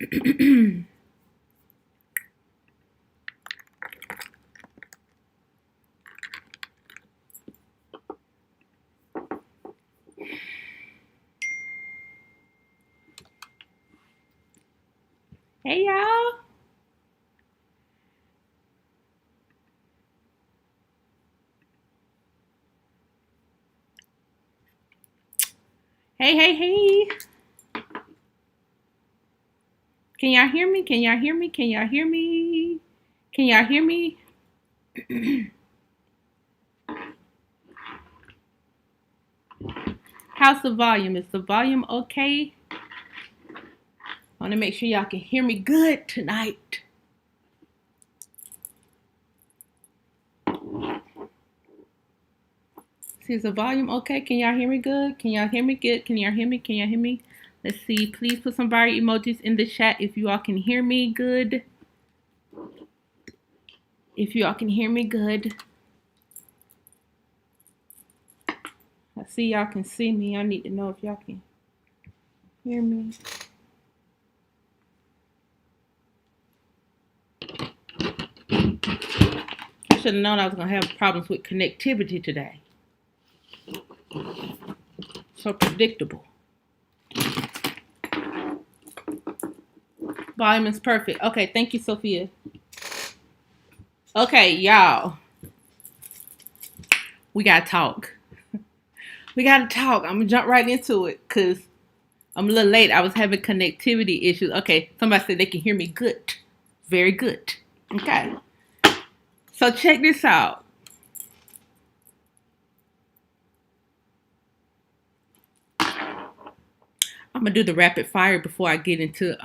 Hey, y'all. Hey, hey, hey. Can y'all hear me? Can y'all hear me? Can y'all hear me? Can y'all hear me? How's the volume? Is the volume okay? I want to make sure y'all can hear me good tonight. See, is the volume okay? Can y'all hear me good? Can y'all hear me good? Can y'all hear me? Can y'all hear me? Let's see. Please put some fire emojis in the chat if you all can hear me good. If you all can hear me good. I see y'all can see me. I need to know if y'all can hear me. I should have known I was going to have problems with connectivity today. So predictable. Volume is perfect. Okay, thank you, Sophia. Okay, y'all. We got to talk. We got to talk. I'm going to jump right into it because I'm a little late. I was having connectivity issues. Okay, somebody said they can hear me good. Very good. Okay. So check this out. I'm gonna do the rapid fire before I get into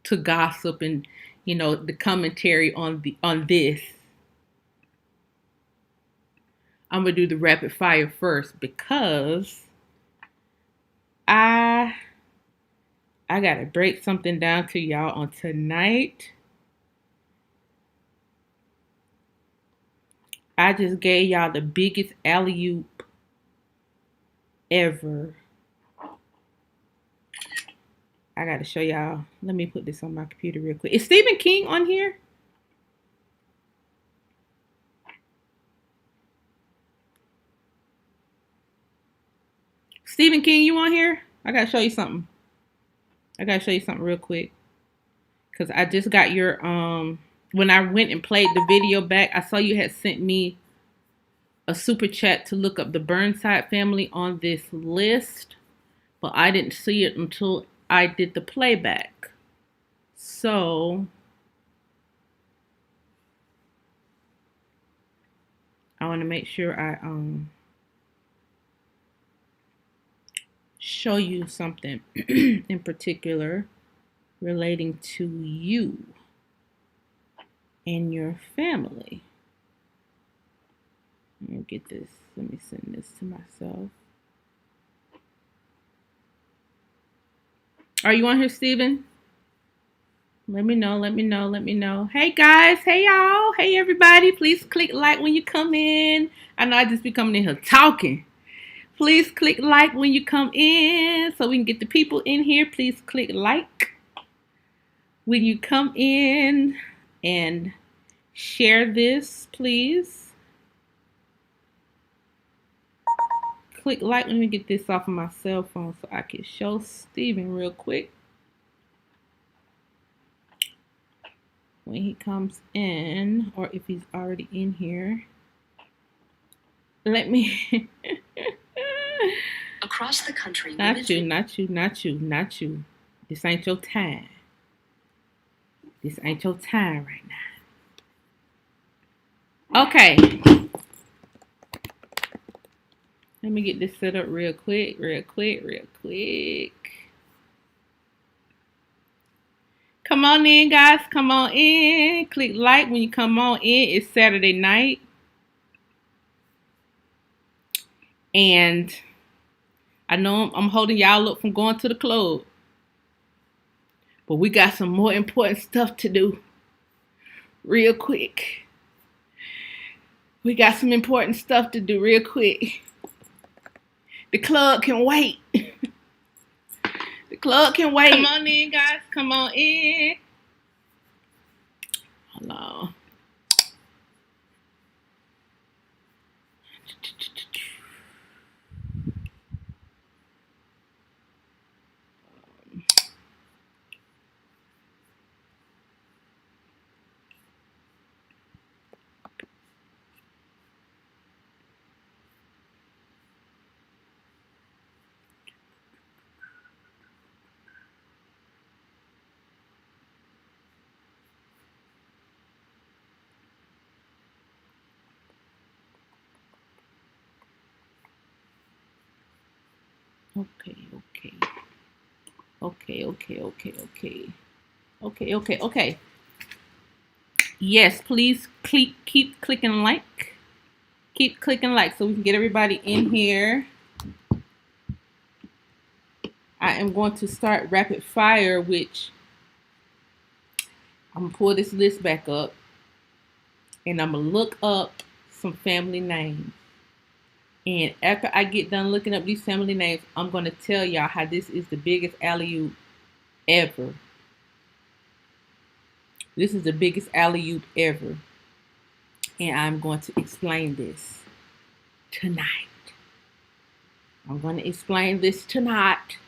to gossip and the commentary on this. I'm gonna do the rapid fire first because I gotta break something down to y'all on tonight. I just gave y'all the biggest alley-oop ever. I gotta show y'all. Let me put this on my computer real quick. Is Stephen King on here? Stephen King, you on here? I gotta show you something. I gotta show you something real quick. Cause I just got your when I went and played the video back, I saw you had sent me a super chat to look up the Burnside family on this list, but I didn't see it until I did the playback. So I want to make sure I show you something in particular relating to you and your family. Let me get this. Let me send this to myself. Are you on here, Steven? Let me know, let me know, let me know. Hey guys, hey y'all, hey everybody. Please click like when you come in. I know I just be coming in here talking. Please click like when you come in so we can get the people in here. Please click like when you come in and share this, please. Click like. Let me get this off of my cell phone so I can show Steven real quick when he comes in, or if he's already in here. Let me across the country. Not you, not you, not you, not you. This ain't your time. This ain't your time right now. Okay. Let me get this set up real quick, real quick, real quick. Come on in, guys. Come on in. Click like when you come on in. It's Saturday night. And I know I'm holding y'all up from going to the club. But we got some more important stuff to do. Real quick. We got some important stuff to do real quick. The club can wait. The The club can wait. Come on in, guys. Come on in. Hello. Okay. Yes, please keep clicking like. Keep clicking like so we can get everybody in here. I am going to start rapid fire, which I'm going to pull this list back up. And I'm going to look up some family names. And after I get done looking up these family names, I'm going to tell y'all how this is the biggest alley-oop ever. This is the biggest alley-oop ever. And I'm going to explain this tonight. I'm going to explain this tonight.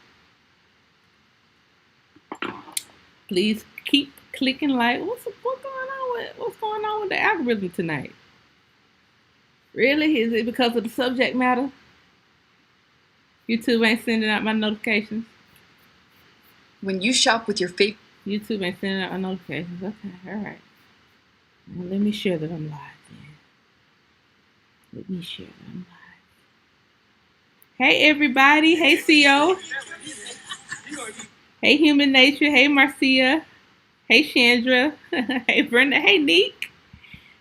Please keep clicking like. What's going on with the algorithm tonight? Really? Is it because of the subject matter? YouTube ain't sending out my notifications. When you shop with your favorite. YouTube ain't sending out my notifications. Okay, all right. Now let me share that I'm live then. Let me share that I'm live. Hey everybody. Hey CO. Hey Human Nature. Hey Marcia. Hey Chandra. Hey Brenda. Hey Neek.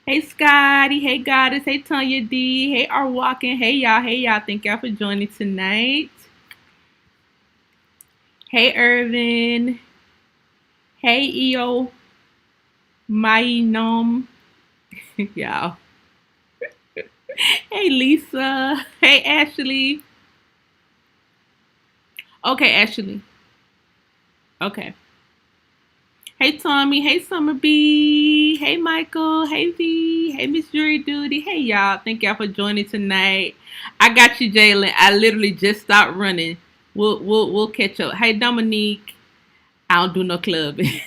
Hey Scotty. Hey Goddess. Hey Tanya D. Hey R Walking. Hey y'all. Hey y'all. Thank y'all for joining tonight. Hey Irvin. Hey EO. My nom. Y'all. Hey Lisa. Hey Ashley. Okay, Ashley. Okay. Hey Tommy. Hey Summer B. Hey Michael. Hey V. Hey Miss Jury Duty. Hey y'all. Thank y'all for joining tonight. I got you, Jalen. I literally just stopped running. We'll catch up. Hey Dominique. I don't do no clubbing.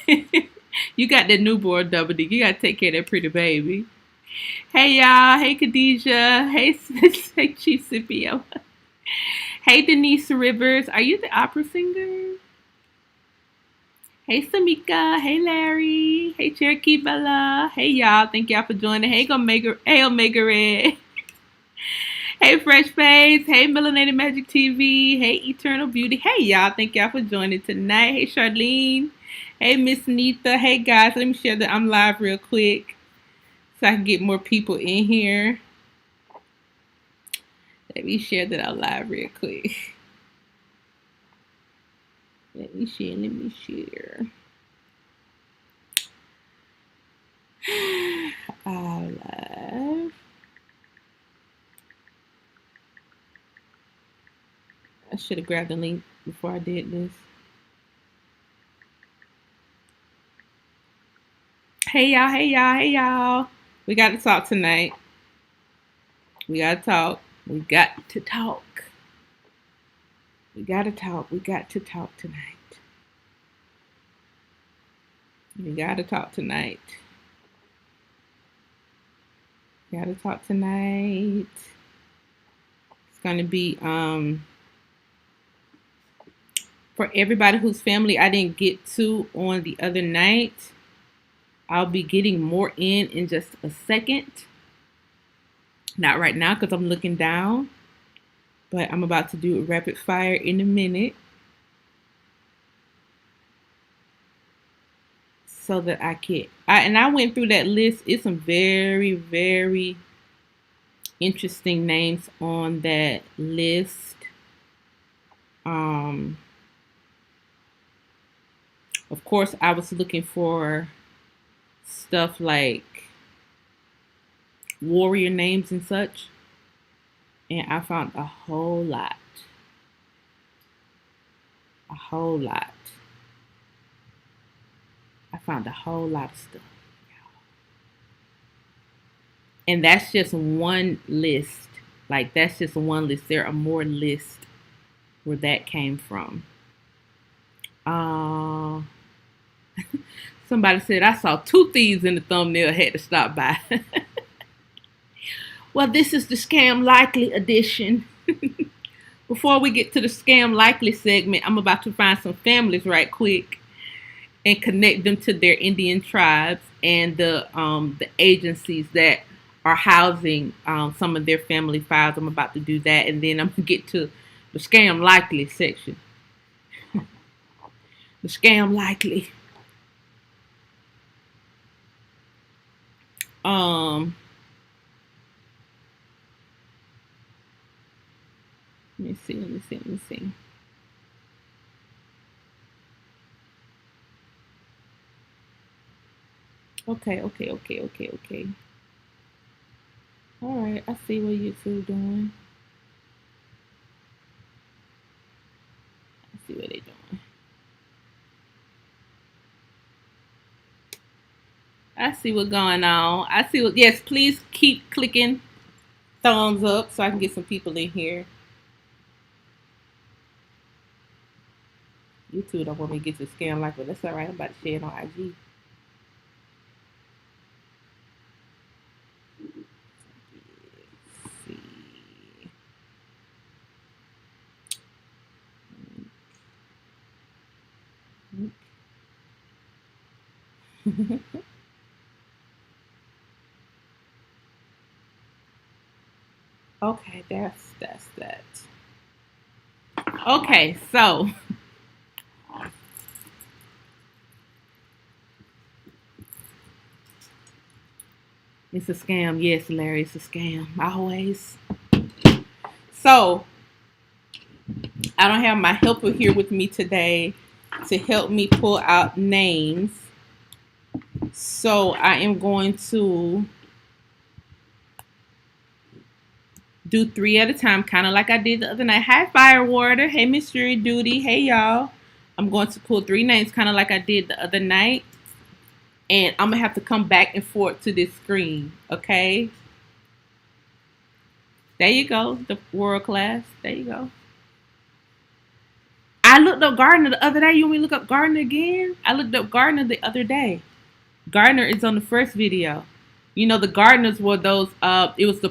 You got that newborn, Dominique. You gotta take care of that pretty baby. Hey y'all. Hey Khadijah. Hey Chief Scipio. Hey Denise Rivers. Are you the opera singer? Hey Samika. Hey Larry. Hey Cherokee Bella. Hey y'all. Thank y'all for joining. Hey Omega Red. Hey Fresh Face. Hey Melanated Magic TV. Hey Eternal Beauty. Hey y'all. Thank y'all for joining tonight. Hey Charlene. Hey Miss Nita. Hey guys. Let me share that I'm live real quick so I can get more people in here. Let me share that I'm live real quick. Let me share. Our live. I should have grabbed the link before I did this. Hey y'all. We got to talk tonight. We got to talk. We got to talk tonight. We got to talk tonight. It's going to be for everybody whose family I didn't get to on the other night. I'll be getting more in just a second. Not right now because I'm looking down, but I'm about to do a rapid fire in a minute so that I went through that list. It's some very, very interesting names on that list. Of course, I was looking for stuff like warrior names and such, and I found a whole lot. A whole lot. I found a whole lot of stuff. And that's just one list. Like, that's just one list. There are more lists where that came from. Uh, Somebody said, I saw two thieves in the thumbnail, had to stop by. Well, this is the Scam Likely edition. Before we get to the Scam Likely segment, I'm about to find some families right quick and connect them to their Indian tribes and the agencies that are housing some of their family files. I'm about to do that, and then I'm gonna get to the Scam Likely section. The Scam Likely. Let me see. Okay. All right, I see what YouTube doing. I see what they doing. I see what's going on. Yes, please keep clicking thumbs up so I can get some people in here. YouTube don't want me to get to Scam Like, but that's all right. I'm about to share it on IG. Okay, that's that. Okay, so it's a scam. Yes, Larry, it's a scam. Always. So I don't have my helper here with me today to help me pull out names. So I am going to do 3 at a time, kind of like I did the other night. Hi, Firewater. Hey, Mystery Duty. Hey, y'all. I'm going to pull 3 names, kind of like I did the other night. And I'm going to have to come back and forth to this screen, okay? There you go, the world class. There you go. I looked up Gardner the other day. You want me to look up Gardner again? I looked up Gardner the other day. Gardner is on the first video. You know, the Gardners were those. It was the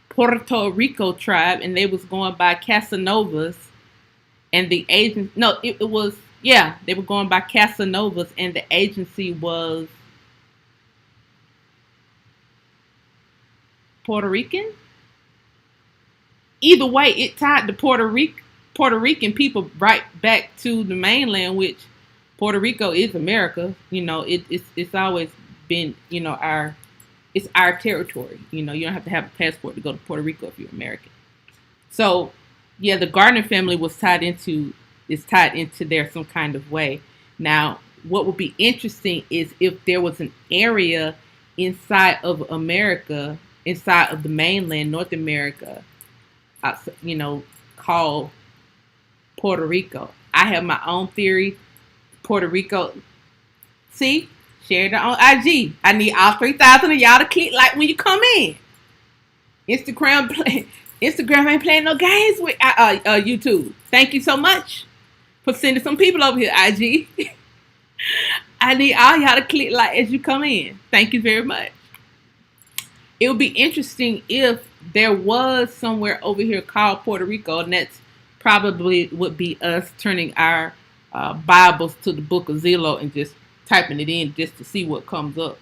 Puerto Rico tribe, and they was going by Casanovas, and the agent. No, it was they were going by Casanovas, and the agency was Puerto Rican. Either way, it tied the Puerto Rican people right back to the mainland, which Puerto Rico is America. You know, it's always been, you know, it's our territory. You know, you don't have to have a passport to go to Puerto Rico if you're American. So, yeah, the Gardner family is tied into there some kind of way. Now, what would be interesting is if there was an area inside of America, inside of the mainland, North America, you know, called Puerto Rico. I have my own theory. Puerto Rico. See? Share it on IG. I need all 3,000 of y'all to click like when you come in. Instagram ain't playing no games with YouTube. Thank you so much for sending some people over here, IG. I need all y'all to click like as you come in. Thank you very much. It would be interesting if there was somewhere over here called Puerto Rico, and that's probably would be us turning our Bibles to the book of Zillow and just typing it in just to see what comes up.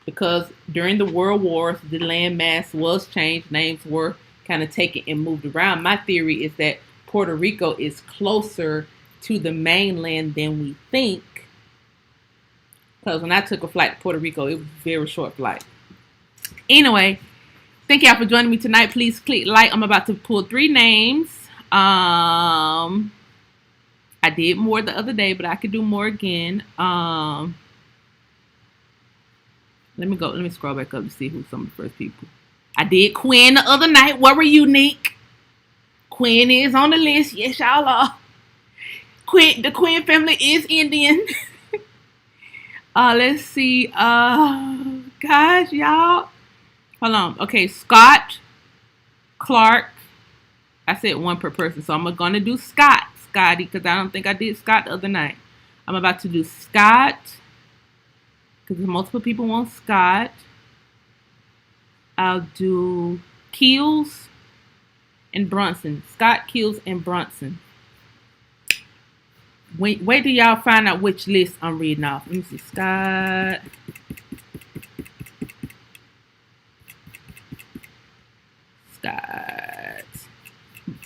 Because during the World Wars, the landmass was changed. Names were kind of taken and moved around. My theory is that Puerto Rico is closer to the mainland than we think. Because when I took a flight to Puerto Rico, it was a very short flight. Anyway, thank y'all for joining me tonight. Please click like. I'm about to pull 3 names. I did more the other day, but I could do more again. Let me scroll back up to see who's some of the first people. I did Quinn the other night. Where were you, Nick? Quinn is on the list. Yes, y'all are. The Quinn family is Indian. Let's see. Gosh, y'all. Hold on. Okay, Scott, Clark. I said one per person, so I'm gonna do Scotty, because I don't think I did Scott the other night. I'm about to do Scott because multiple people want Scott. I'll do Keels and Brunson. Scott, Keels, and Brunson. Wait till y'all find out which list I'm reading off. Let me see. Scott. Scott.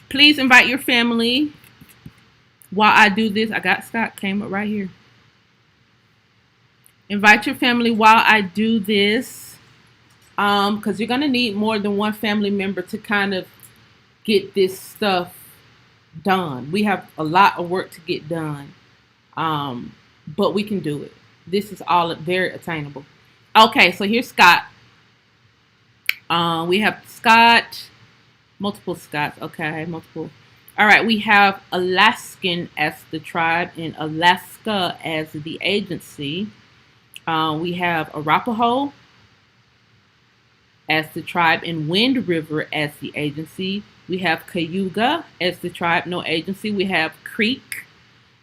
Please invite your family while I do this. I got Scott came up right here. Invite your family while I do this. Because you're gonna need more than one family member to kind of get this stuff done. We have a lot of work to get done. But we can do it. This is all very attainable. Okay, so here's Scott. We have Scott, multiple Scots. Okay, multiple. All right, we have Alaskan as the tribe and Alaska as the agency. We have Arapaho as the tribe and Wind River as the agency. We have Cayuga as the tribe, no agency. We have Creek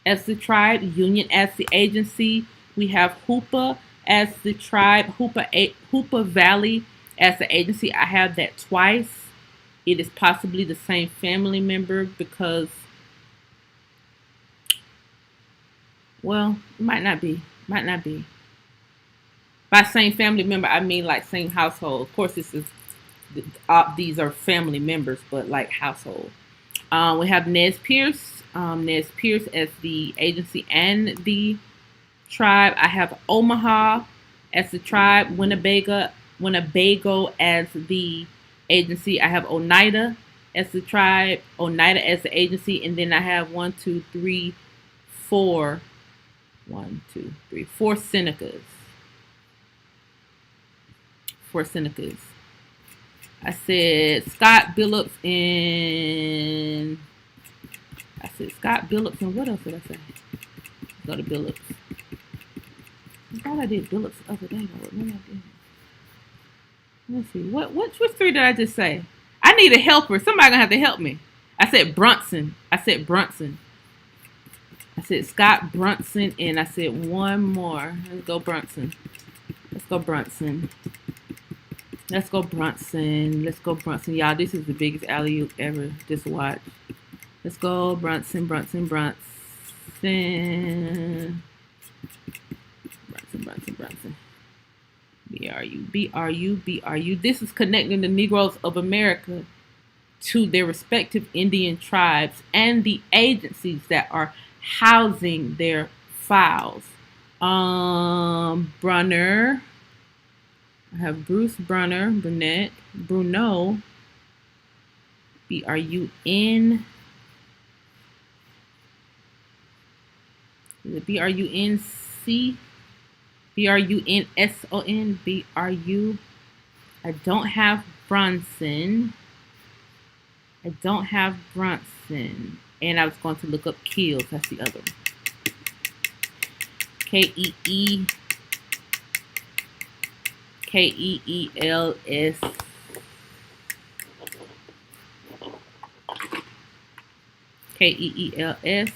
as the tribe, Union as the agency. We have Hoopa as the tribe, Hoopa Valley as the agency. I have that twice. It is possibly the same family member because, well, it might not be. Might not be. By same family member, I mean like same household. Of course, these are family members, but like household. We have Nez Pierce. Nez Pierce as the agency and the tribe. I have Omaha as the tribe. Winnebago as the agency. I have Oneida as the tribe. Oneida as the agency, and then I have 4 Senecas. 4 Senecas. I said Scott Billups and what else did I say? Let's go to Billups. I thought I did Billups the other day. Maybe I did. Let's see. Which 3 did I just say? I need a helper. Somebody gonna have to help me. I said Brunson. I said Scott Brunson, and I said one more. Let's go Brunson. Y'all, this is the biggest alley-oop ever. Just watch. Let's go Brunson. Brunson. BRU. This is connecting the Negroes of America to their respective Indian tribes and the agencies that are housing their files. Brunner. I have Bruce Brunner, Bruno, BRUN. Is it BRUNC? BRUNSON? BRU. I don't have Brunson. And I was going to look up Keels. That's the other one. KEELS. KEELS. KEELS.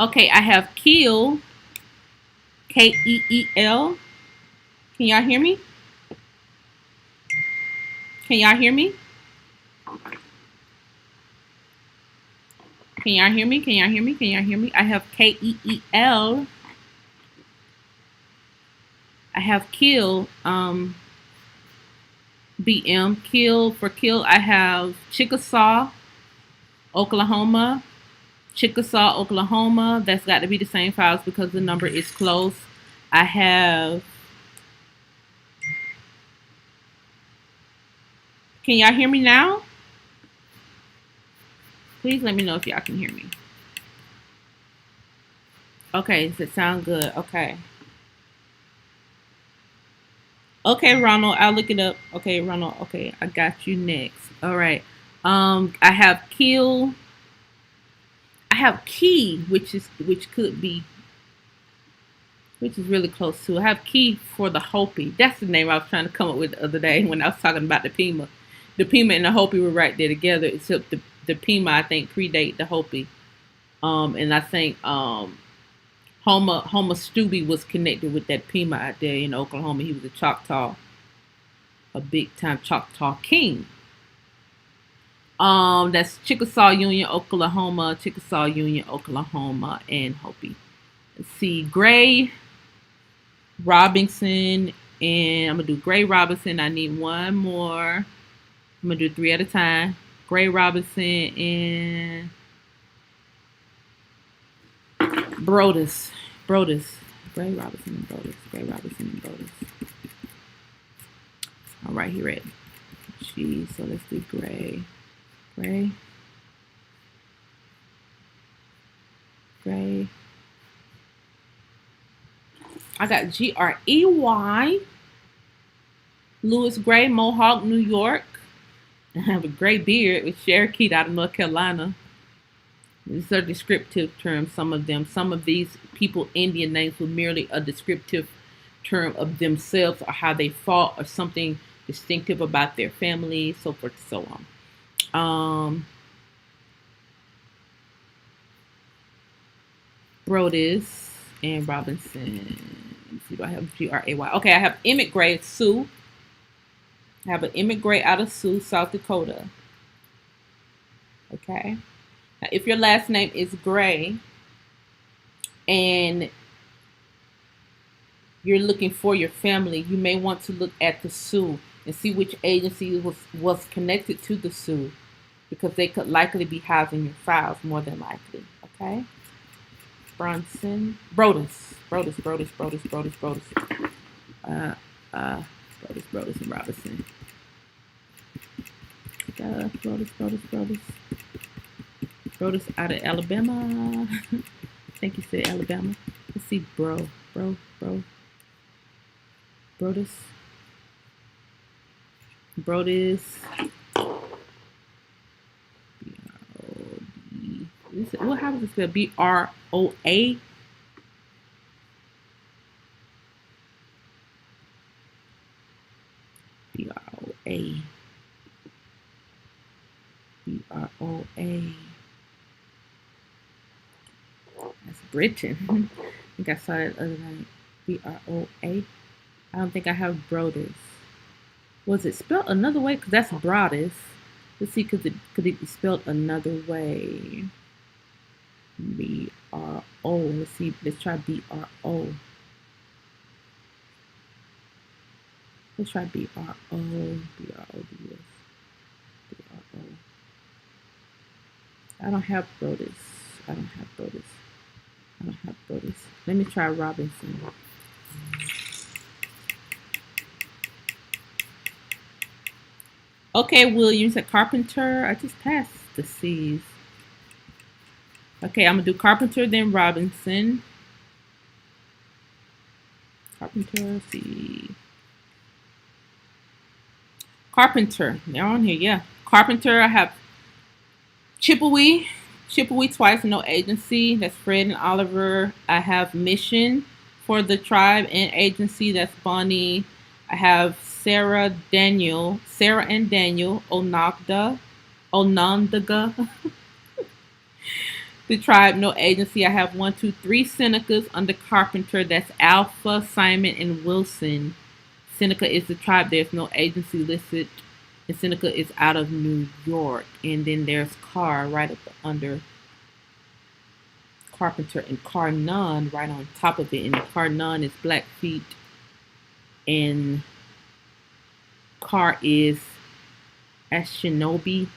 Okay, I have Keel, Keel. Can y'all hear me? Can y'all hear me? Can y'all hear me? Can y'all hear me? Can y'all hear me? I have Keel. I have Kill, BM. Kill for Kill. I have Chickasaw, Oklahoma. Chickasaw, Oklahoma. That's got to be the same files because the number is close. I have. Can y'all hear me now? Please let me know if y'all can hear me. Okay, does it sound good? Okay. Okay, Ronald, I'll look it up. Okay, Ronald. Okay, I got you next. All right. I have Kill. I have Key, which could be, which is really close to. I have Key for the Hopi. That's the name I was trying to come up with the other day when I was talking about the Pima. The Pima and the Hopi were right there together, except the Pima I think predate the Hopi. And I think Homer Stubbe was connected with that Pima out there in Oklahoma. He was a Choctaw, a big time Choctaw king. That's Chickasaw Union, Oklahoma, Chickasaw Union, Oklahoma, and Hopi. Let's see, Gray Robinson, and I'm gonna do Gray Robinson. I need one more. I'm gonna do 3 at a time. Gray Robinson and Brodus. Brodus. Gray Robinson and Brodus. Gray Robinson and Brodus. All right, here it. G. So let's do Gray. Gray. Gray. I got Grey. Louis Gray, Mohawk, New York. I have a gray beard with Cherokee out of North Carolina. These are descriptive terms, some of them. Some of these people, Indian names, were merely a descriptive term of themselves or how they fought or something distinctive about their family, so forth and so on. Brodus and Robinson. Let's see, do I have Gray? Okay, I have Emmett Gray, Sioux. I have an Emmett Gray out of Sioux, South Dakota. Okay. Now, if your last name is Gray and you're looking for your family, you may want to look at the Sioux and see which agency was connected to the Sioux because they could likely be housing your files more than likely. Okay. Bronson. Brodus. Brodus and Robinson. Brodus out of Alabama. I think you said Alabama. Let's see, Brodus. What happens to spell BROA? BROA. That's Britain. I think I saw it the other night. BROA. I don't think I have Brodus. Was it spelled another way? Because that's Brodus. Let's see, could it be spelled another way? BRO. Let's see. Let's try BRO. Let's try BRO. BRO. I don't have Brodus. Let me try Robinson. Okay, Williams, a carpenter. I just passed the C's. Okay, I'm gonna do carpenter, then Robinson. Carpenter, C. Carpenter. They're on here, yeah. Carpenter, I have Chippewa twice, no agency. That's Fred and Oliver. I have Mission for the tribe and agency. That's Bonnie. I have Sarah and Daniel, Onondaga. the tribe, no agency. I have 1, 2, 3 Senecas under Carpenter. That's Alpha, Simon, and Wilson. Seneca is the tribe. There's no agency listed. And Seneca is out of New York. And then there's Carr right up under Carpenter, and Carnon right on top of it. And Carnon is Blackfeet, and Carr is Ashinobi,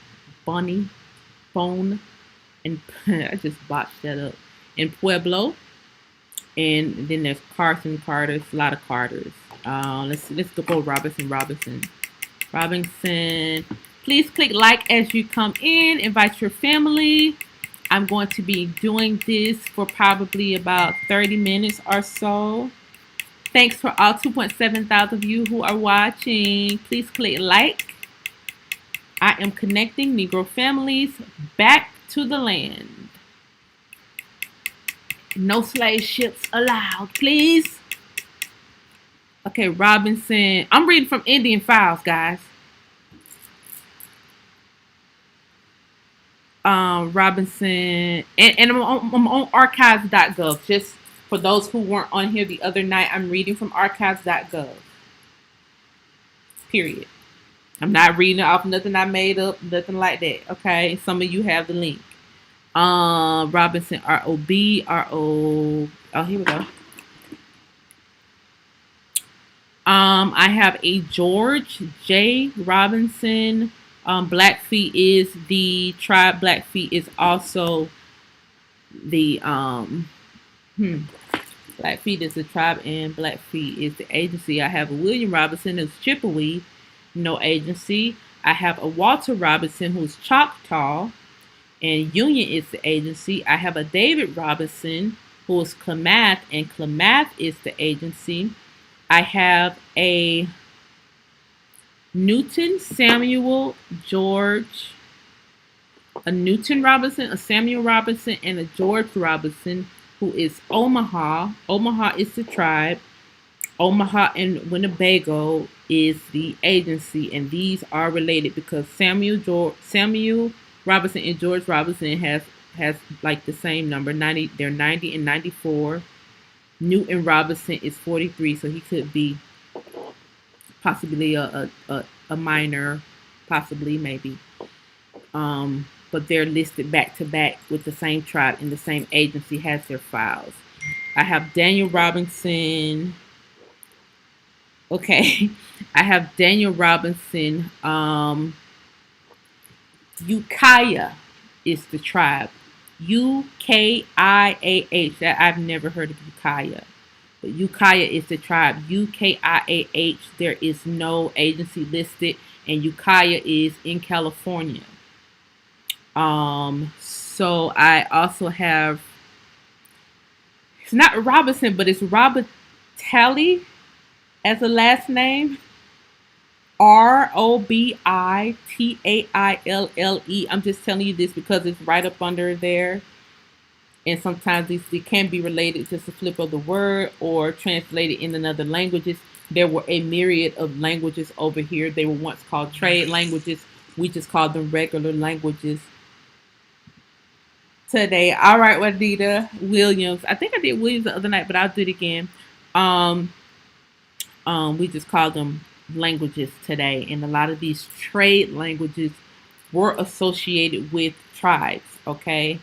Bunny, Bone, and I just botched that up. And Pueblo, and then there's Carson, Carters, a lot of Carters. Let's go Robinson. Please click like as you come in. Invite your family. I'm going to be doing this for probably about 30 minutes or so. Thanks for all 2.7 thousand of you who are watching. Please click like. I am connecting Negro families back to the land. No slave ships allowed, please. Okay, Robinson. I'm reading from Indian Files, guys. Robinson, and I'm on archives.gov. Just for those who weren't on here the other night, I'm reading from archives.gov. Period. I'm not reading off nothing I made up, nothing like that. Okay, some of you have the link. Robinson, ROB. Oh, here we go. I have a George J. Robinson. Blackfeet is the tribe. Blackfeet is also the Blackfeet is the tribe, and Blackfeet is the agency. I have a William Robinson who's Chippewa, no agency. I have a Walter Robinson who's Choctaw, and Union is the agency. I have a David Robinson who is Klamath, and Klamath is the agency. I have a Newton, Samuel, George, a Newton Robinson, a Samuel Robinson, and a George Robinson, who is Omaha. Omaha is the tribe. Omaha and Winnebago is the agency, and these are related because Samuel Robinson and George Robinson has like the same number, 90. They're 90 and 94. Newton Robinson is 43, so he could be possibly a minor, possibly, maybe. But they're listed back to back with the same tribe, and the same agency has their files. I have Daniel Robinson. Okay, I have Daniel Robinson. Ukiah is the tribe. UKIAH. That I've never heard of Ukiah. But Ukiah is the tribe. UKIAH. There is no agency listed, and Ukiah is in California. So I also have, it's not Robinson, but it's Robitaille as a last name. ROBITAILLE. I'm just telling you this because it's right up under there. And sometimes these can be related, just a flip of the word or translated in another languages. There were a myriad of languages over here. They were once called trade languages. We just call them regular languages today. All right, Wadida Williams. I think I did Williams the other night, but I'll do it again. We just call them languages today, and a lot of these trade languages were associated with tribes. Okay,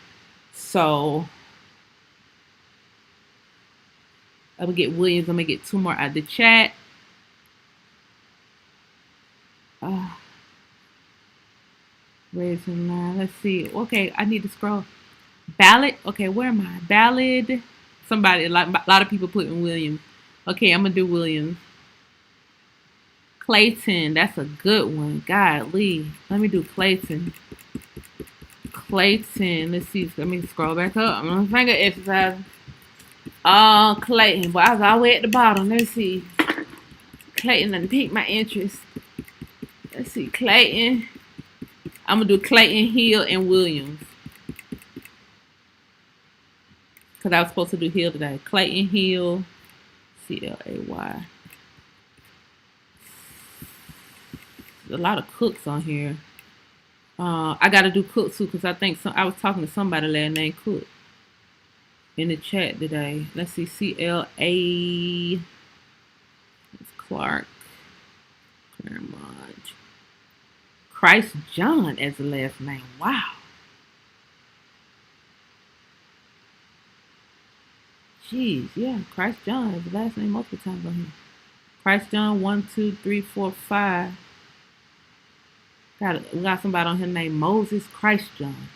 so I'm gonna get Williams. I'm gonna get 2 more out of the chat. Where's the line? Let's see. Okay, I need to scroll. Ballad. Okay, where am I? Ballad. Somebody, a lot of people put in Williams. Okay, I'm gonna do Williams. Clayton, that's a good one. Golly. Let me do Clayton. Clayton. Let's see. Let me scroll back up. I'm gonna finger exercise. Clayton. Well, I was all the way at the bottom. Let's see. Clayton done piqued my interest. Let's see. Clayton. I'm gonna do Clayton, Hill, and Williams. Because I was supposed to do Hill today. Clayton, Hill, CLAY. A lot of cooks on here. I gotta do Cook too because I think I was talking to somebody last named Cook in the chat today. Let's see, CLA. It's Claremont. Christ John as the last name. Wow. Jeez, yeah, Christ John is the last name multiple times on here. Christ John 1, 2, 3, 4, 5. We got somebody on here named Moses Christ John.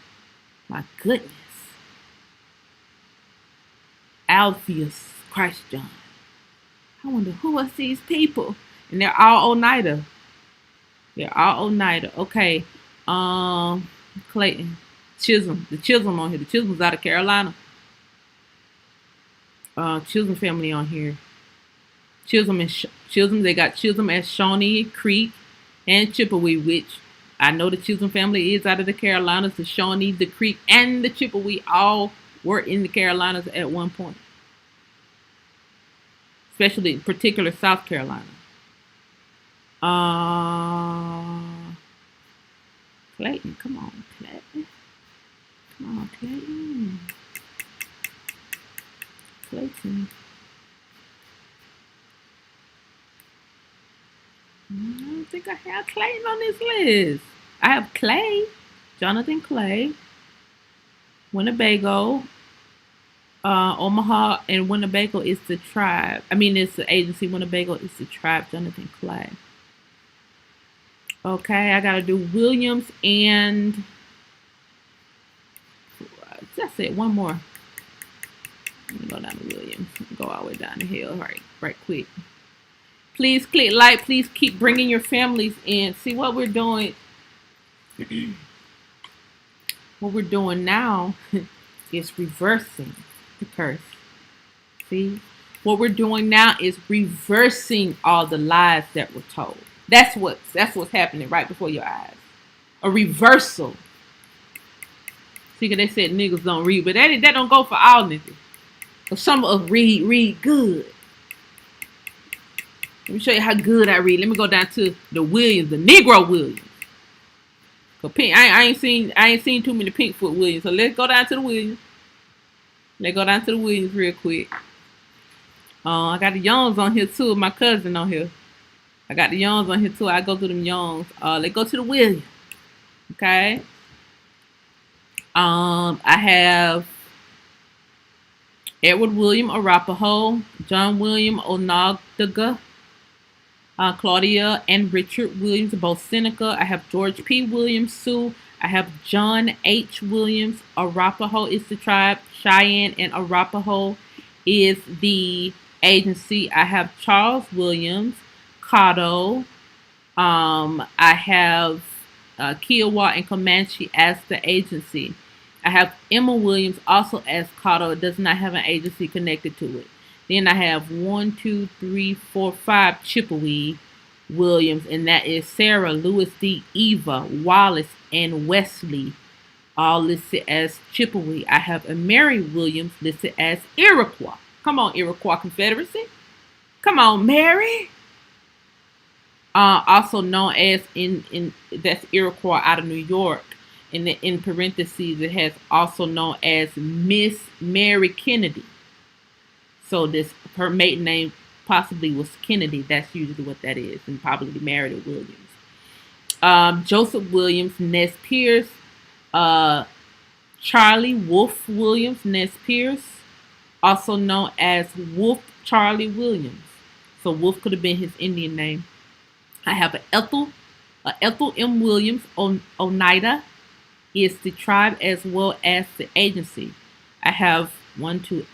My goodness. Alpheus Christ John. I wonder who are these people? And they're all Oneida. They're all Oneida. Okay. Clayton. Chisholm. The Chisholm on here. The Chisholm's out of Carolina. Chisholm family on here. Chisholm, they got Chisholm at Shawnee Creek and Chippewa, which I know the Chisholm family is out of the Carolinas. The Shawnee, the Creek, and the Chippewa all were in the Carolinas at one point. Especially in particular South Carolina. Clayton, come on, Clayton. Come on, Clayton. Clayton. I don't think I have Clayton on this list. I have Clay, Jonathan Clay, Winnebago, Omaha, and Winnebago is the tribe. I mean, it's the agency. Winnebago is the tribe, Jonathan Clay. Okay, I gotta do Williams and that's it. One more. Let me go down to Williams. Go all the way down the hill. Right quick. Please click like. Please keep bringing your families in. See what we're doing. What we're doing now is reversing the curse. See? What we're doing now is reversing all the lies that were told. That's what's happening right before your eyes. A reversal. See, cause they said niggas don't read, but that don't go for all niggas. But some of us read good. Let me show you how good I read. Let me go down to the Williams, the Negro Williams. Cause Pink, I ain't seen too many Pinkfoot Williams. So let's go down to the Williams. Let's go down to the Williams real quick. I got the Youngs on here too. My cousin on here. I got the Youngs on here too. I go through them Youngs. Let's go to the Williams. Okay. I have Edward William Arapaho, John William Onondaga, Claudia and Richard Williams, both Seneca. I have George P. Williams, Sioux. I have John H. Williams. Arapaho is the tribe. Cheyenne and Arapaho is the agency. I have Charles Williams, Caddo. I have Kiowa and Comanche as the agency. I have Emma Williams also as Caddo. It does not have an agency connected to it. Then I have 1, 2, 3, 4, 5 Chippewa Williams, and that is Sarah, Louis D, Eva, Wallace, and Wesley, all listed as Chippewa. I have a Mary Williams listed as Iroquois. Come on, Iroquois Confederacy. Come on, Mary. Also known as in that's Iroquois out of New York. And in parentheses, it has also known as Miss Mary Kennedy. So her maiden name possibly was Kennedy. That's usually what that is, and probably married to Williams. Joseph Williams, Nez Pierce, Charlie Wolf Williams, Nez Pierce, also known as Wolf Charlie Williams. So Wolf could have been his Indian name. I have Ethel M. Williams, Oneida is the tribe as well as the agency. I have 1, 2,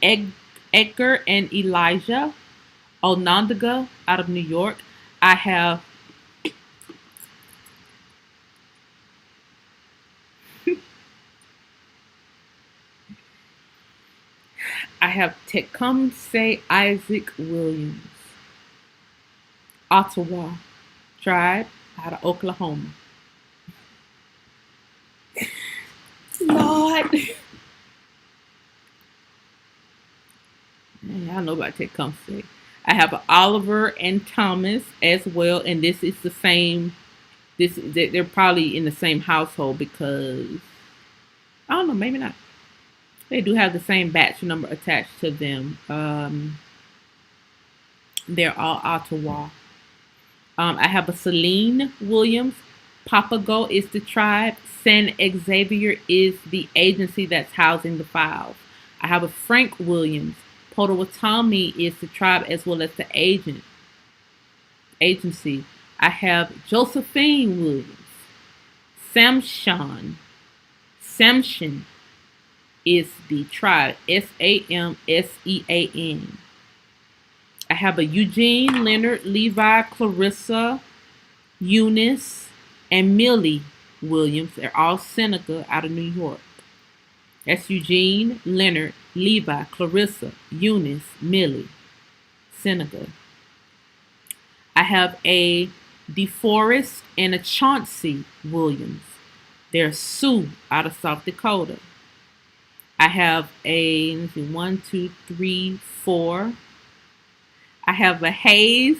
Edgar and Elijah Onondaga out of New York. I have Tecumseh Isaac Williams, Ottawa tribe out of Oklahoma. Lord. I know about Tecumseh. I have Oliver and Thomas as well, and this is the same They're probably in the same household because I don't know, maybe not. They do have the same batch number attached to them. They're all Ottawa. I have a Celine Williams. Papago is the tribe. San Xavier is the agency that's housing the files. I have a Frank Williams. Potawatomi is the tribe as well as the agency. I have Josephine Williams. Samson. Samson is the tribe. Samsean. I have a Eugene, Leonard, Levi, Clarissa, Eunice, and Millie Williams. They're all Seneca out of New York. That's Eugene, Leonard, Levi, Clarissa, Eunice, Millie, Seneca. I have a DeForest and a Chauncey Williams. They're Sioux out of South Dakota. I have a, let's see, 1, 2, 3, 4. I have a Hayes,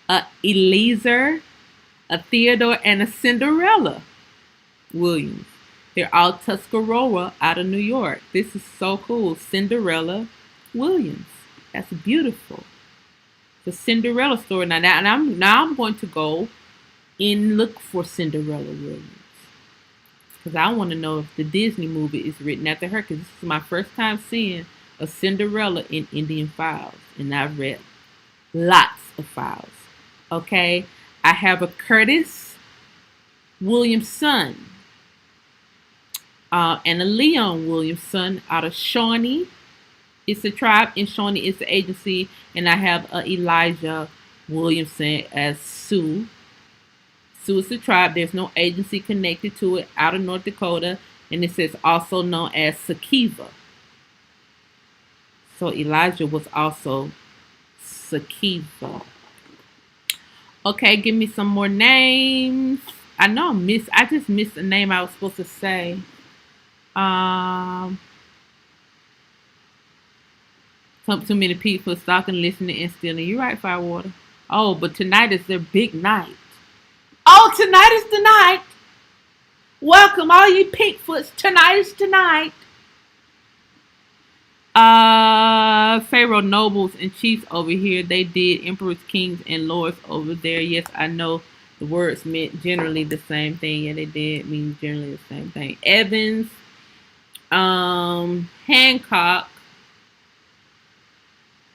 a Eliezer, a Theodore, and a Cinderella Williams. They're all Tuscarora out of New York. This is so cool. Cinderella Williams. That's beautiful. The Cinderella story. Now I'm going to go and look for Cinderella Williams because I want to know if the Disney movie is written after her. Because this is my first time seeing a Cinderella in Indian files, and I've read lots of files. Okay, I have a Curtis Williamson and a Leon Williamson out of Shawnee. It's the tribe, and Shawnee is the agency. And I have Elijah Williamson as Sioux. Sioux is the tribe. There's no agency connected to it, out of North Dakota. And it says also known as Sakiva. So Elijah was also Sakiva. Okay, give me some more names. I know I just missed a name I was supposed to say. Too many people stalking, listening, and stealing. You're right, Firewater. Oh, but tonight is their big night. Oh, tonight is the night. Welcome, all you Pinkfoots. Tonight is tonight. Pharaoh nobles and chiefs over here. They did emperors, kings, and lords over there. Yes, I know the words meant generally the same thing. Yeah, they did mean generally the same thing. Evans, Hancock.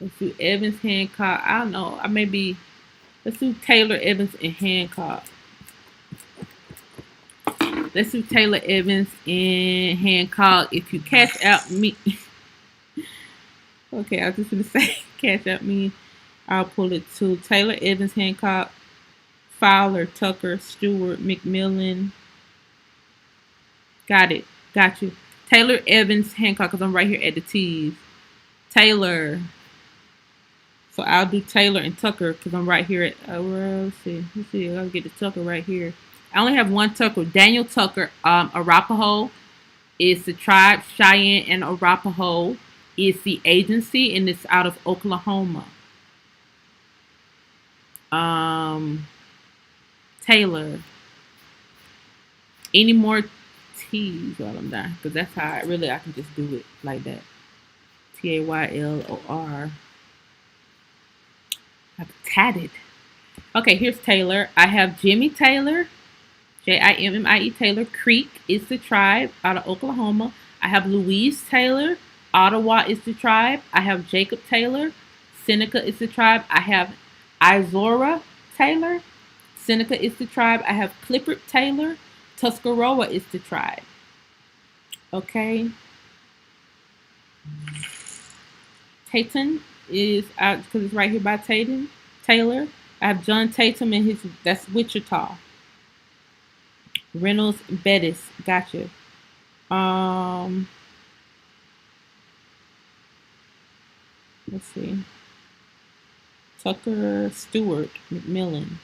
Let's do Evans, Hancock. I don't know. Let's do Taylor, Evans, and Hancock. Let's do Taylor, Evans, and Hancock. If you catch out me. Okay, I was just going to say catch out me. I'll pull it to Taylor, Evans, Hancock, Fowler, Tucker, Stewart, McMillan. Got it. Got you. Taylor, Evans, Hancock, because I'm right here at the T's. Taylor. So I'll do Taylor and Tucker because I'm right here at, let's see. I'll get the Tucker right here. I only have one Tucker. Daniel Tucker, Arapaho is the tribe. Cheyenne and Arapaho is the agency, and it's out of Oklahoma. Taylor. Any more T's while I'm done? Because that's how I can just do it like that. Taylor. I've tatted. Okay, here's Taylor. I have Jimmy Taylor. Jimmie Taylor. Creek is the tribe out of Oklahoma. I have Louise Taylor. Ottawa is the tribe. I have Jacob Taylor. Seneca is the tribe. I have Izora Taylor. Seneca is the tribe. I have Clifford Taylor. Tuscarora is the tribe. Okay. Tatum is out because it's right here by Taylor. I have John Tatum and that's Wichita. Reynolds Bettis, gotcha. Let's see. Tucker Stewart McMillan.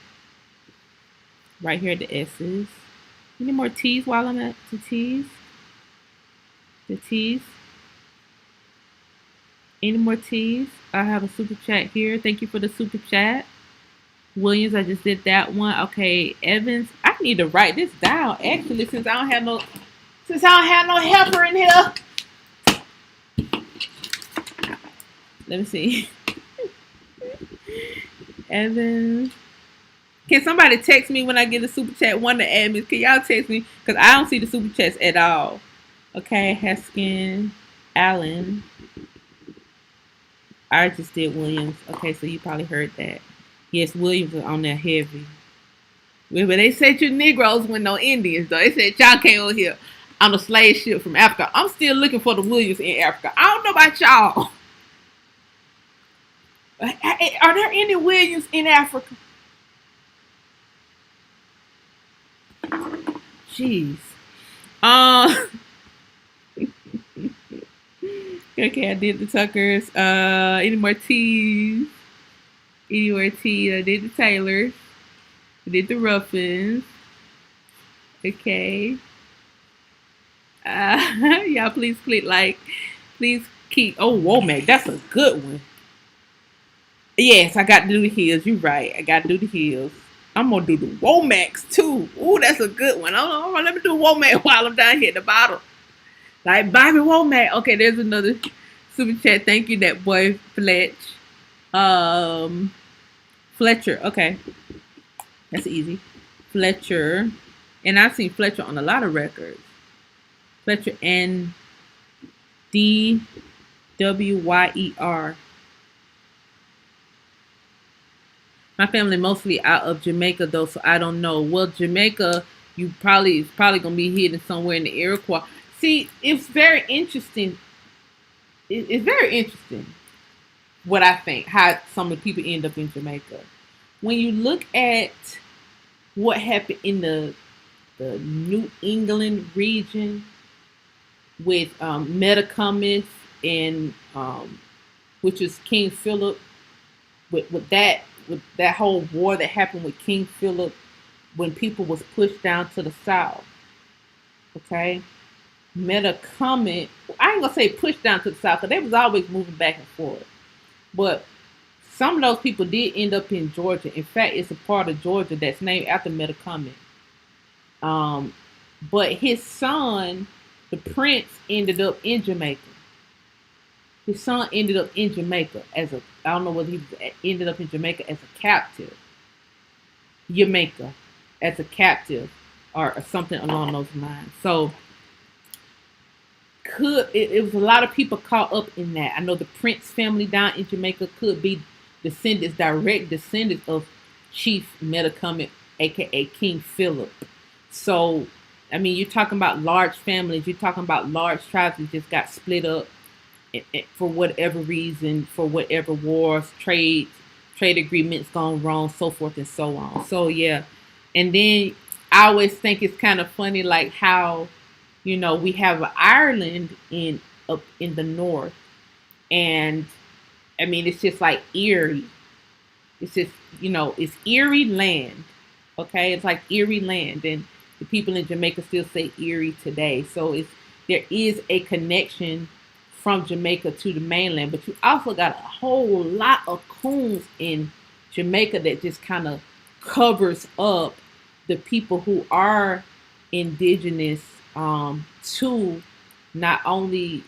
Right here at the S's. Any more T's while I'm at the T's? The T's. Any more T's? I have a super chat here. Thank you for the super chat. Williams, I just did that one. Okay, Evans. I need to write this down. Actually, since I don't have no helper in here. Let me see. Evan. Can somebody text me when I get a super chat? One of the admins. Can y'all text me? Because I don't see the super chats at all. Okay, Haskin, Allen. I just did Williams. Okay, so you probably heard that. Yes, Williams was on there heavy. But they said you Negroes with no Indians, though. They said y'all came over here on a slave ship from Africa. I'm still looking for the Williams in Africa. I don't know about y'all. Are there any Williams in Africa? Jeez. Okay, I did the Tuckers. Any more T's? Any more T's? I did the Taylors. I did the Ruffins. Okay. Y'all please click like. Please keep. Oh, Womack. That's a good one. Yes, I got to do the heels. You're right. I got to do the heels. I'm going to do the Womacks too. Ooh, that's a good one. Hold on. Let me do Womack while I'm down here at the bottom. Like Bobby Womack. Okay, there's another super chat. Thank you, that boy Fletch. Fletcher. Okay. That's easy. Fletcher. And I've seen Fletcher on a lot of records. Fletcher and DWYER. My family mostly out of Jamaica though, so I don't know. Well, Jamaica, it's probably gonna be hidden somewhere in the Iroquois. See, it's very interesting. It's very interesting what I think, how some of the people end up in Jamaica. When you look at what happened in the New England region with Metacomet and which is King Philip, with that whole war that happened with King Philip when people was pushed down to the south. Okay, Metacomet, I ain't gonna say pushed down to the south because they was always moving back and forth, but some of those people did end up in Georgia. In fact, it's a part of Georgia that's named after Metacomet. But his son, the prince, ended up in Jamaica. His son ended up in Jamaica I don't know whether he ended up in Jamaica as a captive. Jamaica as a captive or something along those lines. So it was a lot of people caught up in that. I know the Prince family down in Jamaica could be direct descendants of Chief Metacomet, aka King Philip. So, I mean, you're talking about large families, you're talking about large tribes that just got split up for whatever reason, for whatever wars, trade agreements gone wrong, so forth and so on. So yeah, and then I always think it's kind of funny, like how we have Ireland up in the north, and I mean it's just like Erie. It's just it's Erie land, okay? It's like Erie land, and the people in Jamaica still say Erie today. So there is a connection from Jamaica to the mainland, but you also got a whole lot of coons in Jamaica that just kind of covers up the people who are indigenous to not only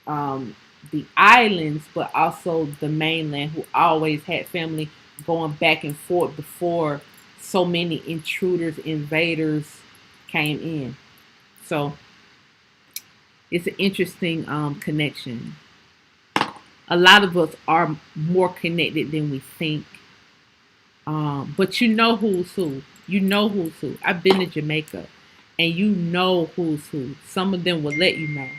the islands but also the mainland, who always had family going back and forth before so many intruders, invaders came in. So it's an interesting connection. A lot of us are more connected than we think. But you know who's who. You know who's who. I've been to Jamaica, and you know who's who. Some of them will let you know.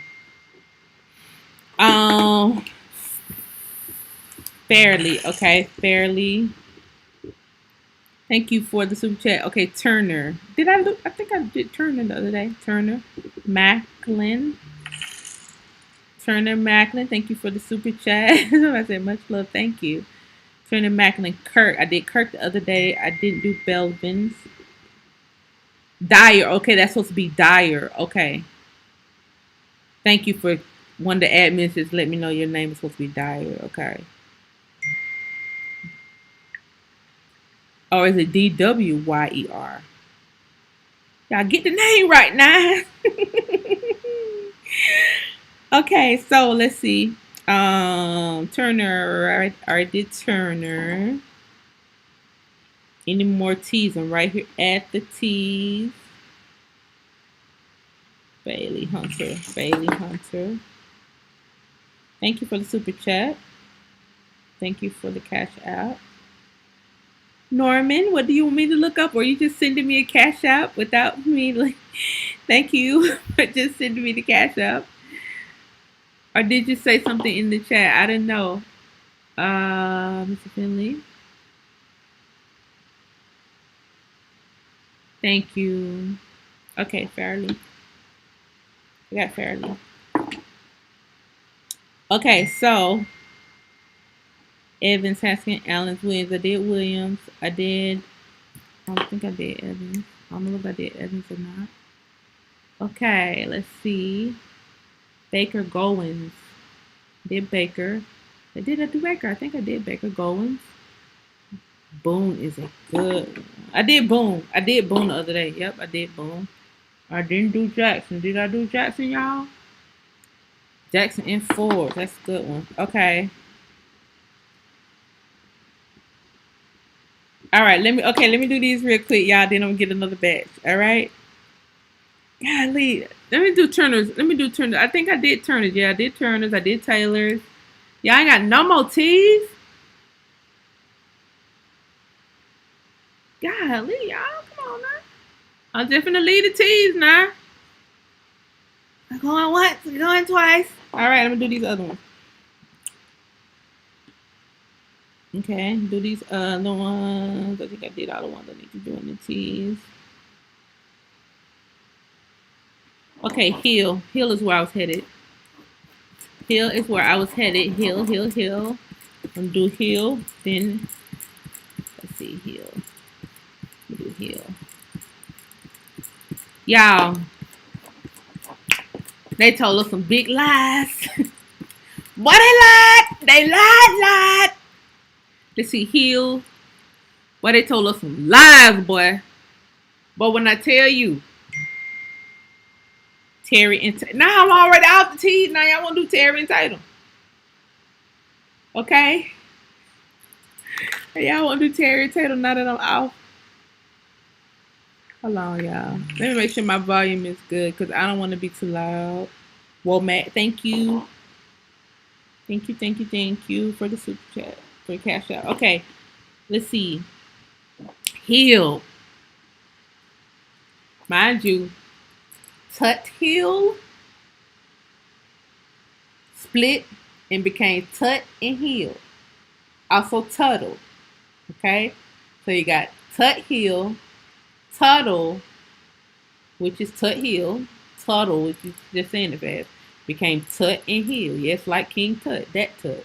Fairly, okay, Fairly. Thank you for the super chat. Okay, Turner. Did I look? I think I did Turner the other day. Turner Macklin. Thank you for the super chat. I said much love. Thank you. Turner Macklin. Kirk. I did Kirk the other day. I didn't do Belvins. Dyer. Okay, that's supposed to be Dyer. Okay. Thank you for one of the admins just let me know your name is supposed to be Dyer. Okay. Or is it DWYER? Y'all get the name right now. Okay, so let's see. Turner. I did Turner. Any more T's? I'm right here at the T's. Bailey Hunter. Bailey Hunter. Thank you for the super chat. Thank you for the cash app. Norman, what do you want me to look up? Or are you just sending me a cash app without me? Like, thank you for just sending me the cash app. Or did you say something in the chat? I didn't know. Mr. Finley. Thank you. Okay, Fairly. I got Fairly. Okay, so Evans, Haskins, Allen's, Williams. I did Williams. I don't think I did Evans. I don't know if I did Evans or not. Okay, let's see. Baker Goins. Did Baker. Did I do Baker? I think I did Baker Goins. Boone is a good one. I did Boone. I did Boone the other day. Yep, I did Boone. I didn't do Jackson. Did I do Jackson, y'all? Jackson and Ford. That's a good one. Okay. All right. Let me do these real quick, y'all. Then I'm gonna get another batch. All right. Golly. Let me do Turner's. I think I did Turner's. Yeah, I did Turner's. I did Taylor's. Y'all ain't got no more T's. Golly, y'all. Come on now. I'm just finna leave the T's now. I'm going once, I'm going twice. All right, I'm gonna do these other ones. Okay, do these other ones. I think I did all the ones I need to do in the T's. Okay, Hill. Hill is where I was headed. Hill is where I was headed. Hill. I'm gonna do Hill. Then let's see, Hill. Do Hill. Y'all, they told us some big lies. Boy, they lied. They lied. Let's see, Hill. Boy, they told us some lies, boy. But when I tell you, Terry and now I'm already off the T's. Now y'all want to do Terry and Tatum. Okay? Y'all want to do Terry and Tatum now that I'm off? Hold on, y'all. Let me make sure my volume is good because I don't want to be too loud. Well, Matt, thank you. Thank you for the super chat, for the cash out. Okay, let's see. Hill. Mind you, Tut Hill split and became Tut and Hill. Also Tuttle. Okay? So you got Tut Hill, Tuttle, which is Tut Hill, Tuttle, which is just saying it fast, became Tut and Hill. Yes, like King Tut, that Tut.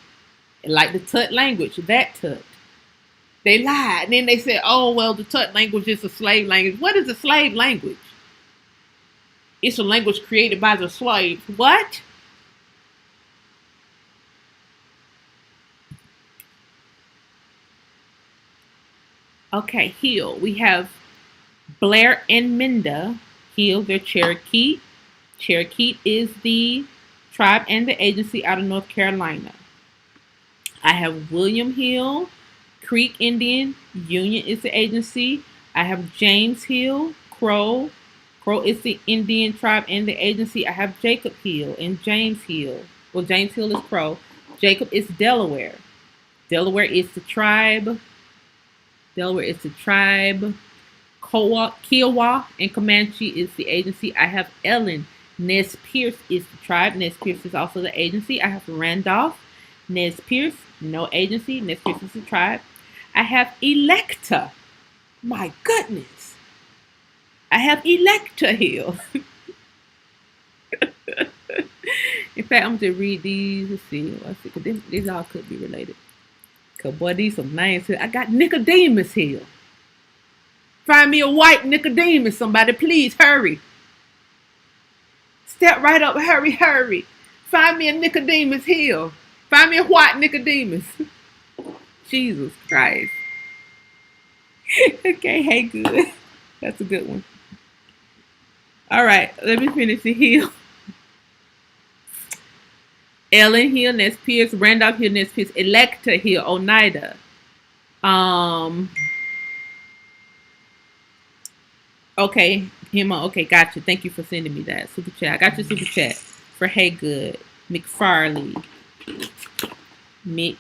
And like the Tut language, that Tut. They lied. And then they said, oh, well, the Tut language is a slave language. What is a slave language? It's a language created by the slaves. What? Okay, Hill. We have Blair and Minda Hill. They're Cherokee. Cherokee is the tribe and the agency out of North Carolina. I have William Hill, Creek Indian. Union is the agency. I have James Hill, Crow. Crow is the Indian tribe and the agency. I have Jacob Hill and James Hill. Well, James Hill is Crow. Jacob is Delaware. Delaware is the tribe. Kiowa and Comanche is the agency. I have Ellen. Nez Pierce is the tribe. Nez Pierce is also the agency. I have Randolph. Nez Pierce, no agency. Nez Pierce is the tribe. I have Electa. My goodness. I have Electa Hill. In fact, I'm going to read these. Let's see. Because these all could be related. Because, boy, these some names here. I got Nicodemus Hill. Find me a white Nicodemus, somebody. Please, hurry. Step right up. Hurry. Find me a Nicodemus Hill. Find me a white Nicodemus. Jesus Christ. Okay, hey, good. That's a good one. All right, let me finish the Hill. Ellen Hill, Ness Pierce, Randolph Hill, Ness Pierce, Electa Hill, Oneida. Um, okay, Hima, okay, gotcha. Thank you for sending me that super chat. I got your super chat for Hey Good, McFarley, Mick,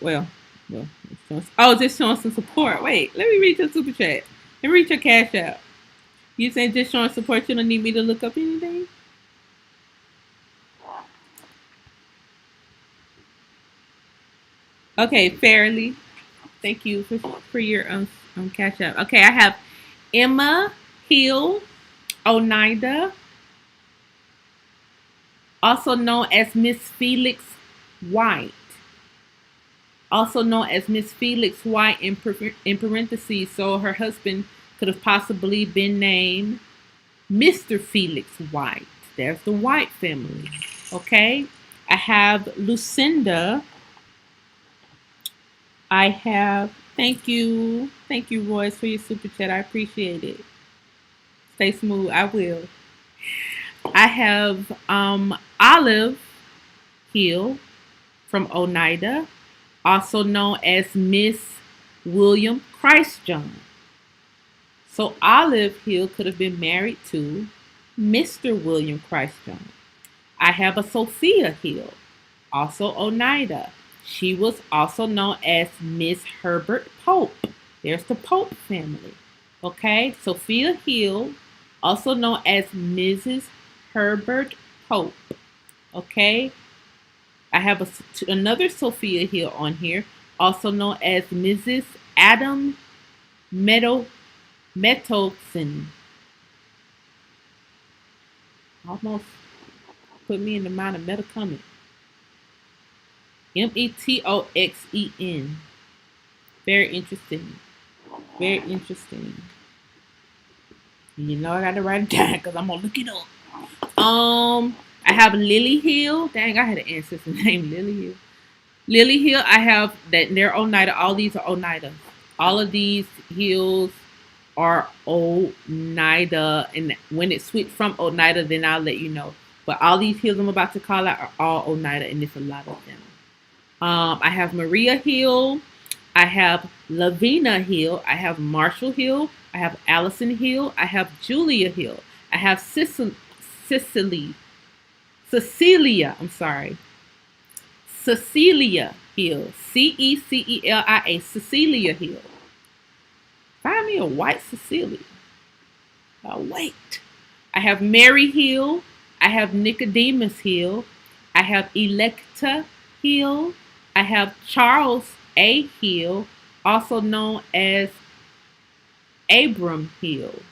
well, oh, just showing some support. Wait, let me read your super chat. Let me read your cash out. You saying just showing support? You don't need me to look up anything? Okay, fairly. Thank you for your cash out. Okay, I have Emma Hill, Oneida, also known as Miss Felix White. Also known as Miss Felix White in parentheses, so her husband could have possibly been named Mr. Felix White. There's the White family. Okay. I have Lucinda. I have, thank you. Thank you, Royce, for your super chat. I appreciate it. Stay smooth. I will. I have Olive Hill from Oneida, also known as Miss William Christjohn. So Olive Hill could have been married to Mr. William Christjohn. I have a Sophia Hill, also Oneida. She was also known as Miss Herbert Pope. There's the Pope family. Okay, Sophia Hill, also known as Mrs. Herbert Pope. Okay, I have another Sophia Hill on here, also known as Mrs. Adam Metoxen. Almost put me in the mind of Metoxen. Metoxen. Very interesting. Very interesting. You know I gotta write it down because I'm gonna look it up. I have Lily Hill. Dang, I had an ancestor named Lily Hill. Lily Hill, I have that they're Oneida. All these are Oneida. All of these hills are Oneida. And when it switched from Oneida, then I'll let you know. But all these hills I'm about to call out are all Oneida, and it's a lot of them. I have Maria Hill. I have Lavina Hill. I have Marshall Hill. I have Allison Hill. I have Julia Hill. I have Cecilia, I'm sorry. Cecilia Hill. Celia. Cecilia Hill. Find me a white Cecilia. Oh, wait. I have Mary Hill. I have Nicodemus Hill. I have Electa Hill. I have Charles A. Hill, also known as Abram Hill.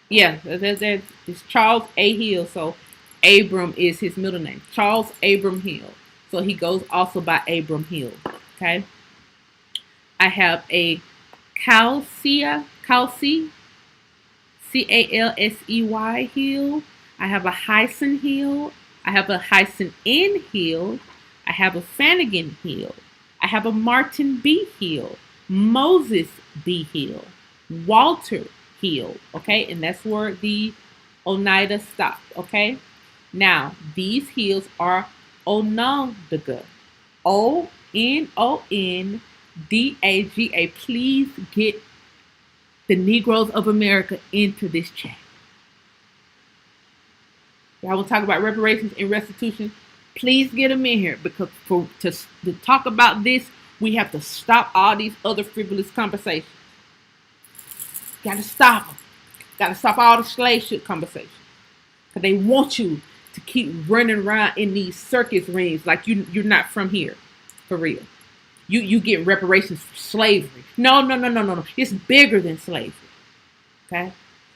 Yeah, it's Charles A. Hill, so Abram is his middle name. Charles Abram Hill. So he goes also by Abram Hill. Okay. I have a Calcey, Calsey Hill. I have a Hyson Hill. I have a Hyson N Hill. I have a Flanagan Hill. I have a Martin B. Hill. Moses B. Hill. Walter Hill. Okay, and that's where the Oneida stopped. Okay, now these hills are Onondaga. Onondaga. Please get the Negroes of America into this chat. I will talk about reparations and restitution. Please get them in here because to talk about this, we have to stop all these other frivolous conversations. Got to stop them. Got to stop all the slave ship conversations because they want you to keep running around in these circus rings like you're not from here, for real. You get reparations for slavery. No. It's bigger than slavery. Okay,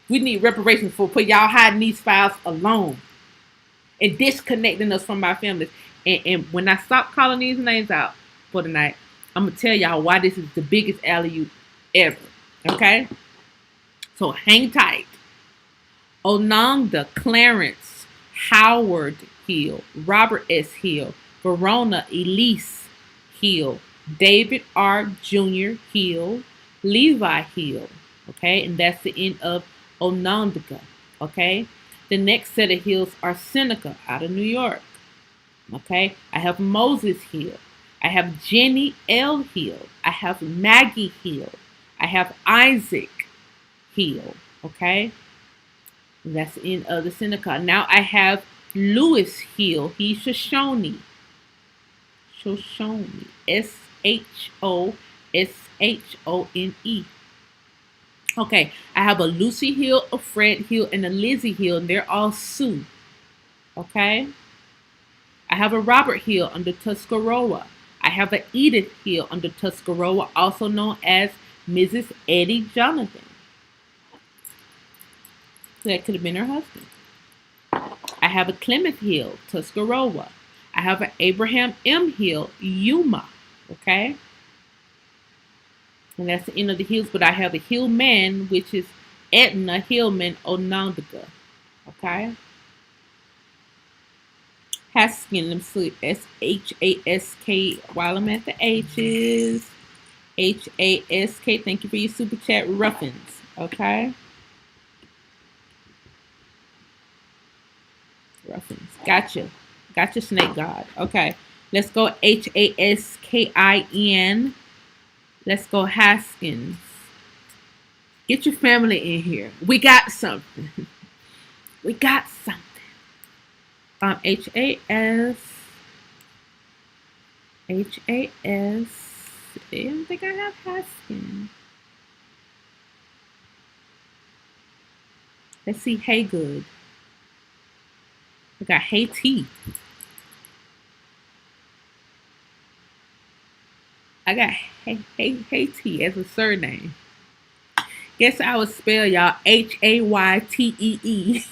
we need reparations for y'all hiding these files alone and disconnecting us from our families. And when I stop calling these names out for tonight, I'm gonna tell y'all why this is the biggest alley-oop ever. Okay, so hang tight. Ononda, Clarence, Howard Hill, Robert S. Hill, Verona Elise Hill, David R. Jr. Hill, Levi Hill. Okay, and that's the end of Onondaga. Okay. The next set of hills are Seneca out of New York. Okay. I have Moses Hill. I have Jenny L. Hill. I have Maggie Hill. I have Isaac Hill. Okay. That's in the Seneca. Now I have Lewis Hill. He's Shoshone. Shoshone. Shone. Okay, I have a Lucy Hill, a Fred Hill, and a Lizzie Hill, and they're all Sioux. Okay, I have a Robert Hill under Tuscarora. I have an Edith Hill under Tuscarora, also known as Mrs. Eddie Jonathan. So that could have been her husband. I have a Clement Hill, Tuscarora. I have an Abraham M. Hill, Yuma. Okay. And that's the end of the hills, but I have a Hillman, which is Edna Hillman Onondaga. Okay. Haskin, let me see, Shask, while I'm at the H's. Hask, thank you for your super chat. Ruffins. Okay. Ruffins. Gotcha. Gotcha, Snake God. Okay. Let's go Haskin. Let's go Haskins. Get your family in here. We got something. We got something. Has. I don't think I have Haskins. Let's see. Hey, good. I got Haiti. I got Haiti as a surname. Guess I would spell y'all Haytee.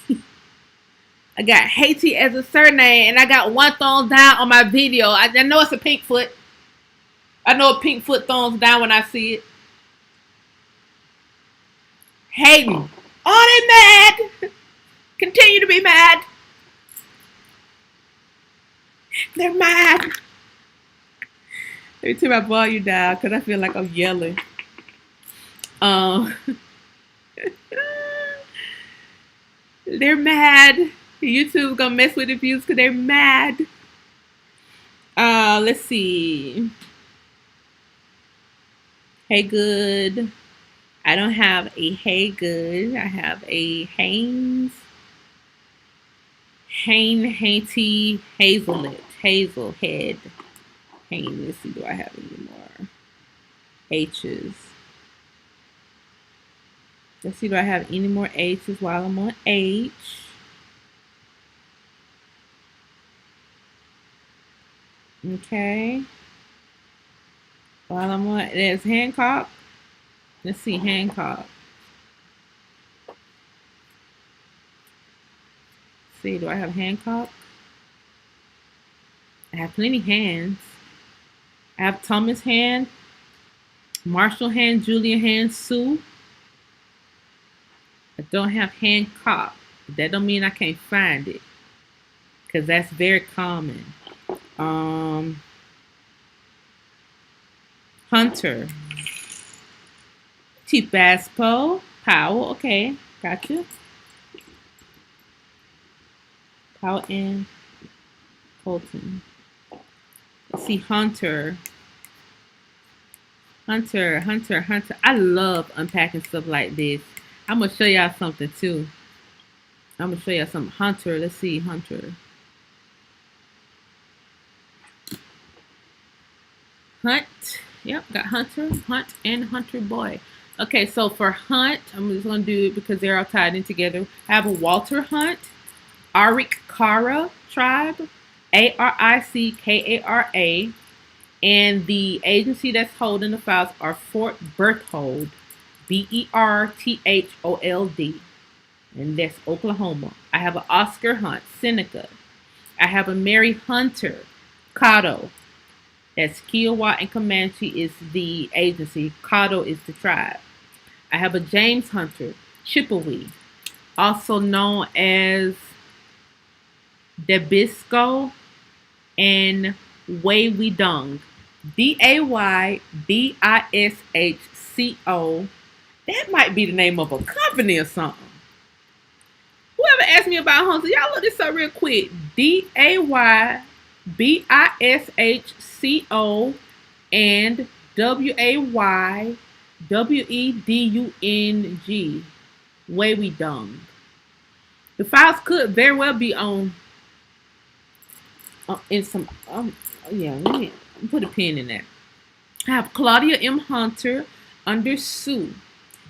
I got Haiti as a surname, and I got one thumbs down on my video. I know it's a pink foot. I know a pink foot thumbs down when I see it. Hating. Oh, they mad. Continue to be mad. They're mad. Let me turn my volume down because I feel like I'm yelling. They're mad. YouTube's gonna mess with the views because they're mad. Let's see. Hey, good. I don't have a hey, good. I have a Haynes. Haiti, Hazelnut, Hazelhead. Haynes. Let's see, do I have any more H's? Let's see, do I have any more H's while I'm on H? Okay. While I'm on, there's Hancock. Let's see, Hancock. Let's see, do I have Hancock? I have plenty hands. I have Thomas Hand, Marshall Hand, Julia Hand, Sue. I don't have Hancock. That don't mean I can't find it, because that's very common. Hunter. Chief Baspo. Powell. Okay. Gotcha. Powell and Colton. Let's see. Hunter. Hunter. I love unpacking stuff like this. I'm going to show y'all something too. I'm going to show y'all something. Hunter. Let's see. Hunter. Hunt. Yep, got Hunter, Hunt, and Hunter Boy. Okay, so for Hunt, I'm just going to do it because they're all tied in together. I have a Walter Hunt, Arikara tribe, Arickara, and the agency that's holding the files are Fort Berthold, Berthold, and that's Oklahoma. I have an Oscar Hunt, Seneca. I have a Mary Hunter, Caddo. That's Kiowa and Comanche is the agency. Caddo is the tribe. I have a James Hunter, Chippewa, also known as Debisco and Waywidong. Daybisco. That might be the name of a company or something. never asked me about Hunter. Y'all look this up real quick. DAYBISHCO and WAYWEDUNG. Way dung. The files could very well be on in some. Yeah, let me put a pin in there. I have Claudia M. Hunter under Sue.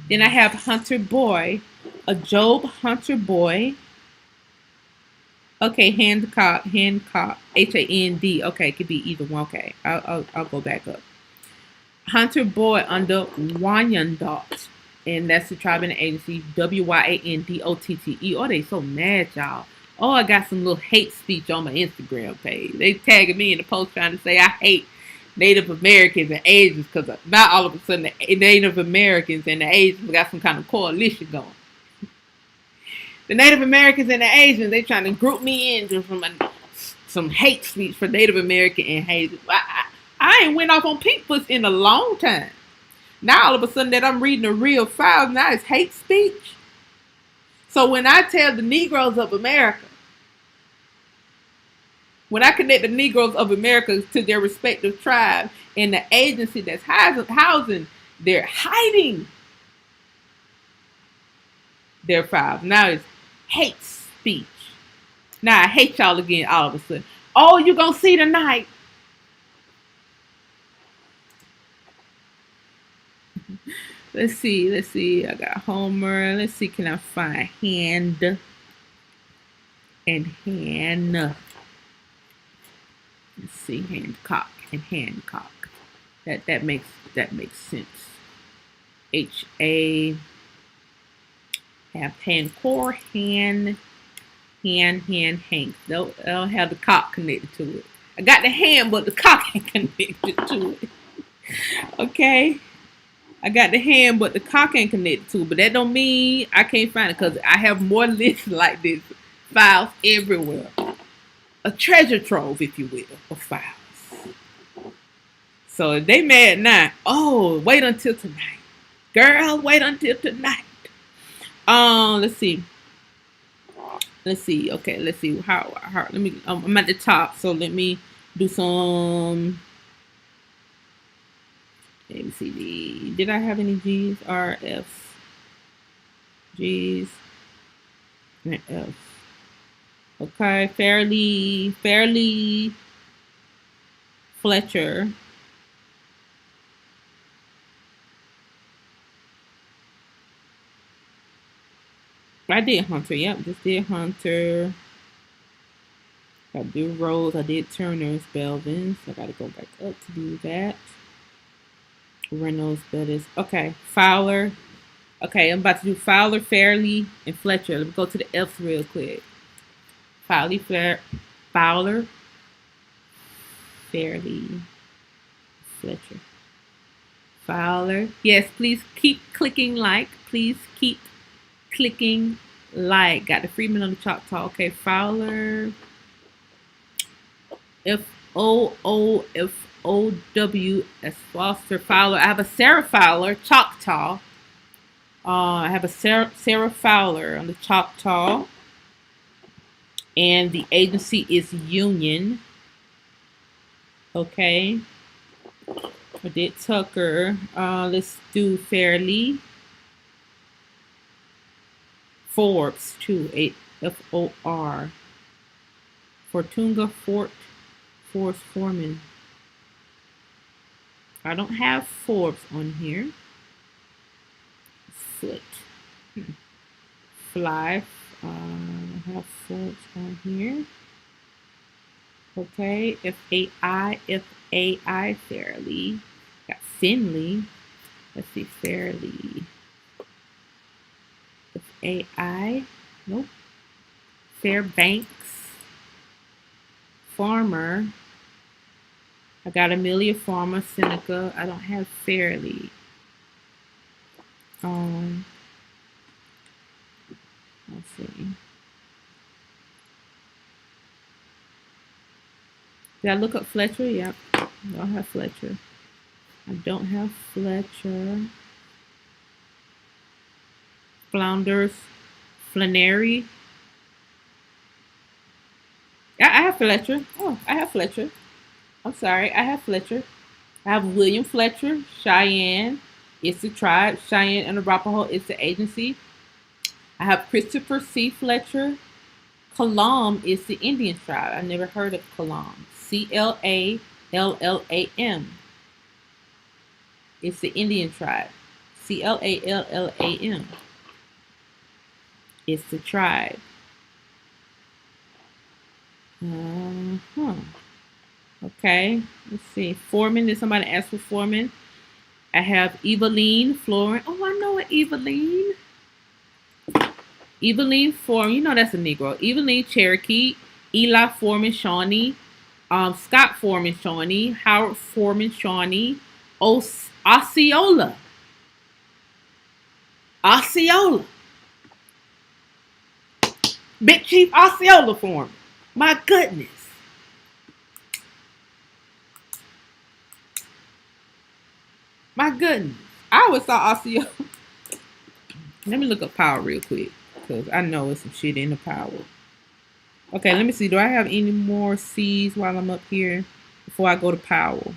Then I have Hunter Boy, a Job Hunter Boy. Okay, Hancock, HAND. Okay, it could be either one. Okay, I'll go back up. Hunter Boy under Wyandotte, and that's the tribe and the agency, WYANDOTTE. Oh, they so mad, y'all. Oh, I got some little hate speech on my Instagram page. They tagging me in the post trying to say I hate Native Americans and Asians because not all of a sudden the Native Americans and the Asians got some kind of coalition going. The Native Americans and the Asians, they trying to group me into some hate speech for Native American and Asians. I ain't went off on Pinkfoots in a long time. Now all of a sudden that I'm reading a real file, now it's hate speech. So when I tell the Negroes of America, when I connect the Negroes of America to their respective tribes and the agency that's housing, they're hiding their files. Now it's hate speech. Now I hate y'all again all of a sudden. Oh, you gonna see tonight. Let's see. I got Homer. Let's see, can I find hand and hand? Let's see, Hancock and Hancock. That makes sense. HA have Hancor, Hank. They'll have the cock connected to it. I got the hand, but the cock ain't connected to it. Okay. I got the hand, but the cock ain't connected to it. But that don't mean I can't find it because I have more lists like this. Files everywhere. A treasure trove, if you will, of files. So if they mad now, oh, wait until tonight. Girl, wait until tonight. Let's see. Okay, let's see. How let me I'm at the top, so let me do some ABCD. Did I have any G's? R, F, G's, and F. Okay, Fairly Fletcher. I did Hunter. Yep, just did Hunter. I did Rose. I did Turner's, Belvin's. I gotta go back up to do that. Reynolds, Bettis. Okay, Fowler. Okay, I'm about to do Fowler, Fairly, and Fletcher. Let me go to the F's real quick. Fowler, Fairly, Fletcher. Fowler. Yes, please keep clicking like. Please keep clicking like. Got the Freeman on the Choctaw. Okay, Fowler. FOOFOW as Foster Fowler. I have a Sarah Fowler, Choctaw. I have a Sarah Fowler on the Choctaw. And the agency is Union. Okay. I did Tucker. Let's do Fairly. Forbes, too. FOR. Fortunga, Force Foreman. I don't have Forbes on here. Foot. Fly. I have Forbes on here. Okay. FAI, Fairly. Got Finley. Let's see, Fairly. FAI. Nope. Fairbanks. Farmer. I got Amelia Farmer, Seneca. I don't have Fairly. Let's see. Did I look up Fletcher? Yep. I don't have Fletcher. I don't have Fletcher. Flounders, Flannery. I have Fletcher. Oh, I have Fletcher. I'm sorry. I have Fletcher. I have William Fletcher. Cheyenne. It's the tribe. Cheyenne and Arapaho is the agency. I have Christopher C. Fletcher. Kalam is the Indian tribe. I never heard of Kalam. Callallam. It's the Indian tribe. Callallam. It's the tribe. Uh-huh. Okay. Let's see. Foreman. Did somebody ask for Foreman? I have Eveline Florin. Oh, I know it, Eveline. Eveline Foreman. You know that's a Negro. Eveline Cherokee. Eli Foreman Shawnee. Scott Foreman Shawnee. Howard Foreman Shawnee. Osceola. Osceola. Big Chief Osceola Foreman. My goodness. My goodness. I always thought Osceola. Let me look up power real quick. Because I know it's some shit in the power. Okay, let me see. Do I have any more C's while I'm up here before I go to Powell?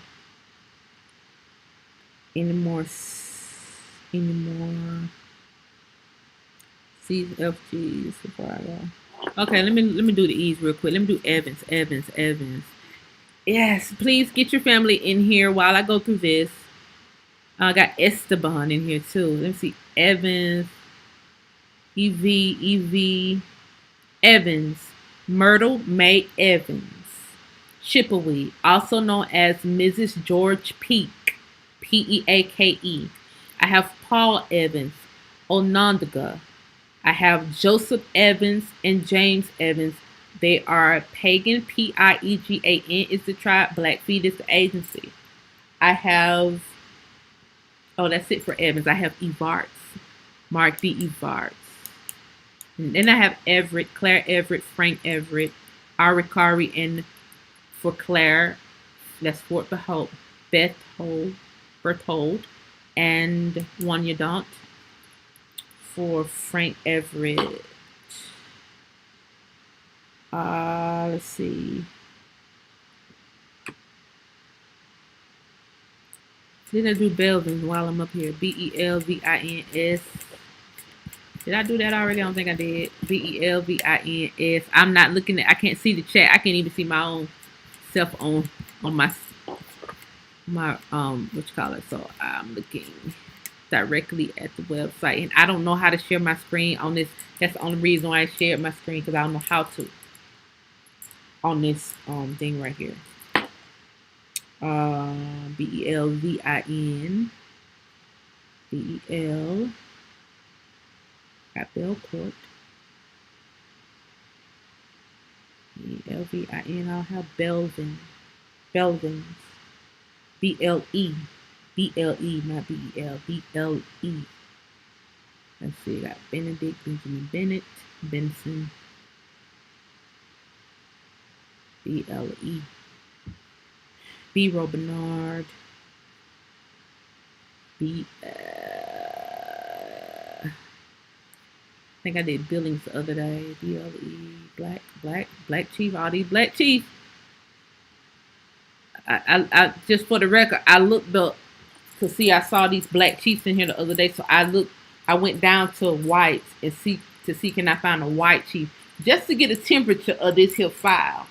Any more C's, F, G's before I go? Okay, let me do the E's real quick. Let me do Evans. Yes, please get your family in here while I go through this. I got Esteban in here too. Let me see. Evans, Evans, Myrtle May Evans, Chippewa, also known as Mrs. George Peake, Peake. I have Paul Evans, Onondaga. I have Joseph Evans and James Evans. They are pagan, Piegan is the tribe, Blackfeet is the agency. I have, oh, that's it for Evans. I have Evarts, Mark D. Evarts. And then I have Everett, Claire Everett, Frank Everett, Arikari, and for Claire, that's Fort Behold, Berthold, and Wanyadont for Frank Everett. Let's see. Did I do Belvins while I'm up here? Belvins. Did I do that already? I don't think I did. Belvins. I'm not looking at. I can't see the chat. I can't even see my own self on my what you call it. So I'm looking directly at the website, and I don't know how to share my screen on this. That's the only reason why I shared my screen, because I don't know how to on this thing right here. Belvin. Bel. Got Belcourt. Belvin. I'll have Belvin. Belvins. BLE. BLE, not BEL. BLE. Let's see. Got Benedict, Benjamin Bennett, Benson. BLE. B. Robinard. B. I think I did Billings the other day. BLE. Black Chief. All these Black Chiefs. I just for the record, I looked up to see. I saw these Black Chiefs in here the other day, so I went down to whites and see can I find a white chief just to get a temperature of this here file.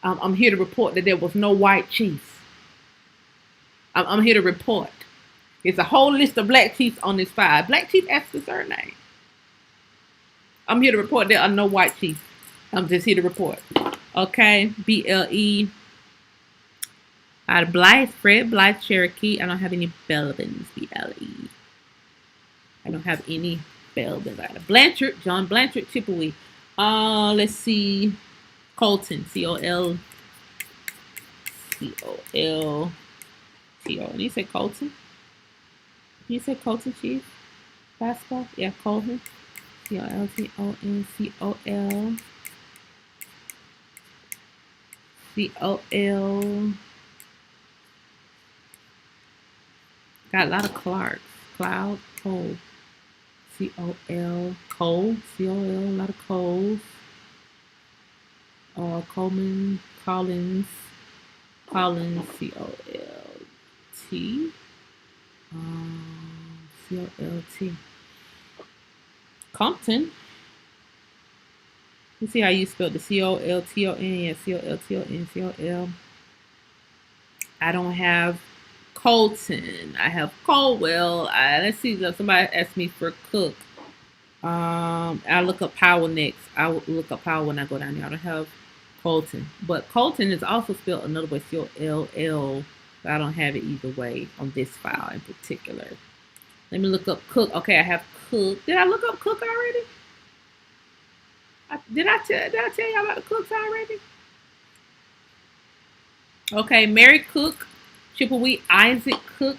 I'm here to report that there was no white chiefs. I'm here to report. It's a whole list of Black chiefs on this file. Black chief asked the surname. I'm here to report there are no white chiefs. I'm just here to report. Okay, BLE. Out of Blythe, Fred Blythe, Cherokee. I don't have any Belvins, BLE. I don't have any Belvins. Out of Blanchard, John Blanchard, Chippewa. Let's see. Colton, COL. And you say Colton? You say Colton, Chief? Basketball? Yeah, Colton. COL. Got a lot of Clarks. Cloud, Cole. COL. Cole. COL, a lot of Coles. Coleman, Collins, C-O-L-T. C-O-L-T. Compton. Let's see how you spelled the C-O-L-T-O-N. Yeah, C-O-L-T-O-N, C-O-L. I don't have Colton. I have Colwell. Let's see. Somebody asked me for Cook. I look up Powell next. I will look up Powell when I go down there. I don't have Colton, but Colton is also spelled another way, C-O-L-L. But I don't have it either way on this file in particular. Let me look up Cook. Okay, I have Cook. Did I look up Cook already? Did I tell y'all about the Cooks already? Okay, Mary Cook, Chippewa Isaac Cook,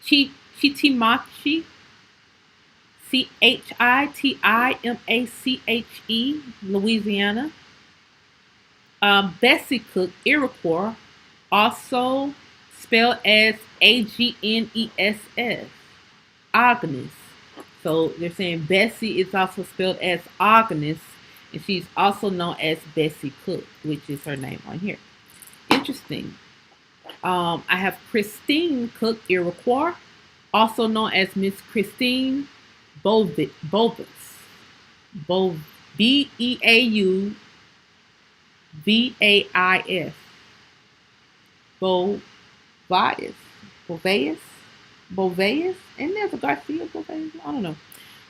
Chitimache, Chitimache, Louisiana. Bessie Cook, Iroquois, also spelled as Agnes. Agnes. So they're saying Bessie is also spelled as Agnes, and she's also known as Bessie Cook, which is her name on here. Interesting. I have Christine Cook, Iroquois, also known as Miss Christine Bovis. Beauvais. Bovias. Boveus. Boveus. And there's a Garcia Boveus. I don't know.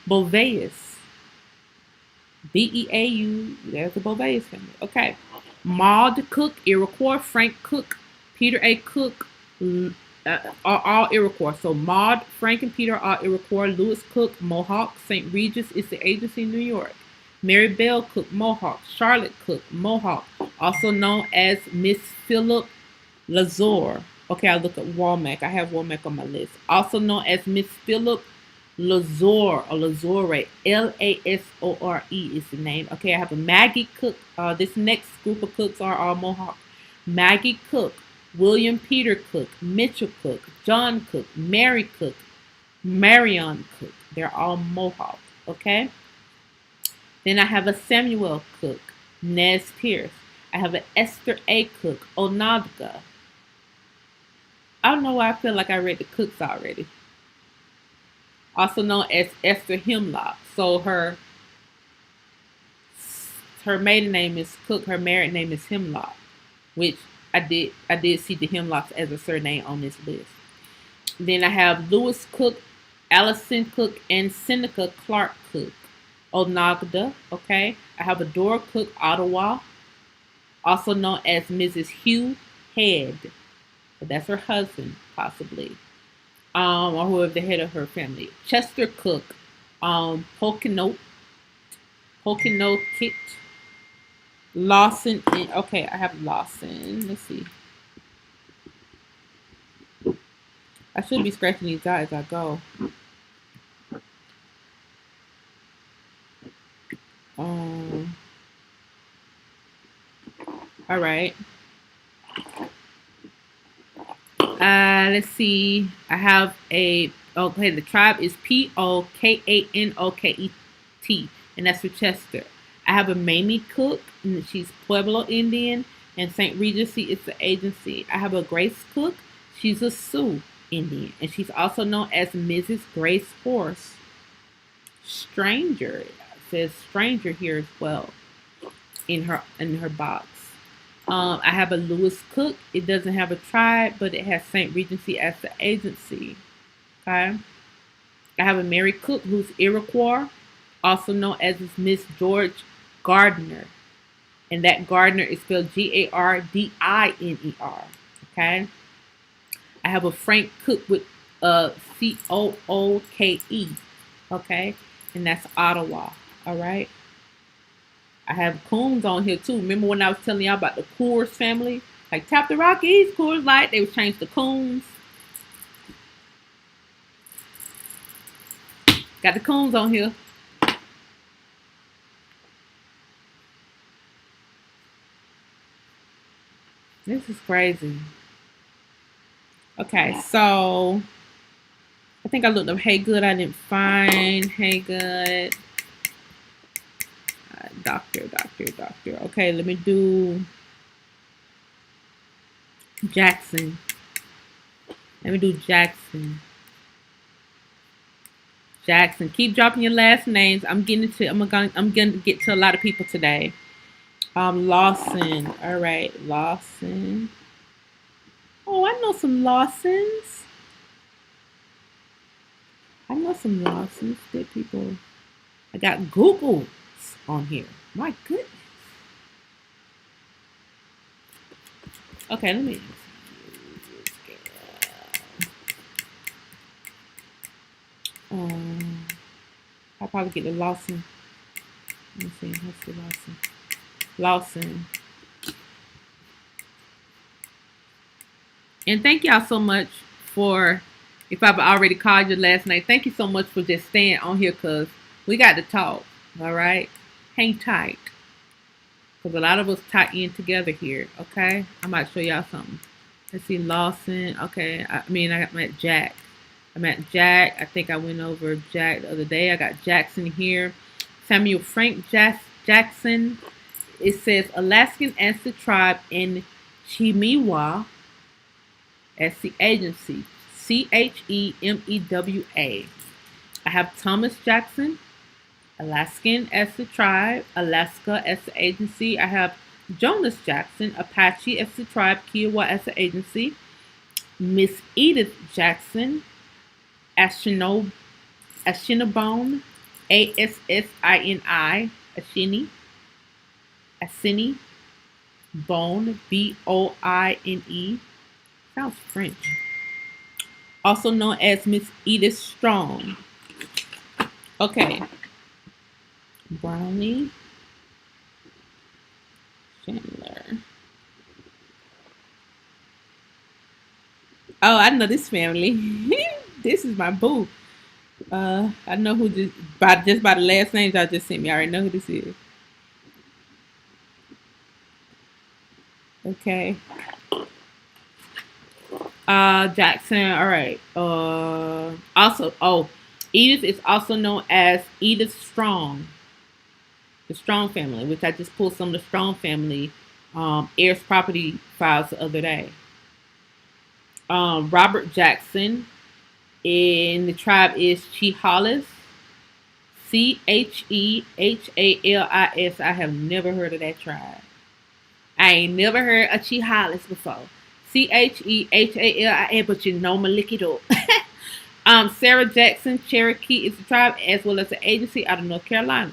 Boveus. Beau. There's the Boveus family. Okay. Maud Cook, Iroquois. Frank Cook, Peter A. Cook are all Iroquois. So Maud, Frank, and Peter are Iroquois. Lewis Cook, Mohawk. St. Regis is the agency in New York. Mary Bell Cook, Mohawk. Charlotte Cook, Mohawk. Also known as Miss Philip Lazore. Okay, I look at Womack. I have Womack on my list. Also known as Miss Philip Lazore or Lazore. Lasore is the name. Okay, I have a Maggie Cook. This next group of cooks are all Mohawk. Maggie Cook, William Peter Cook, Mitchell Cook, John Cook, Mary Cook, Marion Cook. They're all Mohawk. Okay. Then I have a Samuel Cook, Nez Pierce. I have an Esther A. Cook, Onondaga. I don't know why I feel like I read the Cooks already. Also known as Esther Hemlock. So her maiden name is Cook. Her married name is Hemlock, which I did see the Hemlocks as a surname on this list. Then I have Lewis Cook, Allison Cook, and Seneca Clark Cook, Onagda. Okay, I have a Dora Cook, Ottawa, also known as Mrs. Hugh Head. But that's her husband, possibly, or whoever the head of her family. Chester Cook, Poconoke, Lawson. Okay, I have Lawson. Let's see. I should be scratching these out as I go. All right. Let's see. I have the tribe is Pokanoket, and that's for Chester. I have a Mamie Cook, and she's Pueblo Indian, and St. Regency is the agency. I have a Grace Cook, she's a Sioux Indian, and she's also known as Mrs. Grace Horse. Stranger, it says Stranger here as well in her box. I have a Lewis Cook. It doesn't have a tribe, but it has St. Regency as the agency. Okay. I have a Mary Cook who's Iroquois, also known as Miss George Gardner. And that Gardner is spelled Gardiner. Okay. I have a Frank Cook with Cooke. Okay. And that's Ottawa. All right. I have Coons on here too. Remember when I was telling y'all about the Coors family? Like Tap the Rockies, Coors Light, they was changed to Coons. Got the Coons on here. This is crazy. Okay, so I think I looked up Hey Good. I didn't find Hey Good. I Doctor. Okay, let me do Jackson. Let me do Jackson. Jackson. Keep dropping your last names. I'm gonna get to a lot of people today. Lawson. All right, Lawson. Oh, I know some Lawsons. I know some Lawsons. Good people. I got Googles on here. My goodness. Okay, let me. I'll probably get the Lawson. Let me see. Let's see Lawson. Lawson. And thank y'all so much for, if I've already called you last night, thank you so much for just staying on here because we got to talk. All right? Hang tight. Because a lot of us tie in together here. Okay? I might show y'all something. Let's see. Lawson. Okay. I'm at Jack. I'm at Jack. I think I went over Jack the other day. I got Jackson here. Samuel Frank Jackson. It says Alaskan Ancestor Tribe in Chimiwa. As the agency, CHEMEWA. I have Thomas Jackson, Alaskan as the tribe, Alaska as the agency. I have Jonas Jackson, Apache as the tribe, Kiowa as the agency. Miss Edith Jackson, Assinabone, Assini, Assini, Bone, BOINE. Sounds French. Also known as Miss Edith Strong. Okay. Brownie. Chandler. Oh, I know this family. This is my boo. I know who by the last names I just sent me. I already know who this is. Okay. Jackson. All right. Edith is also known as Edith Strong, the Strong family, which I just pulled some of the Strong family heirs property files the other day. Robert Jackson, and the tribe is Chehalis, Chehalis. I have never heard of that tribe. I ain't never heard of Chehalis before. Chehalis, but you know, lick it up. Sarah Jackson, Cherokee is the tribe as well as the agency out of North Carolina.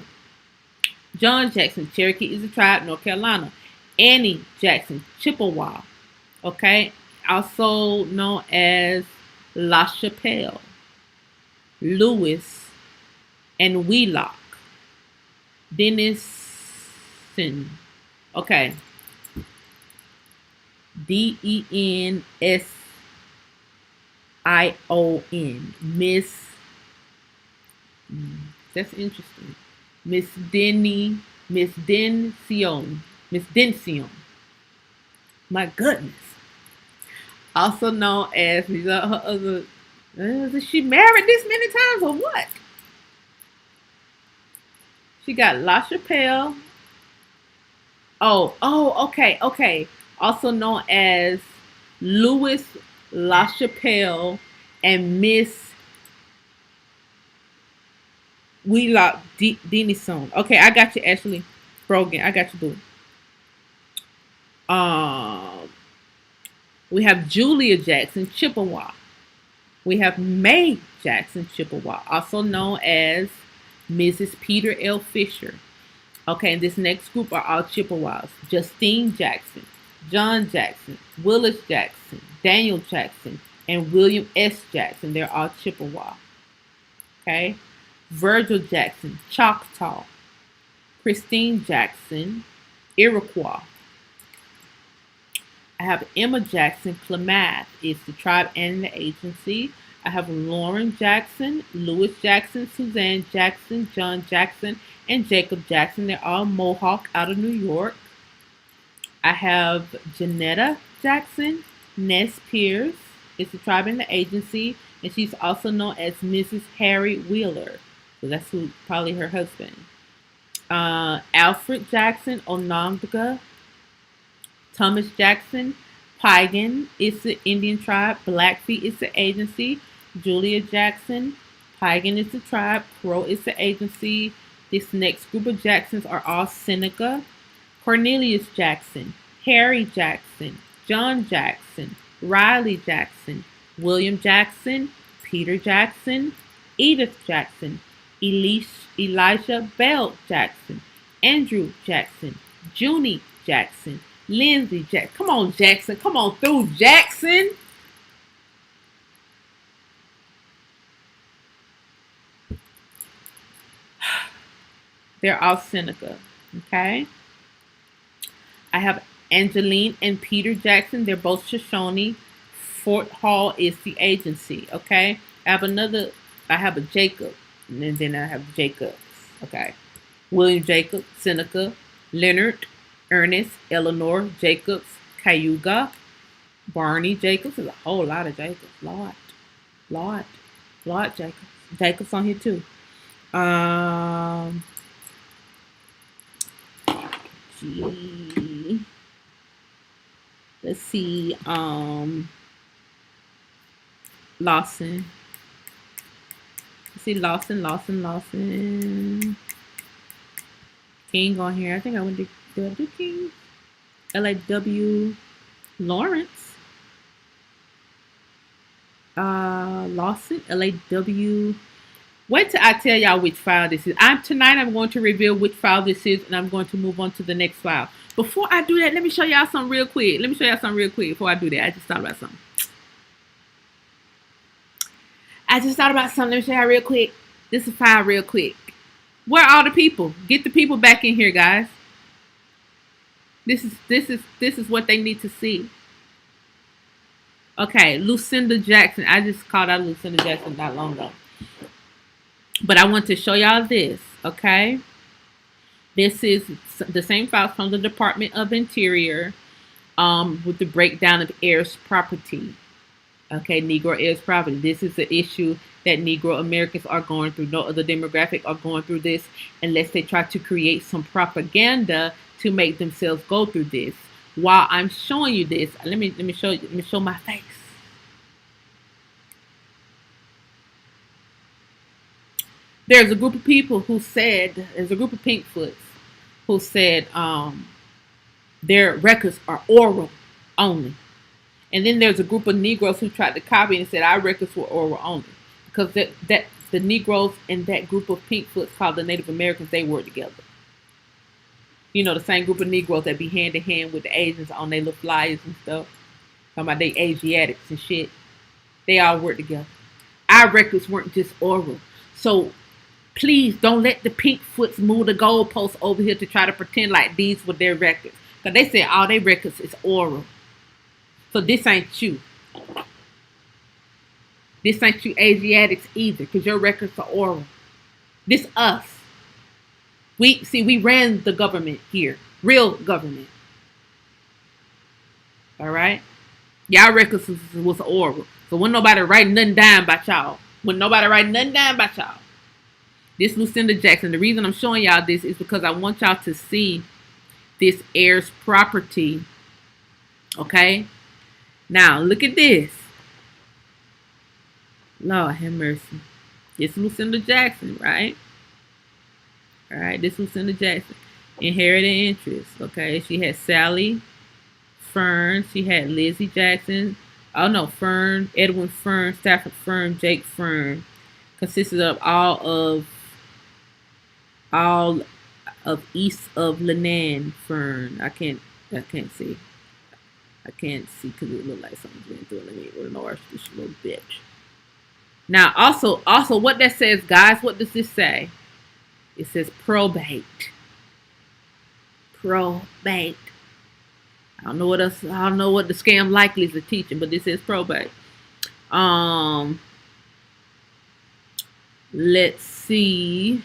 John Jackson, Cherokee is the tribe, North Carolina. Annie Jackson, Chippewa. Okay. Also known as La Chapelle, Lewis, and Wheelock. Denison. Okay. Dension. Miss. That's interesting. Miss Dension. My goodness. Also known as these are her other. Is she married this many times or what? She got La Chapelle. Okay. Also known as Louis La Chapelle and Miss Wheelock Denison. Okay, I got you, Ashley Brogan. I got you, boo. We have Julia Jackson, Chippewa. We have May Jackson, Chippewa, also known as Mrs. Peter L. Fisher. Okay, and this next group are all Chippewas. Justine Jackson, John Jackson, Willis Jackson, Daniel Jackson, and William S. Jackson. They're all Chippewa. Okay. Virgil Jackson, Choctaw. Christine Jackson, Iroquois. I have Emma Jackson, Klamath is the tribe and the agency. I have Lauren Jackson, Louis Jackson, Suzanne Jackson, John Jackson, and Jacob Jackson. They're all Mohawk out of New York. I have Janetta Jackson, Ness Pierce is the tribe and the agency, and she's also known as Mrs. Harry Wheeler. So that's probably her husband. Alfred Jackson, Onondaga. Thomas Jackson, Pagan is the Indian tribe. Blackfeet is the agency. Julia Jackson, Pagan is the tribe. Crow is the agency. This next group of Jacksons are all Seneca. Cornelius Jackson, Harry Jackson, John Jackson, Riley Jackson, William Jackson, Peter Jackson, Edith Jackson, Elijah Bell Jackson, Andrew Jackson, Junie Jackson, Lindsay Jackson. Come on, Jackson. Come on through, Jackson. They're all Seneca. Okay. I have Angeline and Peter Jackson. They're both Shoshone. Fort Hall is the agency. Okay. I have a Jacob. And then I have Jacobs. Okay. William Jacob, Seneca, Leonard, Ernest, Eleanor, Jacobs, Cayuga, Barney Jacobs. There's a whole lot of Jacobs. Lord Jacobs. Jacobs on here too. Gee. Let's see. Lawson. Let's see, Lawson. King on here. I think I went to do King. LAW Lawrence. Lawson. LAW. Wait till I tell y'all which file this is. Tonight I'm going to reveal which file this is, and I'm going to move on to the next file. Before I do that, let me show y'all something real quick. Before I do that. I just thought about something. Let me show y'all real quick. This is a file real quick. Where are all the people? Get the people back in here, guys. This is what they need to see. Okay, Lucinda Jackson. I just called out Lucinda Jackson not long ago. But I want to show y'all this, okay? This is the same file from the Department of Interior with the breakdown of heirs property. Okay, Negro heirs property. This is the issue that Negro Americans are going through. No other demographic are going through this unless they try to create some propaganda to make themselves go through this. While I'm showing you this, let me show my face. There's a group of people who said, there's a group of Pinkfoots who said their records are oral only. And then there's a group of Negroes who tried to copy and said our records were oral only. Because the Negroes and that group of Pinkfoots called the Native Americans, they work together. You know, the same group of Negroes that be hand in hand with the Asians on their little flyers and stuff. Talking about they Asiatics and shit. They all work together. Our records weren't just oral. So please don't let the Pinkfoots move the goalposts over here to try to pretend like these were their records. Because they said all their records is oral. So this ain't you. This ain't you Asiatics either, because your records are oral. This us. We ran the government here. Real government. All right? Y'all records was oral. So when nobody writing nothing down about y'all. This Lucinda Jackson. The reason I'm showing y'all this is because I want y'all to see this heirs property. Okay? Now, look at this. Lord have mercy. This Lucinda Jackson, right? All right, this Lucinda Jackson. Inherited interest, okay? She had Sally Fern. She had Lizzie Jackson. Oh, no, Fern. Edwin Fern. Stafford Fern. Jake Fern. Consisted of all of east of Lenan Fern. I can't see. I can't see because it looked like something's been through. Let me ignore this little bitch. Now, also, what that says, guys, what does this say? It says probate. Probate. I don't know what else. I don't know what the scam likelies are teaching, but this is probate. Let's see.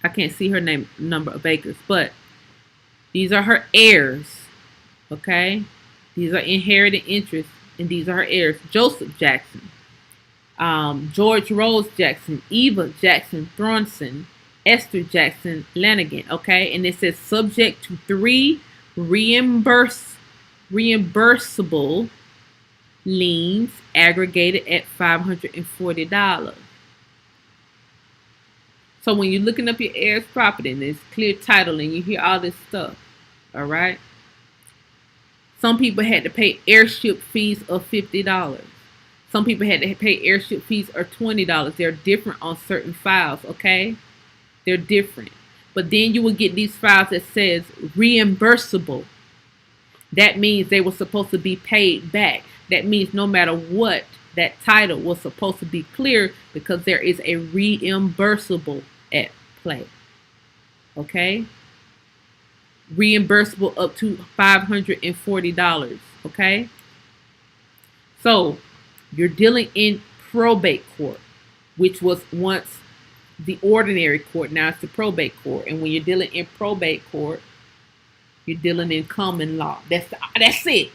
I can't see her name, number of acres, but these are her heirs. Okay, these are inherited interests, and these are her heirs. Joseph Jackson, George Rose Jackson, Eva Jackson Thronson, Esther Jackson Lanigan. Okay, and it says subject to 3 reimbursable liens aggregated at $540. So when you're looking up your heirs property and it's clear title and you hear all this stuff, all right. Some people had to pay airship fees of $50. Some people had to pay airship fees of $20. They're different on certain files, okay? They're different. But then you will get these files that says reimbursable. That means they were supposed to be paid back. That means no matter what, that title was supposed to be clear because there is a reimbursable at play. Okay? Reimbursable up to $540. Okay? So you're dealing in probate court, which was once the ordinary court. Now it's the probate court. And when you're dealing in probate court, you're dealing in common law. That's it.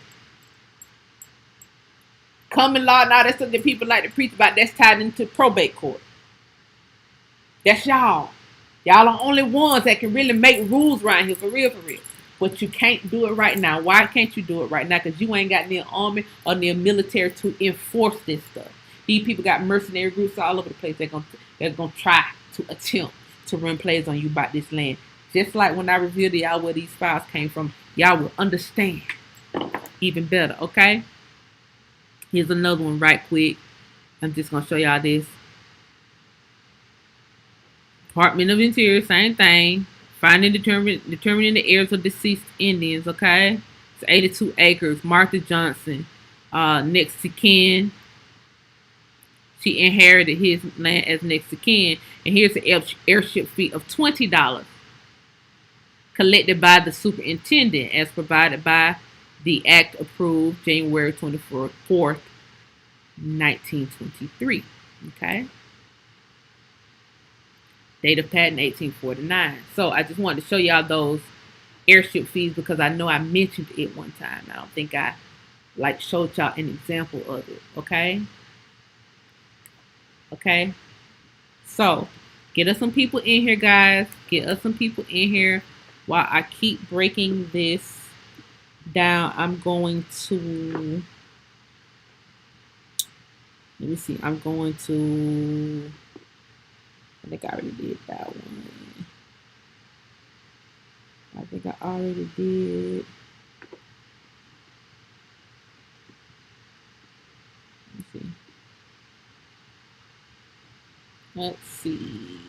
Common law, now that's something people like to preach about. That's tied into probate court. That's y'all. Y'all are the only ones that can really make rules around here, for real, for real. But you can't do it right now. Why can't you do it right now? Because you ain't got near army or near military to enforce this stuff. These people got mercenary groups all over the place. They're gonna try to attempt to run plays on you about this land. Just like when I revealed to y'all where these files came from, y'all will understand even better. Okay. Here's another one right quick. I'm just gonna show y'all this. Department of Interior, same thing. Finding, determining the heirs of deceased Indians. Okay, it's 82 acres. Martha Johnson, next to kin. She inherited his land as next to kin, and here's the airship fee of $20, collected by the superintendent, as provided by the act approved January 24th, 1923. Okay. Date of patent 1849. So I just wanted to show y'all those airship fees because I know I mentioned it one time. I don't think I showed y'all an example of it. Okay. Okay. So get us some people in here, guys. Get us some people in here while I keep breaking this down. I'm going to, let me see. I'm going to, I think I already did that one. I think I already did. Let's see.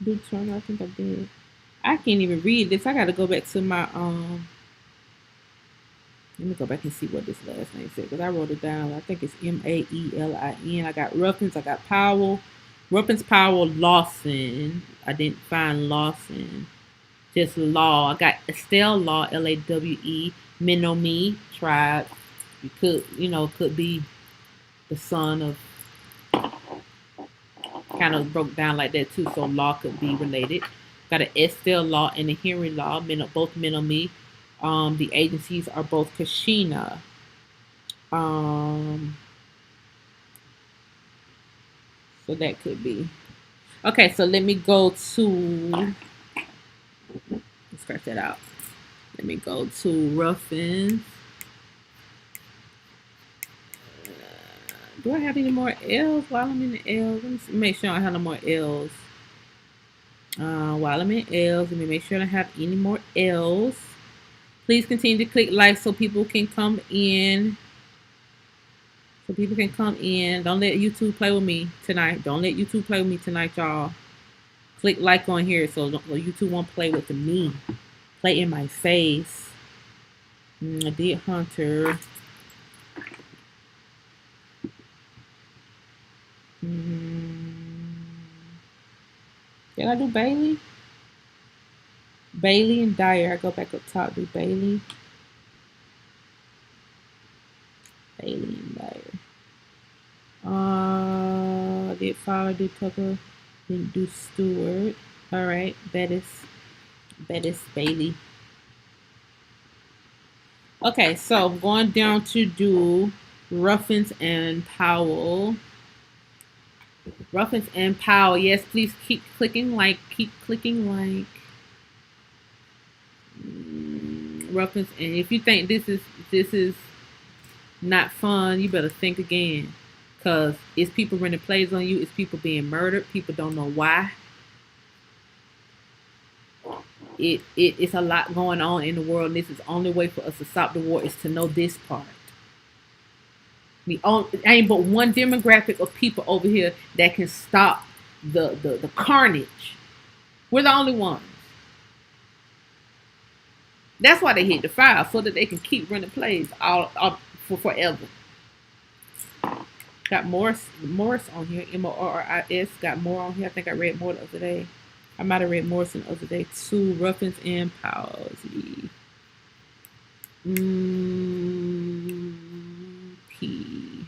Big Turner, I think I did. I can't even read this. I gotta go back to my let me go back and see what this last name said because I wrote it down. I think it's Maelin. I got Ruffins, I got Powell. Ruffins, Powell, Lawson. I didn't find Lawson. Just Law. I got Estelle Law, Lawe. Menominee tribe. You could be the son of, kind of broke down like that too, so Law could be related. Got an Estelle Law and a Henry Law, both Menominee. The agencies are both Kashina. So that could be. Okay, so let me go to, let's scratch that out. Let me go to Ruffins. Do I have any more L's while I'm in the L's? Let me make sure I have no more L's. While I'm in L's, let me make sure I don't have any more L's. Please continue to click like so people can come in. Don't let YouTube play with me tonight. Don't let YouTube play with me tonight, y'all. Click like on here so YouTube won't play with me. Play in my face. I did Hunter. Did I do Bailey? Bailey and Dyer. I go back up top. Do Bailey. Bailey and Dyer. Did Fowler, did Tucker, didn't do Stewart. All right, Bettis, Bailey. Okay, so I'm going down to do Ruffins and Powell. Ruffins and Powell. Yes, please keep clicking like. Keep clicking like. Ruffins, and if you think this is not fun, you better think again. Cause it's people running plays on you. It's people being murdered. People don't know why. It's a lot going on in the world. And this is the only way for us to stop the war is to know this part. The only ain't but one demographic of people over here that can stop the carnage. We're the only ones. That's why they hit the file so that they can keep running plays all for forever. Got Morris on here. Morris got more on here. I think I read more the other day. I might have read Morrison the other day too. Ruffins and Palsy. P.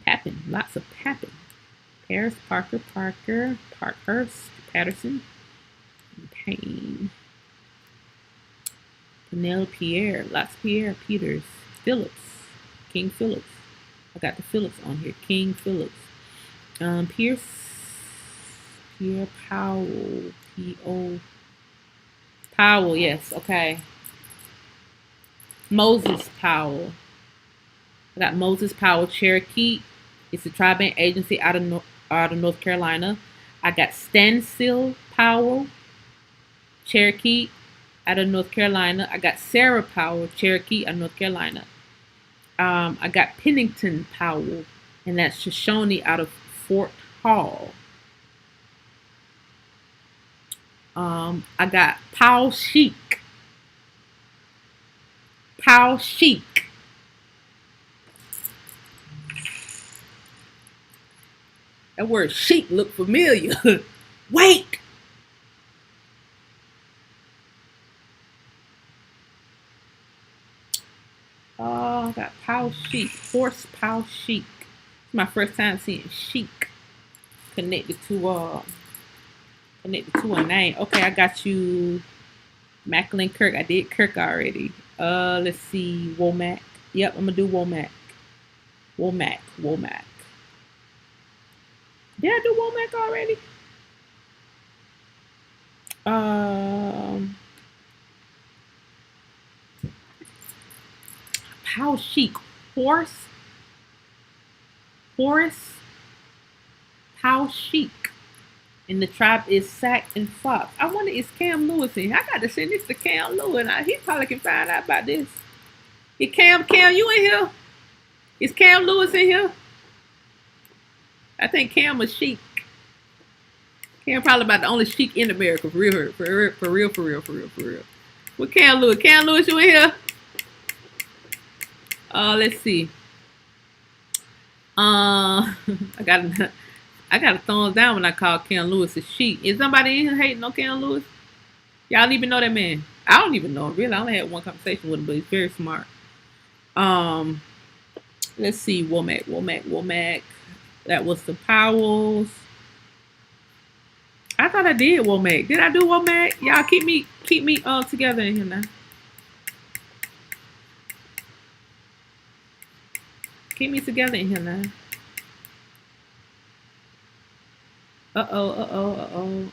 Pappin. Lots of Pappin. Paris, Parkhurst, Patterson, Payne. Penel Pierre. Lots of Pierre. Peters. Phillips. King Phillips. I got the Phillips on here. King Phillips. Pierre Powell. P-O. Powell, yes, okay. Moses Powell. I got Moses Powell, Cherokee. It's a tri-bank agency out of North Carolina. I got Stansel Powell, Cherokee, out of North Carolina. I got Sarah Powell, Cherokee, out of North Carolina. I got Pennington Powell, and that's Shoshone out of Fort Hall. I got Powell Chic. Powell Chic. That word chic look familiar. Wait. Oh, I got Powell Chic. Horse Powell Chic. It's my first time seeing chic connected to a name. Okay, I got you. Macklin Kirk. I did Kirk already. Let's see. Womack. Yep, I'm gonna do Womack. Womack. Did I do Womack already? Powell Chic. Horace Powell Chic. And the tribe is Sack and Fox. I wonder is Cam Lewis in here? I got to send this to Cam Lewis. He probably can find out about this. Is Cam, you in here? Is Cam Lewis in here? I think Cam was chic. Cam probably about the only chic in America. For real. What Cam Lewis? Cam Lewis, you in here? Let's see. I got a thumbs down when I call Cam Lewis a chic. Is somebody in here hating on Cam Lewis? Y'all even know that man? I don't even know him, really. I only had one conversation with him, but he's very smart. Let's see. Womack. That was the Powells. I thought I did Womack. Did I do Womack? Y'all keep me together in here now. Keep me together in here now. Uh-oh.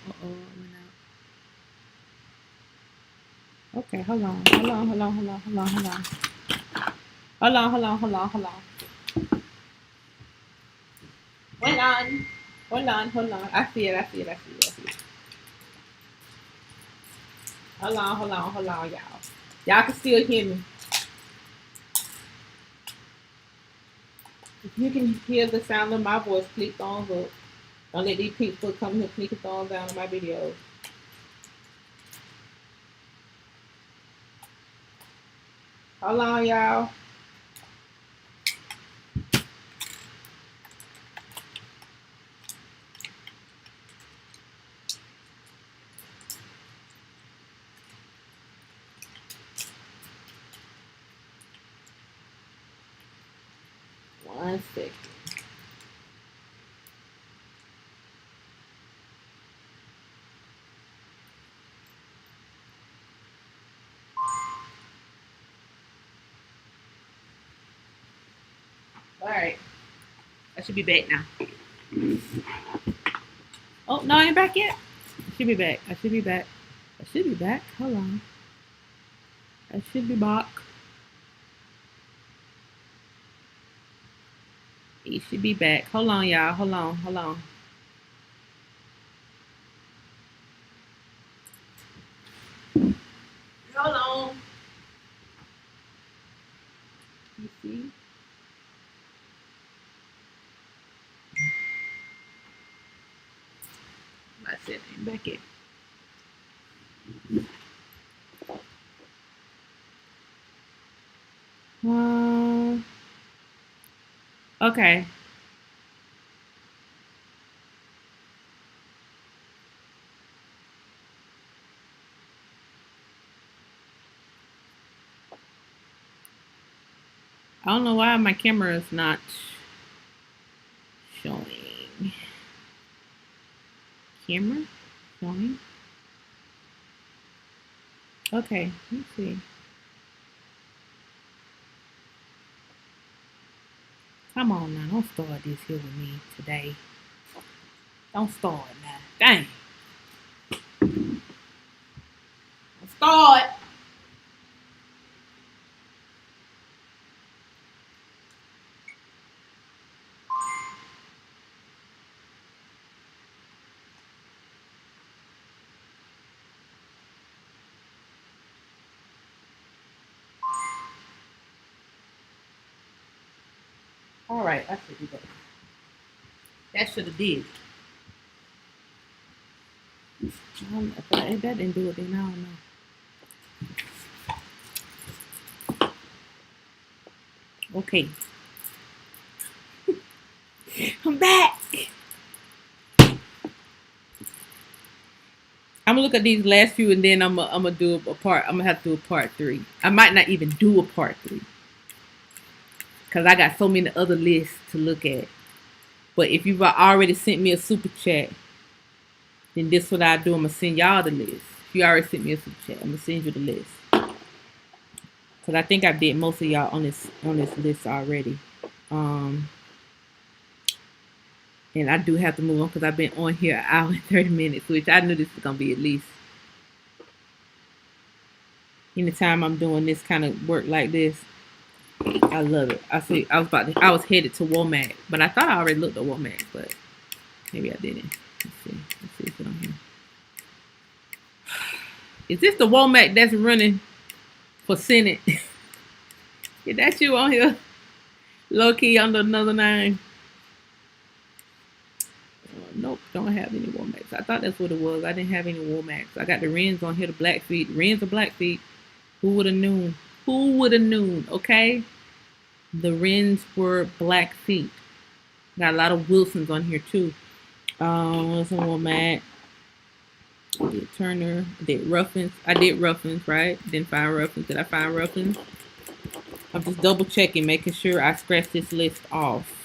Okay, hold on. Hold on. Hold on. I see it. Hold on, y'all. Y'all can still hear me. If you can hear the sound of my voice, click thumbs up. Don't let these people come here click a thumbs down on my videos. Hold on, y'all. One second. All right. I should be back now. Oh, no, I ain't back yet. I should be back. I should be back. I should be back. Hold on. I should be back. He should be back. Hold on, y'all. Hold on. Hold on. Hold on. You see? I said I ain't back yet. Okay. I don't know why my camera is not showing. Camera showing. Okay, let's see. Come on now, don't start this here with me today. Don't start now. Dang. Don't start. All right, I should do that. That should have did. If that didn't do it, then I don't know. Okay. I'm back. I'm gonna look at these last few and then I'm gonna do a part. I'm gonna have to do a part 3. I might not even do a part 3 because I got so many other lists to look at. But if you've already sent me a super chat, then this is what I do. I'm gonna send y'all the list. If you already sent me a super chat, I'm gonna send you the list because I think I did most of y'all on this list already. And I do have to move on because I've been on here an hour and 30 minutes, which I knew this was gonna be at least. Anytime I'm doing this kind of work like this, I love it. I was headed to Womack, but I thought I already looked at Womack, but maybe I didn't. Let's see if it's on here. Is this the Womack that's running for Senate? Is that you on here? Low key under another name. Nope, don't have any Womacs. I thought that's what it was. I didn't have any Womacs. I got the Wrens on here, the Blackfeet. Wrens or Blackfeet. Who would have known? Who would have known? Okay. The Wrens were Blackfeet. Got a lot of Wilsons on here too. What's a Womack? I did Turner. I did Ruffins. I did Ruffins, right? Didn't find Ruffins. Did I find Ruffins? I'm just double checking, making sure I scratch this list off.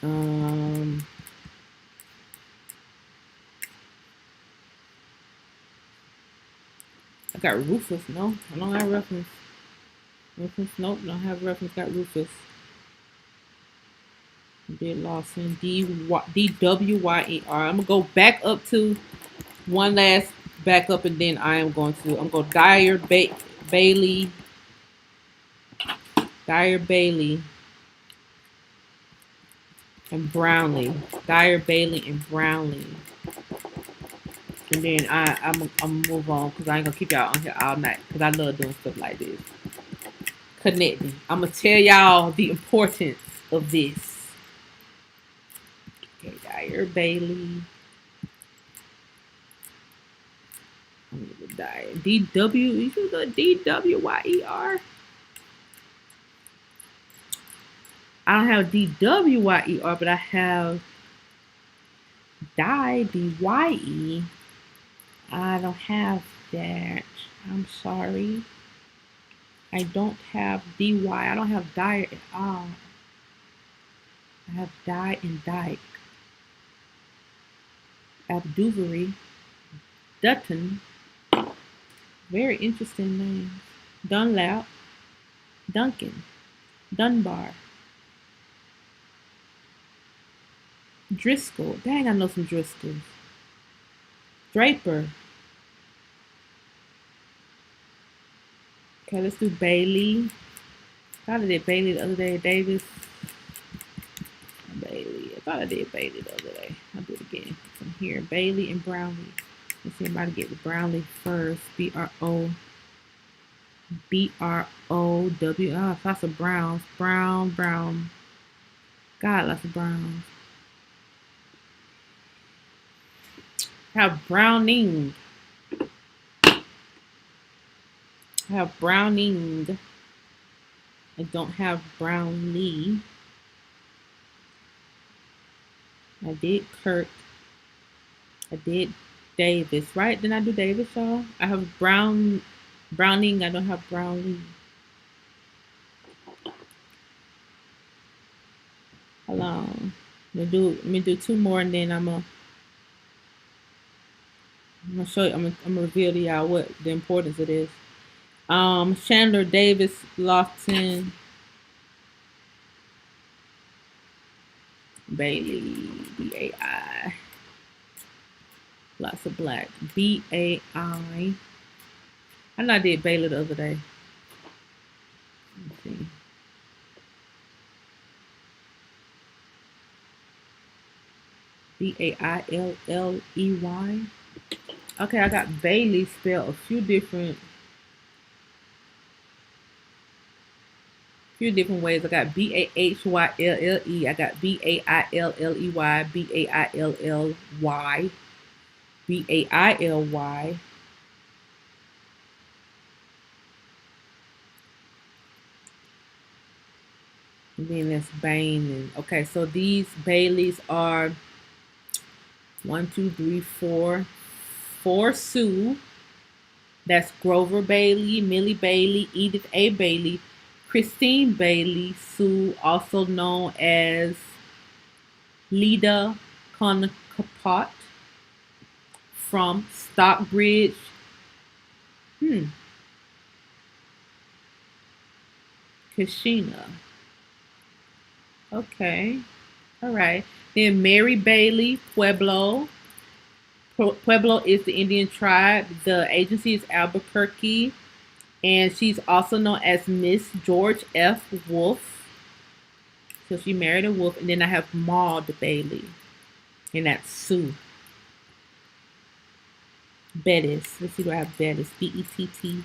I got Rufus. No, I don't have Ruffins. Rufus, nope, don't have Ruffins. Got Rufus. Did Lawson. D-W-Y-E-R. I'm going to go back up to one last back up, and then I'm going to Dyer, Bailey. Dyer, Bailey. And Brownlee. Dyer, Bailey, and Brownlee. And then I'm move on because I ain't gonna keep y'all on here all night because I love doing stuff like this. Connecting. I'm gonna tell y'all the importance of this. Okay, Dyer, Bailey. I'm gonna Dyer. D-W. You should go D-W-Y-E-R. I don't have D-W-Y-E-R, but I have Dye, D-Y-E. I don't have that. I'm sorry. I don't have D-Y. I don't have Dyer at all. I have Dye and Dyke. Abduvery. Dutton. Very interesting names. Dunlap. Duncan. Dunbar. Driscoll. Dang, I know some Driscolls. Draper. Okay, let's do Bailey. I thought I did Bailey the other day. Davis. Bailey. I thought I did Bailey the other day. I'll do it again. From here. Bailey and Brownlee. Let's see, I'm about to get with Brownlee first. B-R-O-W. Oh, lots of Browns. Brown. God, lots of Browns. I have Browning. I have Browning. I don't have Brownlee. I did Kirk. I did Davis, right? Didn't I do Davis, y'all? I have Browning. I don't have Brownlee. Hold on. Let me do two more, and then I'm gonna show you. I'm gonna reveal to y'all what the importance it is. Chandler Davis Lofton. Bailey, B-A-I. Lots of black. B-A-I. I know I did Bailey the other day. Let's see. B-A-I-L-L-E-Y. Okay, I got Bailey spelled a few different ways. I got B-A-H-Y-L-L-E. I got B-A-I-L-L-E-Y, B-A-I-L-L-Y, B-A-I-L-Y. And then that's Bain. Okay, so these Baileys are 1, 2, 3, 4. 4 Sue. That's Grover Bailey, Millie Bailey, Edith A. Bailey, Christine Bailey, Sue, also known as Leda Concapot from Stockbridge. Kashina. Okay. All right. Then Mary Bailey, Pueblo. Pueblo is the Indian tribe. The agency is Albuquerque. And she's also known as Miss George F. Wolf. So she married a wolf. And then I have Maud Bailey. And that's Sue. Bettis. Let's see what I have. Bettis. B-E-T-T.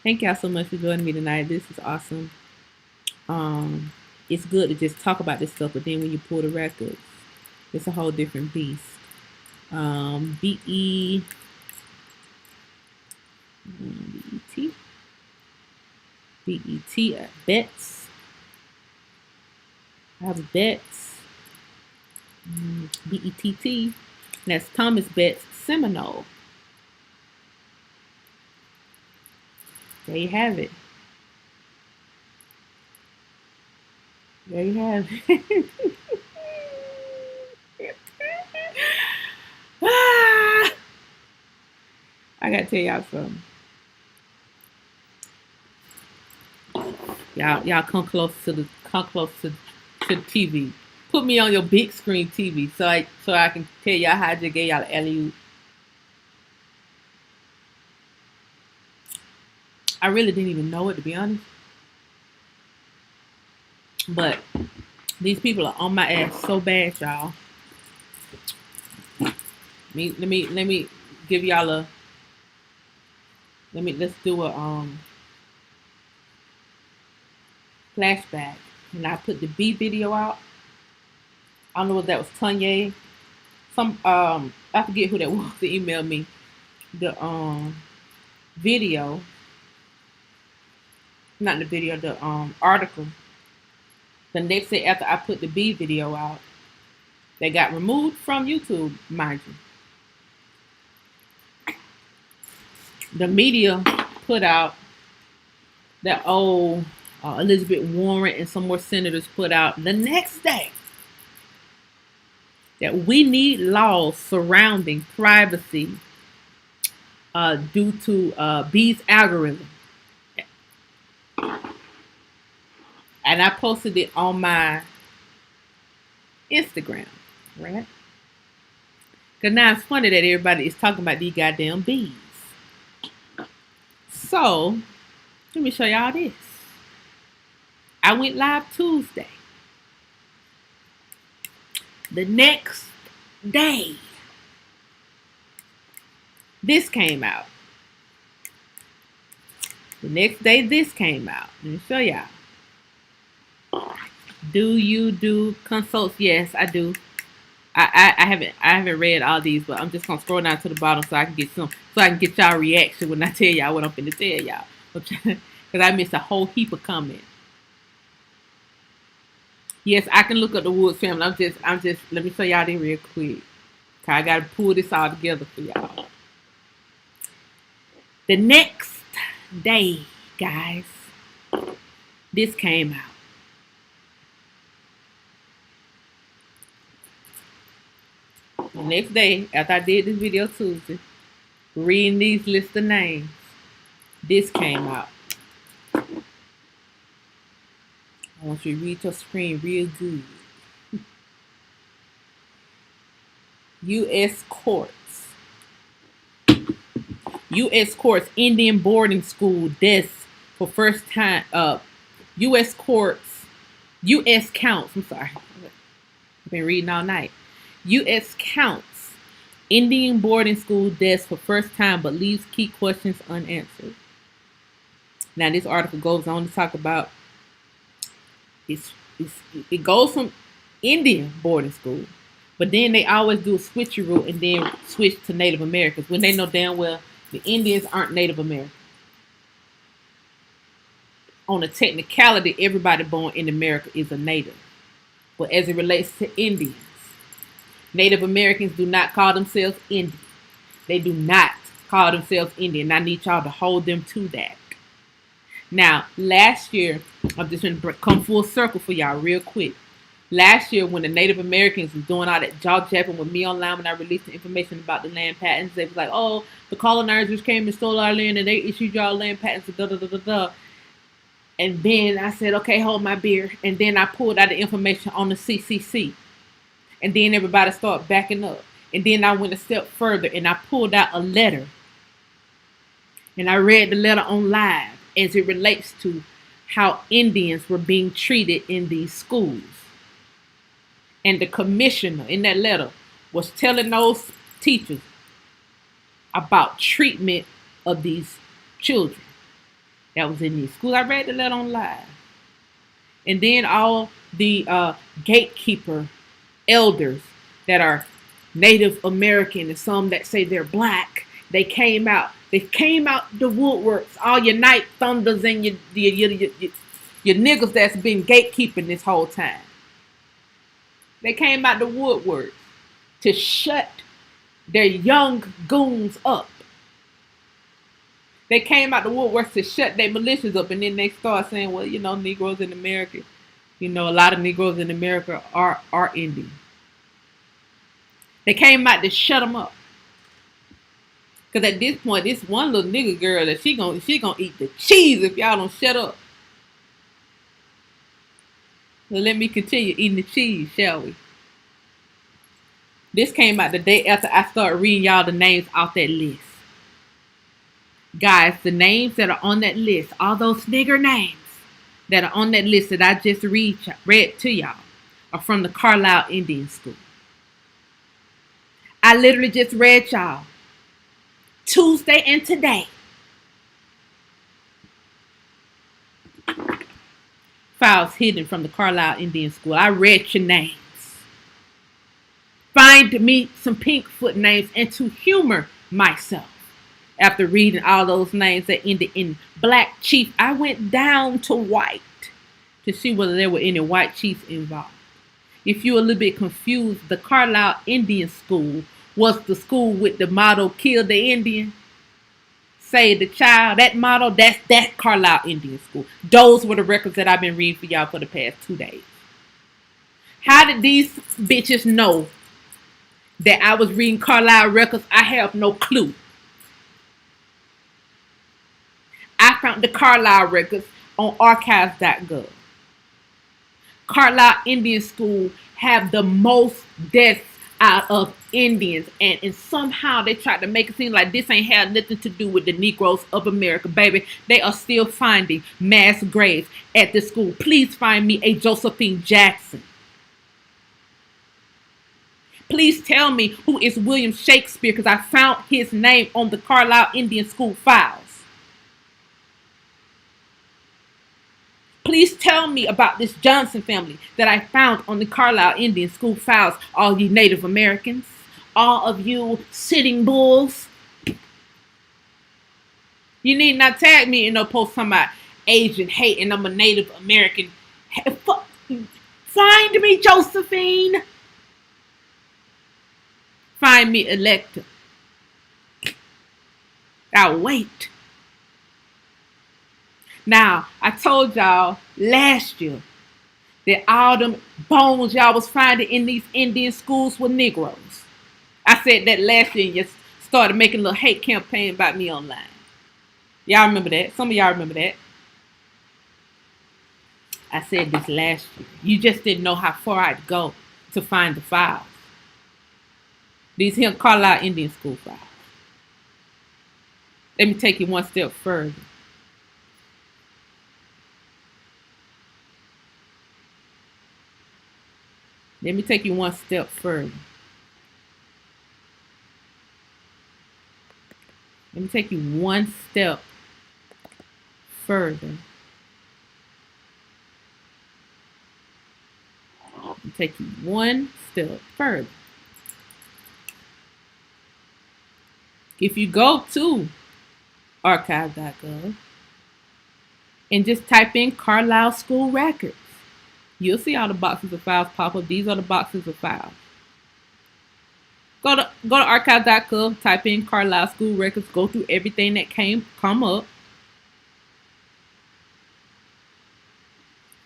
Thank y'all so much for joining me tonight. This is awesome. It's good to just talk about this stuff, but then when you pull the records, it's a whole different beast. B-E-T. B-E-T. Betts. I have Betts. B-E-T-T. And that's Thomas Betts Seminole. There you have it. There you have it. I gotta tell y'all something. Y'all come close to the TV. Put me on your big screen TV so I can tell y'all how I just gave y'all the alley-oop. I really didn't even know it, to be honest. But these people are on my ass so bad, y'all. Let me give y'all let's do a flashback. And I put the B video out. I don't know if that was Tanya. I forget who that was to email me the video. Not the video, the article. The next day after I put the B video out, they got removed from YouTube, mind you. The media put out that Elizabeth Warren and some more senators put out the next day that we need laws surrounding privacy due to B's algorithm. and I posted it on my Instagram, right? Because now it's funny that everybody is talking about these goddamn bees. So, let me show y'all this. I went live Tuesday. The next day, this came out. The next day, this came out. Let me show y'all. Do you do consults? Yes, I do. I haven't read all these, but I'm just gonna scroll down to the bottom so I can get y'all reaction when I tell y'all what I'm finna tell y'all. Because I missed a whole heap of comments. Yes, I can look up the Woods family. I'm just let me show y'all this real quick. I gotta pull this all together for y'all. The next day, guys, this came out. The next day, after I did this video Tuesday, reading these list of names, this came out. I want you to read your screen real good. U.S. courts. U.S. courts, Indian boarding school deaths for first time. U.S. courts, U.S. counts. I'm sorry. I've been reading all night. U.S. counts Indian boarding school deaths for first time, but leaves key questions unanswered. Now, this article goes on to talk about it goes from Indian boarding school, but then they always do a switcheroo and then switch to Native Americans when they know damn well the Indians aren't Native Americans. On a technicality, everybody born in America is a native. But as it relates to Indians, Native Americans do not call themselves Indian. They do not call themselves Indian. I need y'all to hold them to that. Now, last year, I'm just going to come full circle for y'all real quick. Last year, when the Native Americans was doing all that jaw japping with me online when I released the information about the land patents, they was like, oh, the colonizers came and stole our land and they issued y'all land patents, da da da da da. And then I said, okay, hold my beer. And then I pulled out the information on the CCC. And then everybody started backing up. And then I went a step further and I pulled out a letter. And I read the letter on live as it relates to how Indians were being treated in these schools. And the commissioner in that letter was telling those teachers about treatment of these children that was in these schools. I read the letter on live. And then all the gatekeeper elders that are Native American and some that say they're black, they came out. They came out the woodworks. All your night thunders and your niggas that's been gatekeeping this whole time. They came out the woodworks to shut their young goons up. They came out the woodworks to shut their militias up, and then they start saying, well, you know, Negroes in America, you know, a lot of Negroes in America are Indian. They came out to shut them up. Because at this point, this one little nigga girl, that she gonna eat the cheese if y'all don't shut up. So let me continue eating the cheese, shall we? This came out the day after I started reading y'all the names off that list. Guys, the names that are on that list, all those nigger names that are on that list that I just read to y'all are from the Carlisle Indian School. I literally just read y'all Tuesday and today. Files hidden from the Carlisle Indian School. I read your names. Find me some Pinkfoot names and to humor myself. After reading all those names that ended in black chief, I went down to white to see whether there were any white chiefs involved. If you're a little bit confused, the Carlisle Indian School was the school with the motto, kill the Indian, save the child. That motto, that's that Carlisle Indian School. Those were the records that I've been reading for y'all for the past 2 days. How did these bitches know that I was reading Carlisle records? I have no clue. I found the Carlisle records on archives.gov. Carlisle Indian School have the most deaths out of Indians, and somehow they tried to make it seem like this ain't had nothing to do with the Negroes of America, baby. They are still finding mass graves at the school. Please find me a Josephine Jackson. Please tell me who is William Shakespeare, because I found his name on the Carlisle Indian School files. Please tell me about this Johnson family that I found on the Carlisle Indian School files, all you Native Americans, all of you Sitting Bulls. You need not tag me in no post talking about Asian hate and I'm a Native American. Find me, Josephine. Find me, Electa. I'll wait. Now, I told y'all last year that all them bones y'all was finding in these Indian schools were Negroes. I said that last year and you started making a little hate campaign about me online. Y'all remember that? Some of y'all remember that. I said this last year. You just didn't know how far I'd go to find the files. These here Carlisle Indian School files. Let me take you one step further. Let me take you one step further. Let me take you one step further. Let me take you one step further. If you go to archive.gov and just type in Carlisle School Records, you'll see all the boxes of files pop up. These are the boxes of files. Go to archive.gov, type in Carlisle School Records, go through everything that come up.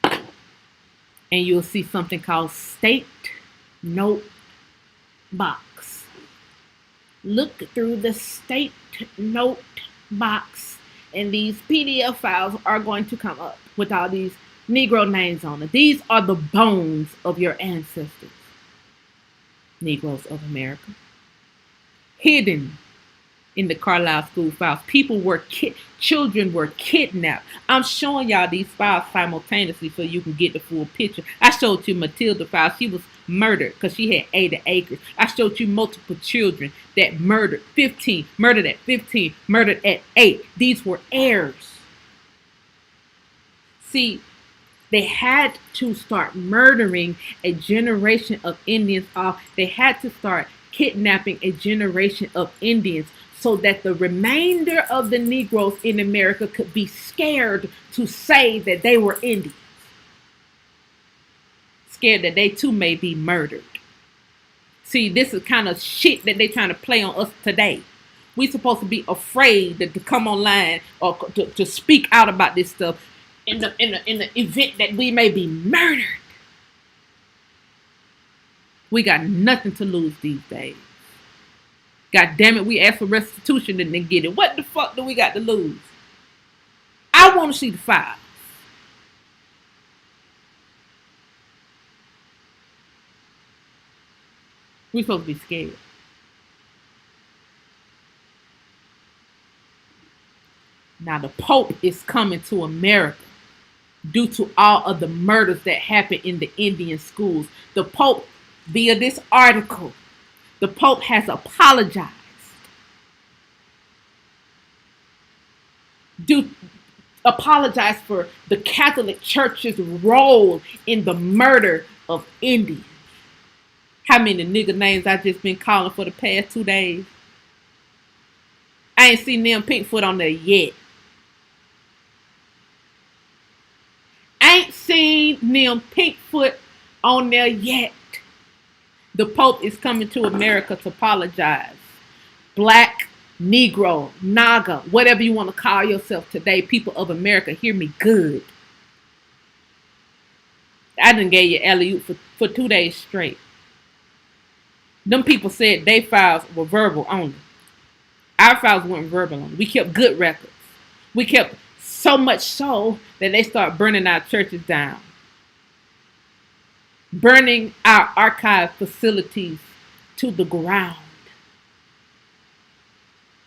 And you'll see something called State Note Box. Look through the State Note Box, and these PDF files are going to come up with all these Negro names on it. These are the bones of your ancestors, Negroes of America. Hidden in the Carlisle School files. Children were kidnapped. I'm showing y'all these files simultaneously so you can get the full picture. I showed you Matilda file. She was murdered because she had 80 acres. I showed you multiple children that murdered at 15, murdered at 8. These were heirs. See, they had to start murdering a generation of Indians off. They had to start kidnapping a generation of Indians so that the remainder of the Negroes in America could be scared to say that they were Indians. Scared that they too may be murdered. See, this is kind of shit that they're trying to play on us today. We're supposed to be afraid to come online or to speak out about this stuff in the event that we may be murdered. We got nothing to lose these days. God damn it, we asked for restitution and then get it. What the fuck do we got to lose? I want to see the files. We're supposed to be scared. Now the Pope is coming to America due to all of the murders that happened in the Indian schools. The Pope, via this article, the Pope has apologized. Apologized for the Catholic Church's role in the murder of Indians. How many nigga names I just been calling for the past 2 days? I ain't seen them Pinkfoot on there yet. Ain't seen them Pinkfoot on there yet. The Pope is coming to America to apologize. Black, Negro, Naga, whatever you want to call yourself today, people of America, hear me good. I done gave you alley-oop for 2 days straight. Them people said their files were verbal only. Our files weren't verbal only. We kept good records. We kept so much so that they start burning our churches down. burning our archive facilities to the ground.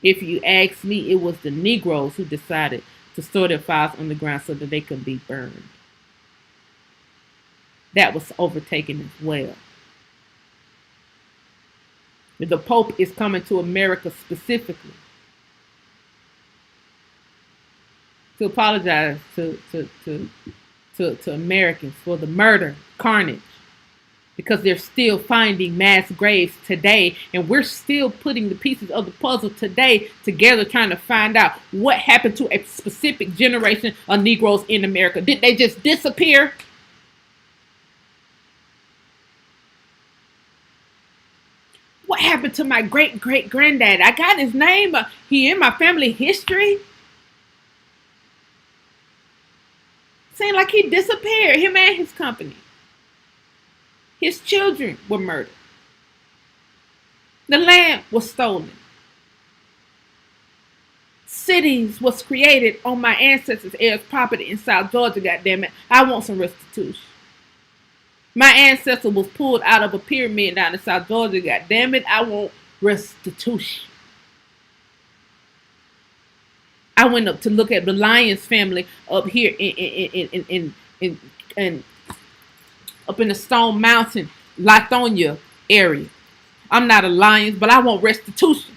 If you ask me, it was the Negroes who decided to store their files underground so that they could be burned. That was overtaken as well. The Pope is coming to America specifically to apologize to Americans for the murder, carnage, because they're still finding mass graves today, and we're still putting the pieces of the puzzle today together, trying to find out what happened to a specific generation of Negroes in America. Did they just disappear? What happened to my great-great-granddad? I got his name. He in my family history. Seemed like he disappeared, him and his company. His children were murdered. The land was stolen. Cities was created on my ancestors' heirs' property in South Georgia, goddammit. I want some restitution. My ancestor was pulled out of a pyramid down in South Georgia, goddammit. I want restitution. I went up to look at the Lyons family up here in up in the Stone Mountain, Lithonia area. I'm not a Lyons, but I want restitution.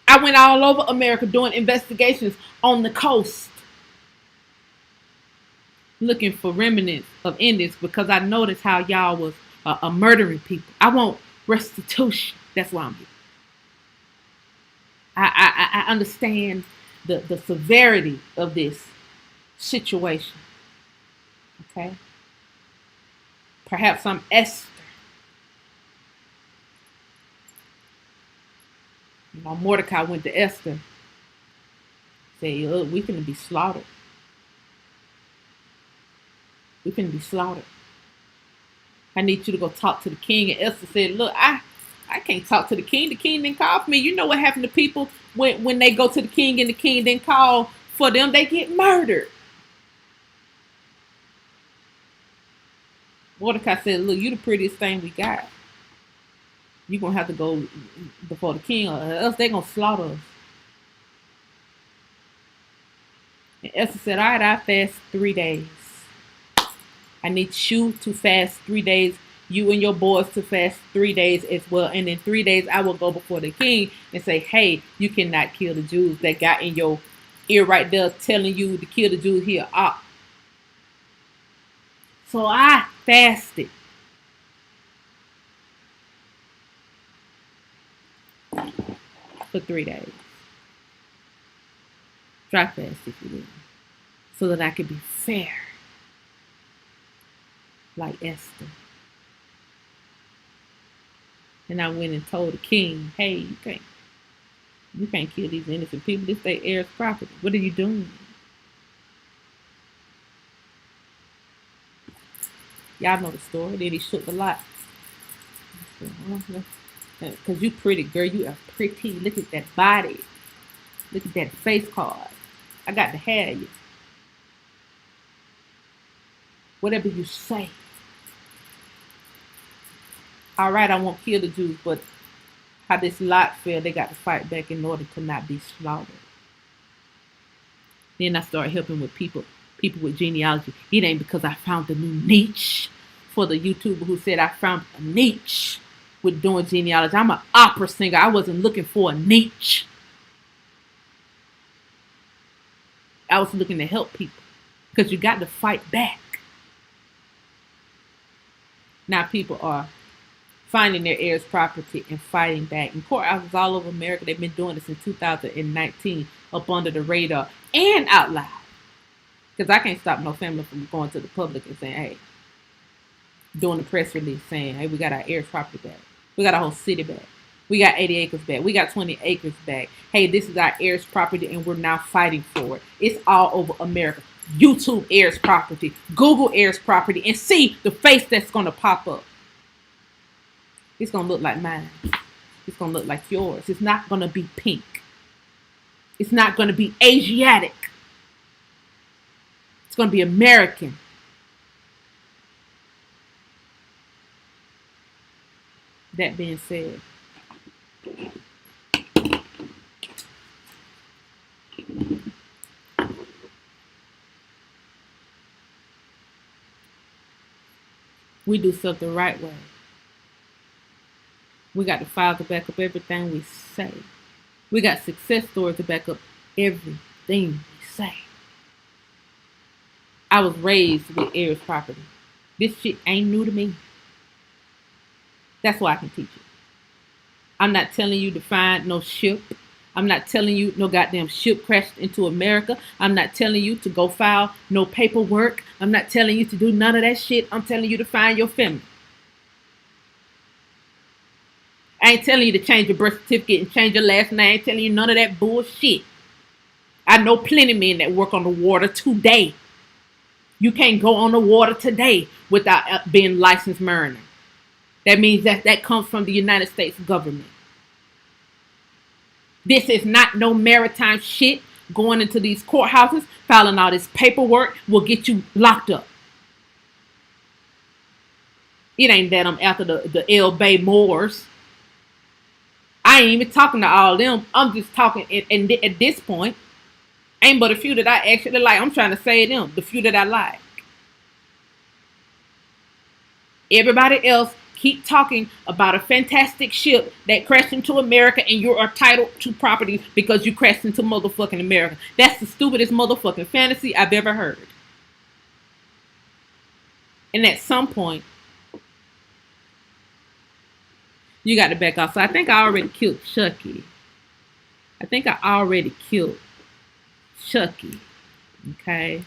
I went all over America doing investigations on the coast, looking for remnants of Indians because I noticed how y'all was murdering people. I want restitution. That's why I'm here. I understand the severity of this situation. Okay? Perhaps I'm Esther. You know, Mordecai went to Esther. Said, look, we finna be slaughtered. We finna be slaughtered. I need you to go talk to the king. And Esther said, look, I can't talk to the king. The king didn't call for me. You know what happened to people when they go to the king and the king didn't call for them? They get murdered. Mordecai said, look, you the prettiest thing we got. You're going to have to go before the king or else they're going to slaughter us. And Esther said, all right, I fast 3 days. I need you to fast 3 days. You and your boys to fast 3 days as well. And in 3 days, I will go before the king and say, hey, you cannot kill the Jews. That guy in your ear right there telling you to kill the Jews here. So I fasted. For 3 days. Dry fast if you will. So that I could be fair. Like Esther. And I went and told the king, hey, you can't kill these innocent people. This their heirs' property. What are you doing? Y'all know the story. Then he shook a lot. Because you pretty, girl. You are pretty. Look at that body. Look at that face card. I got to have you. Whatever you say. All right, I won't kill the Jews, but how this lot fell, they got to fight back in order to not be slaughtered. Then I started helping with people with genealogy. It ain't because I found a new niche for the YouTuber who said I found a niche with doing genealogy. I'm an opera singer. I wasn't looking for a niche. I was looking to help people because you got to fight back. Now people are finding their heirs' property and fighting back. In courthouses all over America, they've been doing this in 2019 up under the radar and out loud. Because I can't stop no family from going to the public and saying, hey, doing the press release saying, hey, we got our heirs' property back. We got our whole city back. We got 80 acres back. We got 20 acres back. Hey, this is our heirs' property and we're now fighting for it. It's all over America. YouTube heirs' property. Google heirs' property. And see the face that's going to pop up. It's going to look like mine. It's going to look like yours. It's not going to be pink. It's not going to be Asiatic. It's going to be American. That being said, we do stuff the right way. We got the files to back up everything we say. We got success stories to back up everything we say. I was raised with heirs property. This shit ain't new to me. That's why I can teach it. I'm not telling you to find no ship. I'm not telling you no goddamn ship crashed into America. I'm not telling you to go file no paperwork. I'm not telling you to do none of that shit. I'm telling you to find your family. I ain't telling you to change your birth certificate and change your last name. I ain't telling you none of that bullshit. I know plenty of men that work on the water today. You can't go on the water today without being licensed mariner. That means that comes from the United States government. This is not no maritime shit. Going into these courthouses, filing all this paperwork will get you locked up. It ain't that I'm after the El Bay Moors. I ain't even talking to all them. I'm just talking, and at this point, ain't but a few that I actually like. I'm trying to say them, the few that I like. Everybody else keep talking about a fantastic ship that crashed into America and you're entitled to property because you crashed into motherfucking America. That's the stupidest motherfucking fantasy I've ever heard. And at some point, you got to back off. So I think I already killed Chucky. Okay?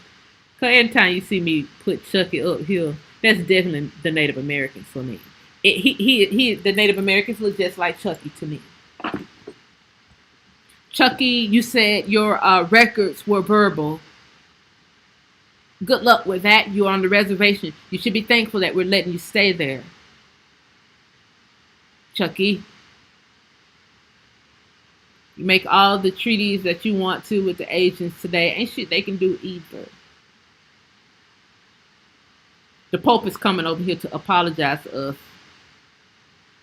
Because anytime you see me put Chucky up here, that's definitely the Native Americans for me. The Native Americans look just like Chucky to me. Chucky, you said your records were verbal. Good luck with that. You're on the reservation. You should be thankful that we're letting you stay there. Chucky. You make all the treaties that you want to with the agents today. Ain't shit they can do either. The Pope is coming over here to apologize to us.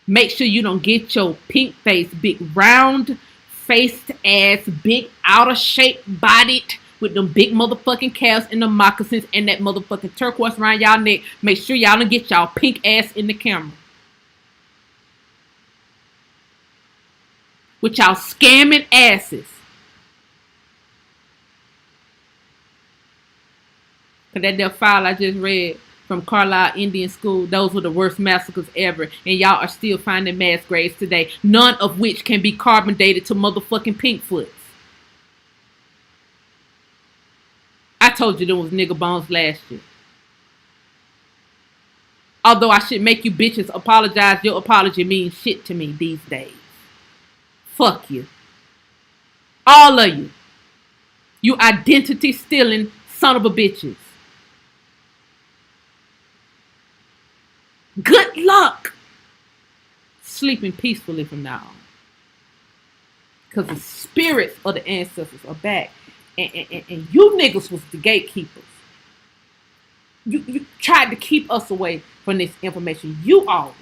Make sure you don't get your pink face, big round faced ass, big outer shape bodied with them big motherfucking calves and the moccasins and that motherfucking turquoise around y'all neck. Make sure y'all don't get y'all pink ass in the camera. With y'all scamming asses. Cause that there file I just read from Carlisle Indian School, those were the worst massacres ever. And y'all are still finding mass graves today. None of which can be carbon dated to motherfucking Pinkfoots. I told you there was nigger bones last year. Although I should make you bitches apologize, your apology means shit to me these days. Fuck you. All of you. You identity stealing son of a bitches. Good luck sleeping peacefully from now on. Because the spirits of the ancestors are back. And you niggas was the gatekeepers. You tried to keep us away from this information. You all.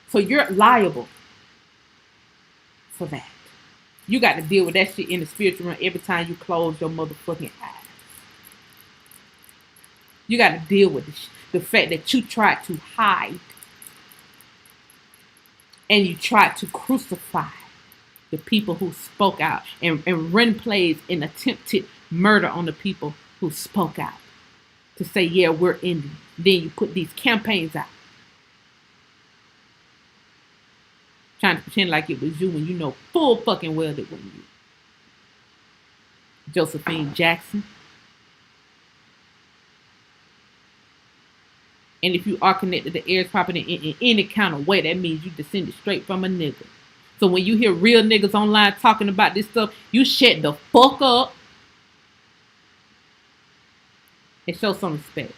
So you're liable for that. You got to deal with that shit in the spiritual realm every time you close your motherfucking eyes. You got to deal with the fact that you tried to hide and you tried to crucify the people who spoke out and run plays and attempted murder on the people who spoke out to say, yeah, we're Indian. Then you put these campaigns out. Trying to pretend like it was you when you know full fucking well that wasn't you. Josephine Jackson. And if you are connected to heirs property in any kind of way, that means you descended straight from a nigga. So when you hear real niggas online talking about this stuff, you shut the fuck up and show some respect.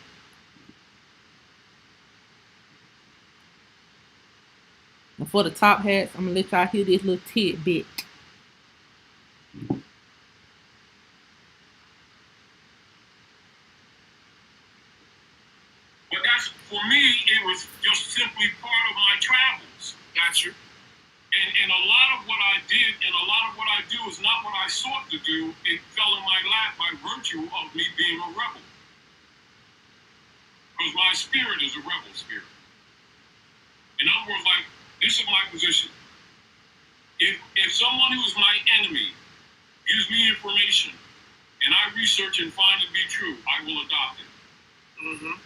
And for the top hats, I'm going to let y'all hear this little tidbit. it, and a lot of what I do is not what I sought to do. It fell in my lap by virtue of me being a rebel. Because my spirit is a rebel spirit. In other words, like, this is my position. If someone who is my enemy gives me information and I research and find it to be true, I will adopt it. Mm-hmm.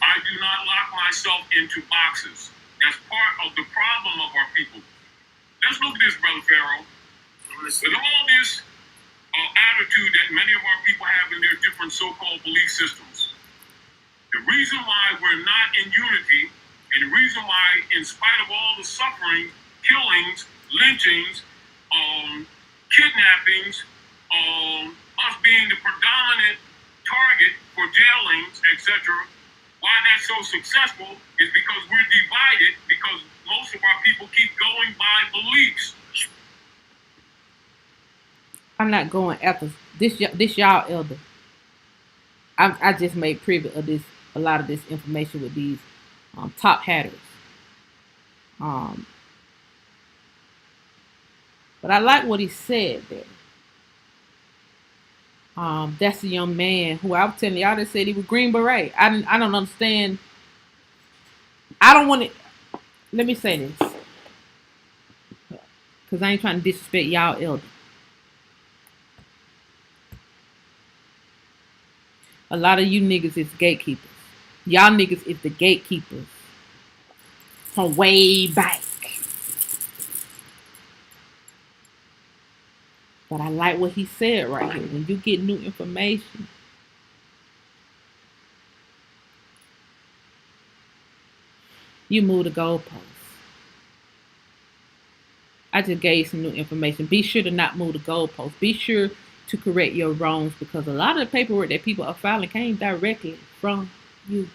I do not lock myself into boxes. That's part of the problem of our people. Let's look at this, Brother Pharaoh. With all this attitude that many of our people have in their different so-called belief systems, the reason why we're not in unity, and the reason why, in spite of all the suffering, killings, lynchings, kidnappings, us being the predominant target for jailings, etc., why that's so successful is because we're divided, because most of our people keep going by beliefs. I'm not going after this y'all elder. I just made privy of this, a lot of this information with these top hatters. But I like what he said there. That's a young man who I was telling y'all that said he was Green Beret. I don't understand. I don't want to. Let me say this, because I ain't trying to disrespect y'all elder. A lot of you niggas is gatekeepers. Y'all niggas is the gatekeepers from way back. But I like what he said right here. When you get new information, you move the goalposts. I just gave you some new information. Be sure to not move the goalposts. Be sure to correct your wrongs, because a lot of the paperwork that people are filing came directly from you.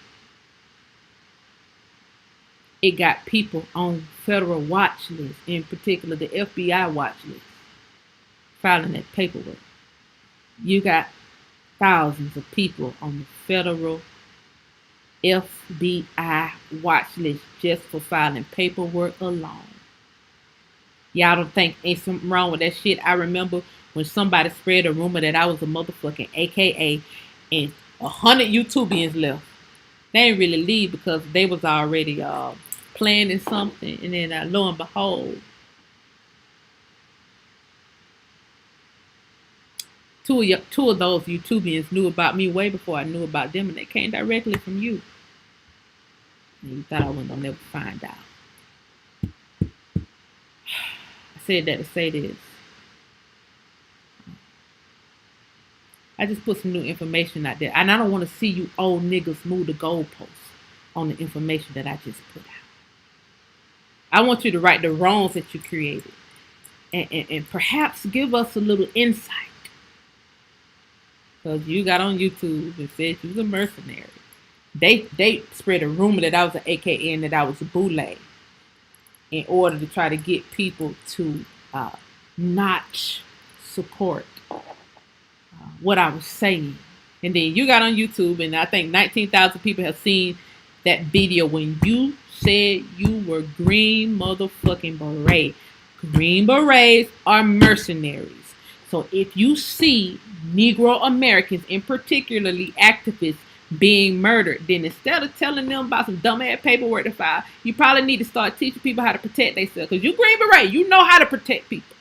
It got people on federal watch lists, in particular the FBI watch list, filing that paperwork. You got thousands of people on the federal FBI watch list just for filing paperwork alone. Y'all don't think ain't something wrong with that shit? I remember when somebody spread a rumor that I was a motherfucking AKA and 100 YouTubians left. They didn't really leave because they was already planning something, and then lo and behold, two of those YouTubians knew about me way before I knew about them, and they came directly from you. And you thought I wasn't gonna never find out. I said that to say this. I just put some new information out there, and I don't want to see you old niggas move the goalposts on the information that I just put out. I want you to right the wrongs that you created, and perhaps give us a little insight. Because you got on YouTube and said you was a mercenary. They spread a rumor that I was an AKA and that I was a boule in order to try to get people to not support what I was saying. And then you got on YouTube, and I think 19,000 people have seen that video when you said you were Green motherfucking Beret. Green Berets are mercenaries. So if you see Negro Americans, and particularly activists, being murdered, then instead of telling them about some dumbass paperwork to file, you probably need to start teaching people how to protect themselves. Because you Green Beret, you know how to protect people.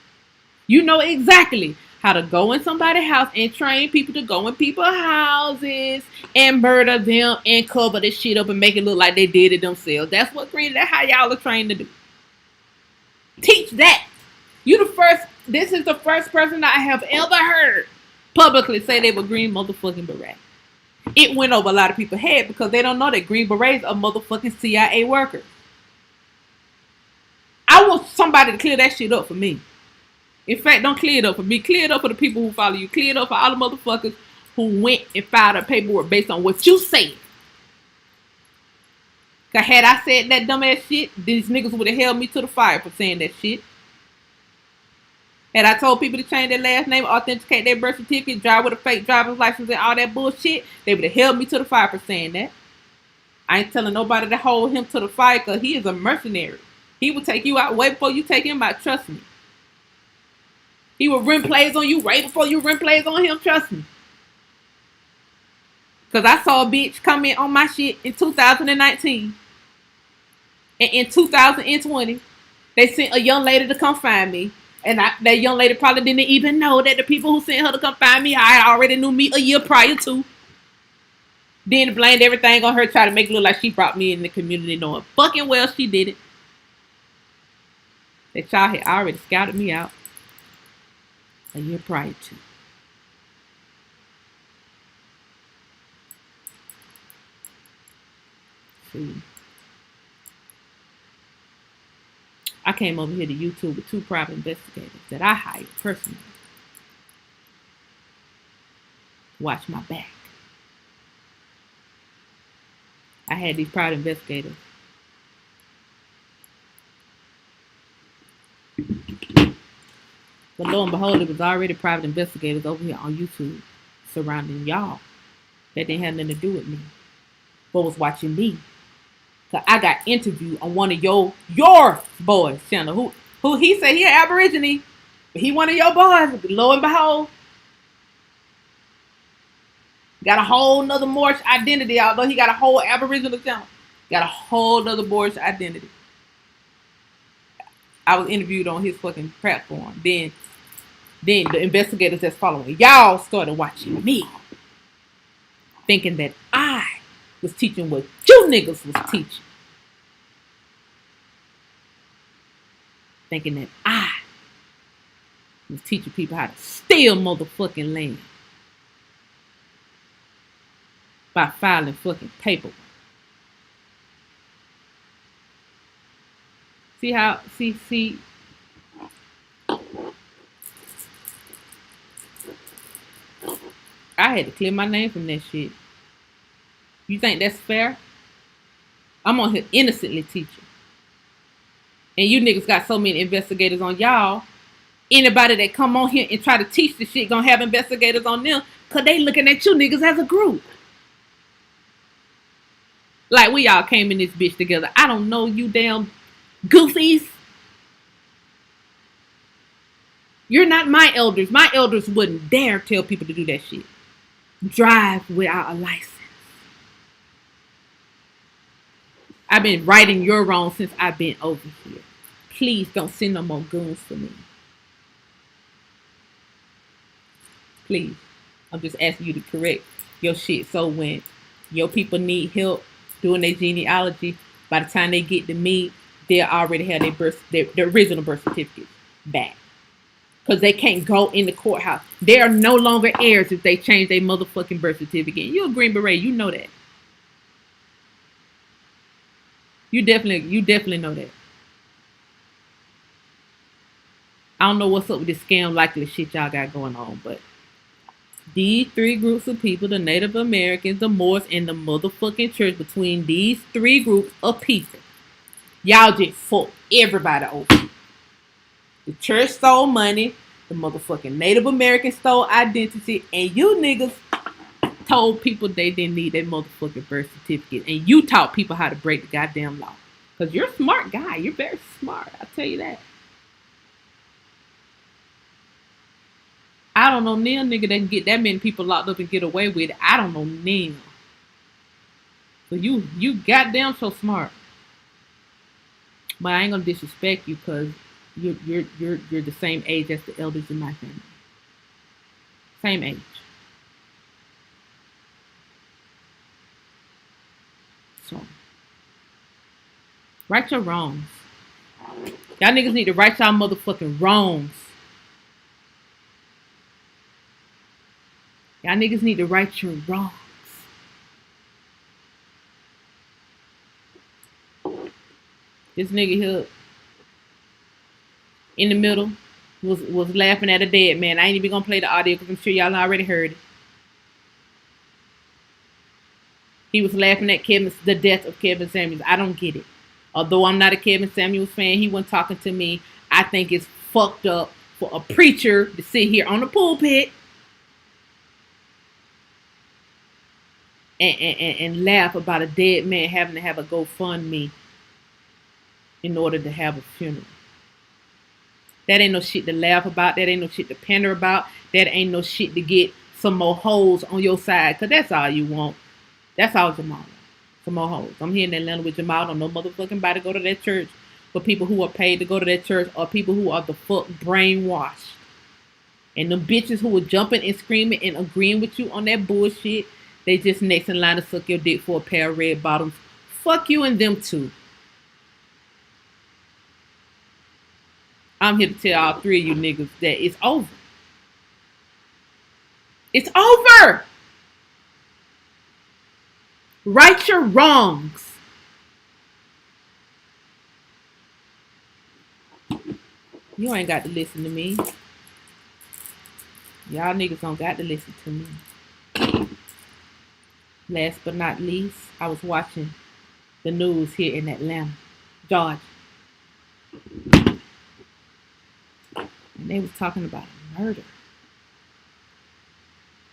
You know exactly how to go in somebody's house and train people to go in people's houses and murder them and cover this shit up and make it look like they did it themselves. That's how y'all are trained to do. Teach that. This is the first person I have ever heard publicly say they were Green motherfucking Beret. It went over a lot of people's head because they don't know that Green Berets are motherfucking CIA workers. I want somebody to clear that shit up for me. In fact, don't clear it up for me. Clear it up for the people who follow you. Clear it up for all the motherfuckers who went and filed a paperwork based on what you said. Because had I said that dumbass shit, these niggas would have held me to the fire for saying that shit. Had I told people to change their last name, authenticate their birth certificate, drive with a fake driver's license and all that bullshit, they would have held me to the fire for saying that. I ain't telling nobody to hold him to the fire because he is a mercenary. He will take you out way before you take him out, trust me. He would run plays on you right before you run plays on him. Trust me. Because I saw a bitch comment on my shit in 2019. And in 2020, they sent a young lady to come find me. And that young lady probably didn't even know that the people who sent her to come find me, I already knew me a year prior to. Then blamed everything on her, try to make it look like she brought me in the community, knowing fucking well she did it. That y'all had already scouted me out a year prior to. See. I came over here to YouTube with 2 private investigators that I hired personally. Watch my back. I had these private investigators. But lo and behold, it was already private investigators over here on YouTube surrounding y'all that didn't have nothing to do with me, but was watching me. So I got interviewed on one of your boys' channel. Who he said he an Aborigine, but he one of your boys. Lo and behold, got a whole nother Moorish identity. Although he got a whole Aboriginal channel, got a whole nother Moorish identity. I was interviewed on his fucking platform. Then the investigators that's following y'all started watching me, thinking that I was teaching what you niggas was teaching. Thinking that I was teaching people how to steal motherfucking land by filing fucking paperwork. See, I had to clear my name from that shit. You think that's fair? I'm on here innocently teaching. And you niggas got so many investigators on y'all. Anybody that come on here and try to teach the shit gonna have investigators on them, because they looking at you niggas as a group. Like we all came in this bitch together. I don't know you damn goofies. You're not my elders. My elders wouldn't dare tell people to do that shit. Drive without a license. I've been righting your wrong since I've been over here. Please don't send no more goons for me. Please. I'm just asking you to correct your shit. So when your people need help doing their genealogy, by the time they get to me, they'll already have their original birth certificate back. Because they can't go in the courthouse. They are no longer heirs if they change their motherfucking birth certificate. You're a Green Beret. You know that. You definitely know that. I don't know what's up with this scam likely shit y'all got going on, but these 3 groups of people, the Native Americans, the Moors, and the motherfucking church, between these 3 groups of people, y'all just fucked everybody over. The church stole money, the motherfucking Native Americans stole identity, and you niggas told people they didn't need that motherfucking birth certificate, and you taught people how to break the goddamn law. Because you're a smart guy. You're very smart. I'll tell you that. I don't know Neil nigga that can get that many people locked up and get away with it. I don't know Neil. So you goddamn so smart. But I ain't gonna disrespect you because you're the same age as the elders in my family. Same age. So right your wrongs. Y'all niggas need to right y'all motherfucking wrongs. Y'all niggas need to right your wrongs. This nigga here in the middle was laughing at a dead man. I ain't even gonna play the audio because I'm sure y'all already heard it. He was laughing at the death of Kevin Samuels. I don't get it. Although I'm not a Kevin Samuels fan, he wasn't talking to me. I think it's fucked up for a preacher to sit here on the pulpit and laugh about a dead man having to have a GoFundMe in order to have a funeral. That ain't no shit to laugh about. That ain't no shit to pander about. That ain't no shit to get some more hoes on your side. Because that's all you want. That's all Jamal wants. Some more hoes. I'm here in Atlanta with Jamal. Don't no motherfucking body go to that church. But people who are paid to go to that church are people who are the fuck brainwashed. And them bitches who are jumping and screaming and agreeing with you on that bullshit, they just next in line to suck your dick for a pair of red bottoms. Fuck you and them too. I'm here to tell all three of you niggas that it's over. It's over. Right your wrongs. You ain't got to listen to me. Y'all niggas don't got to listen to me. Last but not least, I was watching the news here in Atlanta, Georgia. And they was talking about murder.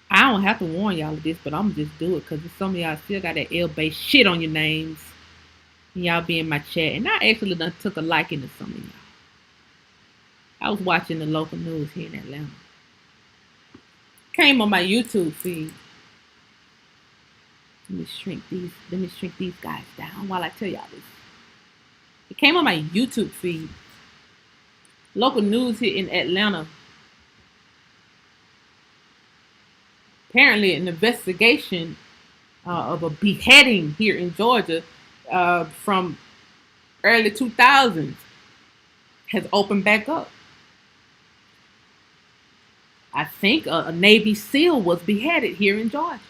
I don't have to warn y'all of this, but I'm just do it because some of y'all still got that L-based shit on your names. And y'all be in my chat. And I actually done took a liking to some of y'all. I was watching the local news here in Atlanta. Came on my YouTube feed. Let me shrink these guys down while I tell y'all this. It came on my YouTube feed. Local news here in Atlanta. Apparently an investigation of a beheading here in Georgia from early 2000s has opened back up. I think a Navy SEAL was beheaded here in Georgia.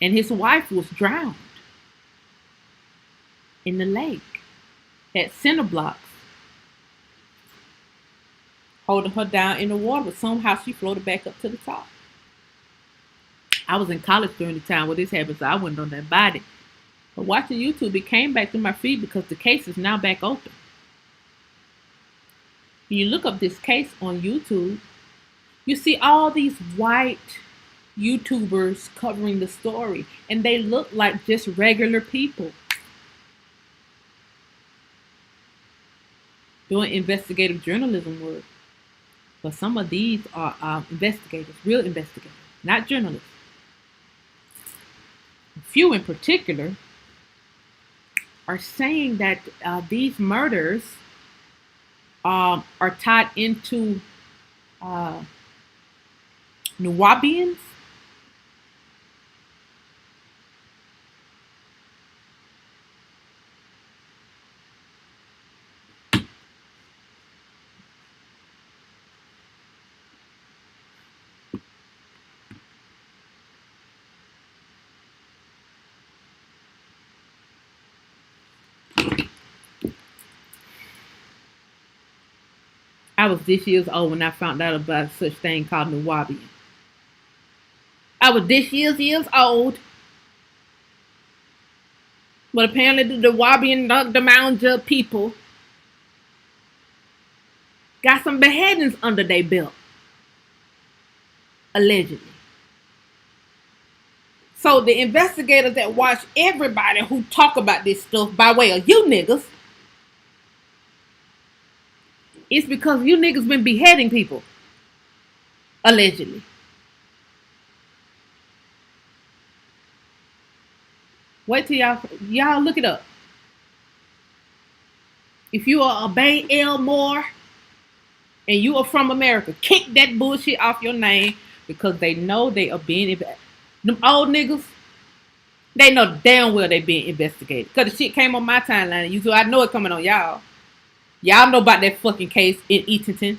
And his wife was drowned in the lake at cinder blocks, holding her down in the water, but somehow she floated back up to the top. I was in college during the time where this happened, so I wasn't on that body. But watching YouTube, it came back to my feed because the case is now back open. When you look up this case on YouTube, you see all these white YouTubers covering the story, and they look like just regular people doing investigative journalism work. But some of these are investigators, real investigators, not journalists. A few in particular are saying that these murders are tied into Nubians. I was this years old when I found out about such thing called Nubian. I was this years old. But apparently the Nubian, the Mounja people got some beheadings under their belt. Allegedly. So the investigators that watch everybody who talk about this stuff by way of you niggas, it's because you niggas been beheading people. Allegedly. Wait till y'all look it up. If you are a Bay Elmore and you are from America, kick that bullshit off your name because they know they are being them old niggas, they know damn well they being investigated. Because the shit came on my timeline, so I know it coming on y'all. Y'all know about that fucking case in Eatonton.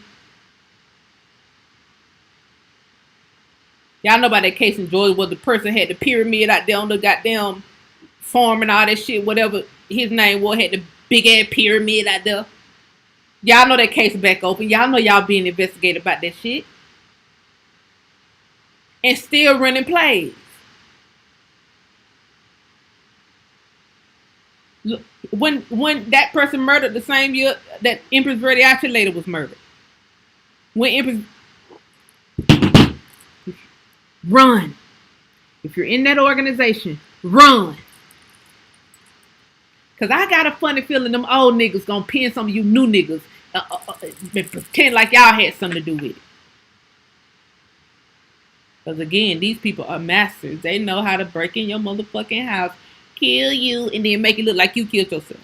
Y'all know about that case in Georgia where the person had the pyramid out there on the goddamn farm and all that shit, whatever his name was, had the big ass pyramid out there. Y'all know that case back open. Y'all know y'all being investigated about that shit. And still running plays. When that person murdered the same year that Empress Radiachi later was murdered. When Empress... Run. If you're in that organization, run. Because I got a funny feeling them old niggas gonna pin some of you new niggas pretend like y'all had something to do with it. Because again, these people are masters. They know how to break in your motherfucking house, kill you, and then make it look like you killed yourself.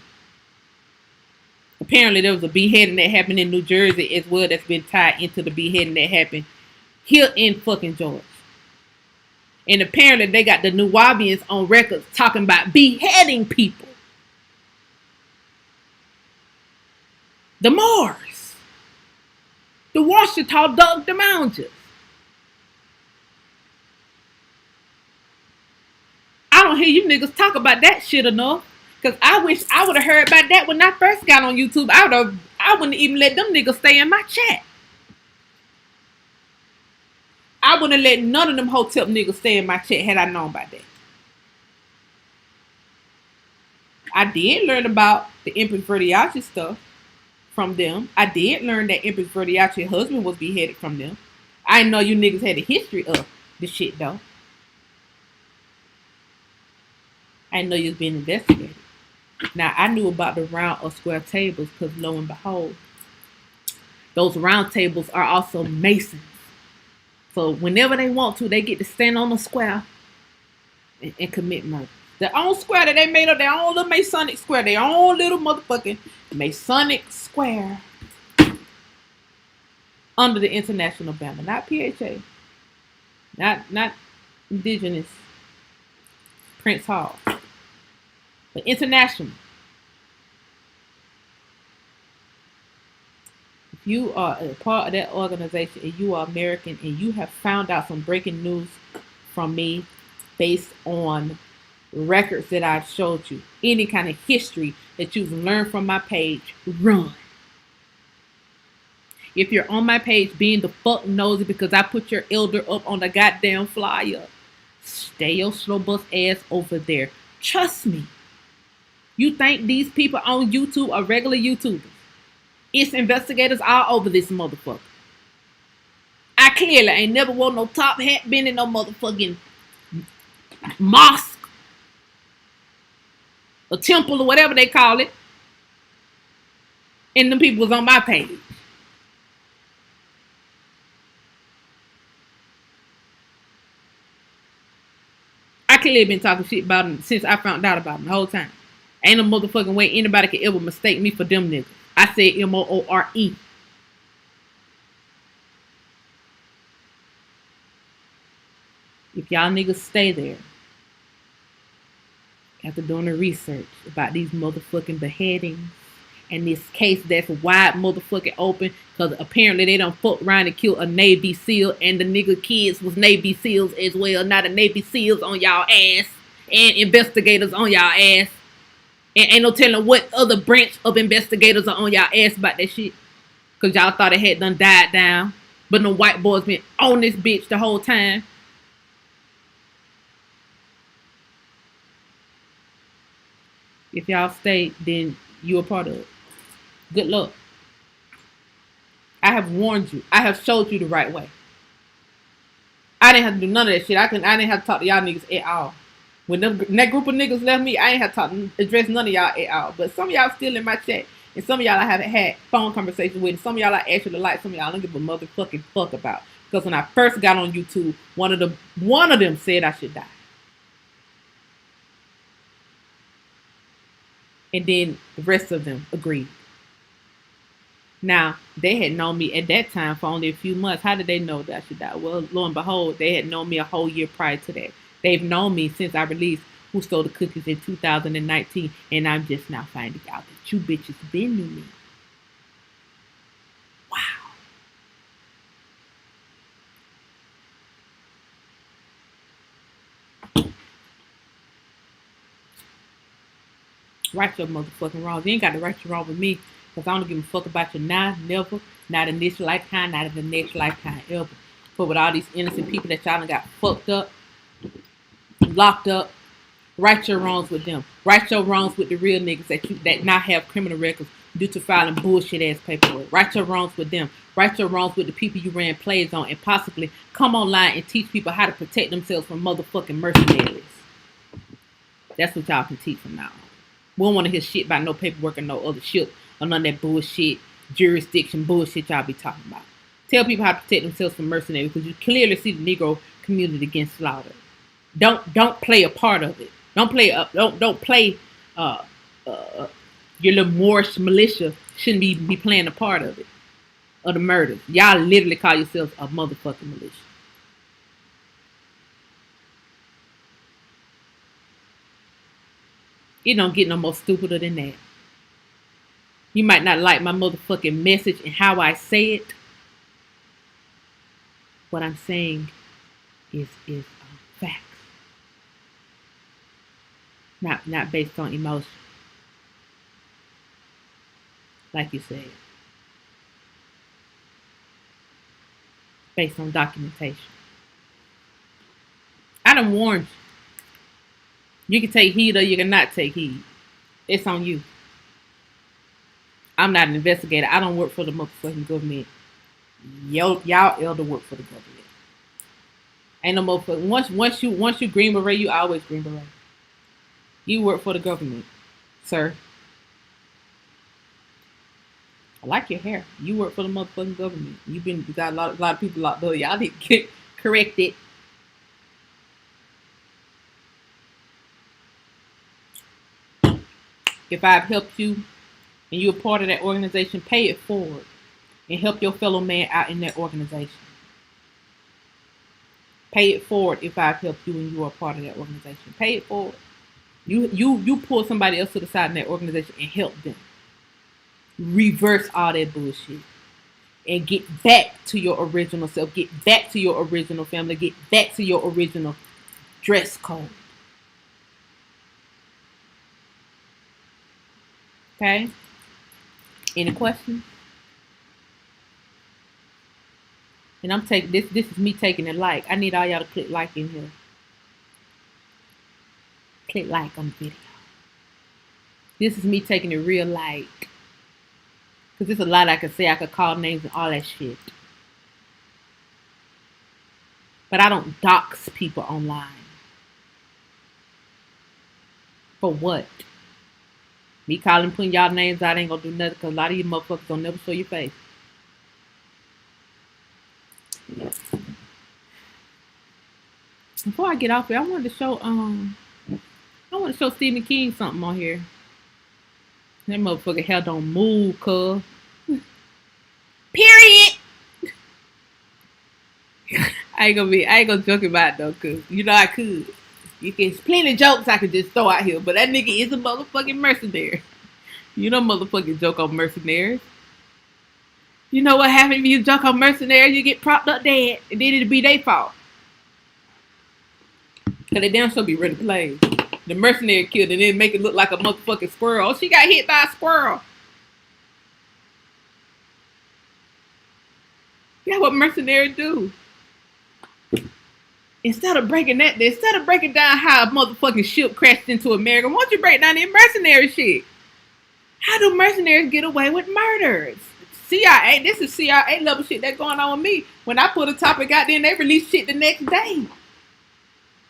Apparently, there was a beheading that happened in New Jersey as well that's been tied into the beheading that happened here in fucking Georgia. And apparently, they got the Nuwabians on records talking about beheading people. The Moors. The Washita dug the mountains. I don't hear you niggas talk about that shit enough. Cause I wish I would have heard about that when I first got on YouTube. I wouldn't even let them niggas stay in my chat. I wouldn't let none of them hotel niggas stay in my chat had I known about that. I did learn about the Empress Verdiachi stuff from them. I did learn that Empress Verdiachi's husband was beheaded from them. I didn't know you niggas had a history of the shit though. I didn't know you was being investigated. Now, I knew about the round or square tables because lo and behold, those round tables are also masons. So whenever they want to, they get to stand on the square and commit murder. Their own square that they made up, their own little Masonic square, their own little motherfucking Masonic square under the international banner. Not PHA. Not indigenous Prince Hall. But international. If you are a part of that organization and you are American and you have found out some breaking news from me based on records that I've showed you, any kind of history that you've learned from my page, run. If you're on my page being the fuck nosy because I put your elder up on the goddamn flyer, stay your slow bus ass over there. Trust me. You think these people on YouTube are regular YouTubers? It's investigators all over this motherfucker. I clearly ain't never worn no top hat, been in no motherfucking mosque, a temple or whatever they call it. And them people was on my page. I clearly been talking shit about them since I found out about them the whole time. Ain't no motherfucking way anybody could ever mistake me for them niggas. I said Moore. If y'all niggas stay there after doing the research about these motherfucking beheadings and this case that's wide motherfucking open because apparently they done fucked around and killed a Navy SEAL and the nigga kids was Navy SEALs as well. Now the Navy SEALs on y'all ass and investigators on y'all ass. And ain't no telling what other branch of investigators are on y'all ass about that shit. Because y'all thought it had done died down. But no white boys been on this bitch the whole time. If y'all stay, then you a part of it. Good luck. I have warned you. I have showed you the right way. I didn't have to do none of that shit. I didn't have to talk to y'all niggas at all. When that group of niggas left me, I ain't have to address none of y'all at all. But some of y'all still in my chat. And some of y'all I haven't had phone conversations with. And some of y'all I actually like. Some of y'all I don't give a motherfucking fuck about. Because when I first got on YouTube, one of them said I should die. And then the rest of them agreed. Now, they had known me at that time for only a few months. How did they know that I should die? Well, lo and behold, they had known me a whole year prior to that. They've known me since I released Who Stole the Cookies in 2019, and I'm just now finding out that you bitches been knew me. Wow. Right your motherfucking wrongs. You ain't got to right your wrong with me, because I don't give a fuck about you now, never, not in this lifetime, not in the next lifetime, ever. But with all these innocent people that y'all done got fucked up, locked up, right your wrongs with them. Right your wrongs with the real niggas that now have criminal records due to filing bullshit ass paperwork. Right your wrongs with them. Right your wrongs with the people you ran plays on and possibly come online and teach people how to protect themselves from motherfucking mercenaries. That's what y'all can teach from now on. We don't want to hear shit about no paperwork or no other shit or none of that bullshit. jurisdiction bullshit y'all be talking about. Tell people how to protect themselves from mercenaries because you clearly see the Negro community getting slaughtered. Don't play a part of it. Don't play uh, your little Moorish militia shouldn't be playing a part of it. Of the murders. Y'all literally call yourselves a motherfucking militia. It don't get no more stupider than that. You might not like my motherfucking message and how I say it. What I'm saying is facts, not based on emotion, like you said, based on documentation. I done warned you. You can take heed or you can not take heed. It's on you. I'm not an investigator. I don't work for the motherfucking government. Y'all elder work for the government. Ain't no motherfucker. Once you green beret, you always green beret. You work for the government, sir. I like your hair. You work for the motherfucking government. You got a lot of people out there. Y'all need to get corrected. If I've helped you and you're a part of that organization, pay it forward and help your fellow man out in that organization. Pay it forward if I've helped you and you are a part of that organization. Pay it forward. You pull somebody else to the side in that organization and help them. Reverse all that bullshit. And get back to your original self. Get back to your original family. Get back to your original dress code. Okay? Any questions? And I'm taking this is me taking it like. I need all y'all to click like in here. Click like on the video. This is me taking it real like. Because there's a lot I could say. I could call names and all that shit. But I don't dox people online. For what? Me calling, putting y'all names out ain't gonna do nothing because a lot of you motherfuckers don't never show your face. Before I get off here, I wanted to show Stephen King something on here. That motherfucker hell don't move, cuz. Period. I ain't gonna joke about it though, cause you know I could. There's plenty of jokes I could just throw out here, but that nigga is a motherfucking mercenary. You know motherfucking joke on mercenaries. You know what happens if you joke on mercenaries? You get propped up dead, and then it'll be their fault. Cause they damn sure be ready to play. The mercenary killed and then make it look like a motherfucking squirrel. Oh, she got hit by a squirrel. That's what mercenaries do. Instead of breaking down how a motherfucking ship crashed into America, why don't you break down that mercenary shit? How do mercenaries get away with murders? CIA, this is CIA level shit that's going on with me. When I put a topic out there and they release shit the next day.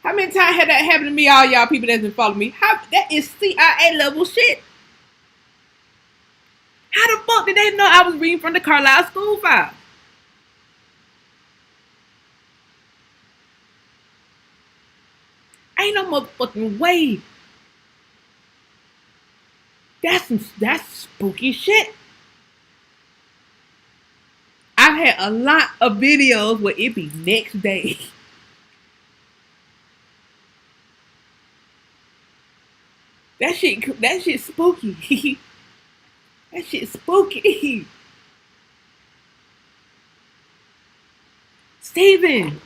How many times had that happened to me, all y'all people that's been following me? That is CIA level shit. How the fuck did they know I was reading from the Carlisle school file? Ain't no motherfucking way. That's spooky shit. I've had a lot of videos where it be next day. That shit spooky. That shit spooky. Steven,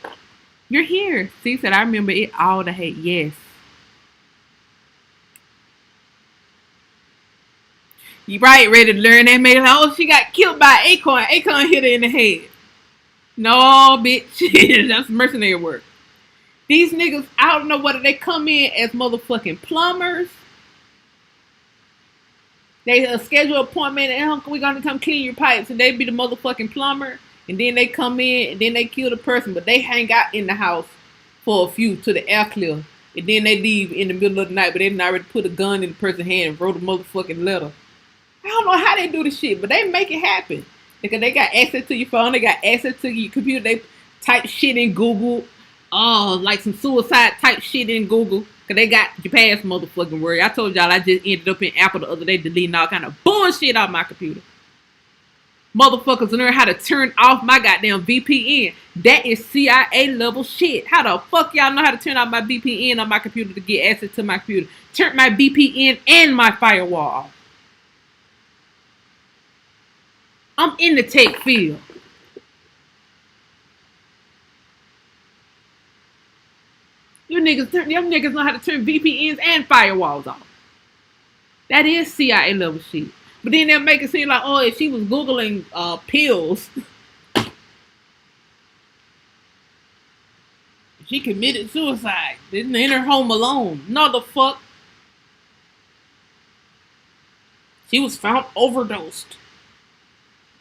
you're here. Steve said, I remember it all the hate. Yes. You right, ready to learn that man. Oh, she got killed by Acorn. Acorn hit her in the head. No, bitch. That's mercenary work. These niggas, I don't know whether they come in as motherfucking plumbers. They schedule an appointment and we're gonna come clean your pipes, and they be the motherfucking plumber, and then they come in and then they kill the person, but they hang out in the house for a few to the air clear, and then they leave in the middle of the night, but they didn't already put a gun in the person's hand and wrote a motherfucking letter. I don't know how they do the shit, but they make it happen. Because they got access to your phone, they got access to your computer, they type shit in Google, like some suicide type shit in Google. Cause they got your past motherfucking word. I told y'all I just ended up in Apple the other day deleting all kind of bullshit off my computer. Motherfuckers learn how to turn off my goddamn VPN. That is CIA level shit. How the fuck y'all know how to turn off my VPN on my computer to get access to my computer? Turn my VPN and my firewall off. I'm in the tech field. Them niggas know how to turn VPNs and firewalls off. That is CIA level shit. But then they'll make it seem like, oh, if she was Googling pills, she committed suicide. Didn't in her home alone. No, the fuck. She was found overdosed.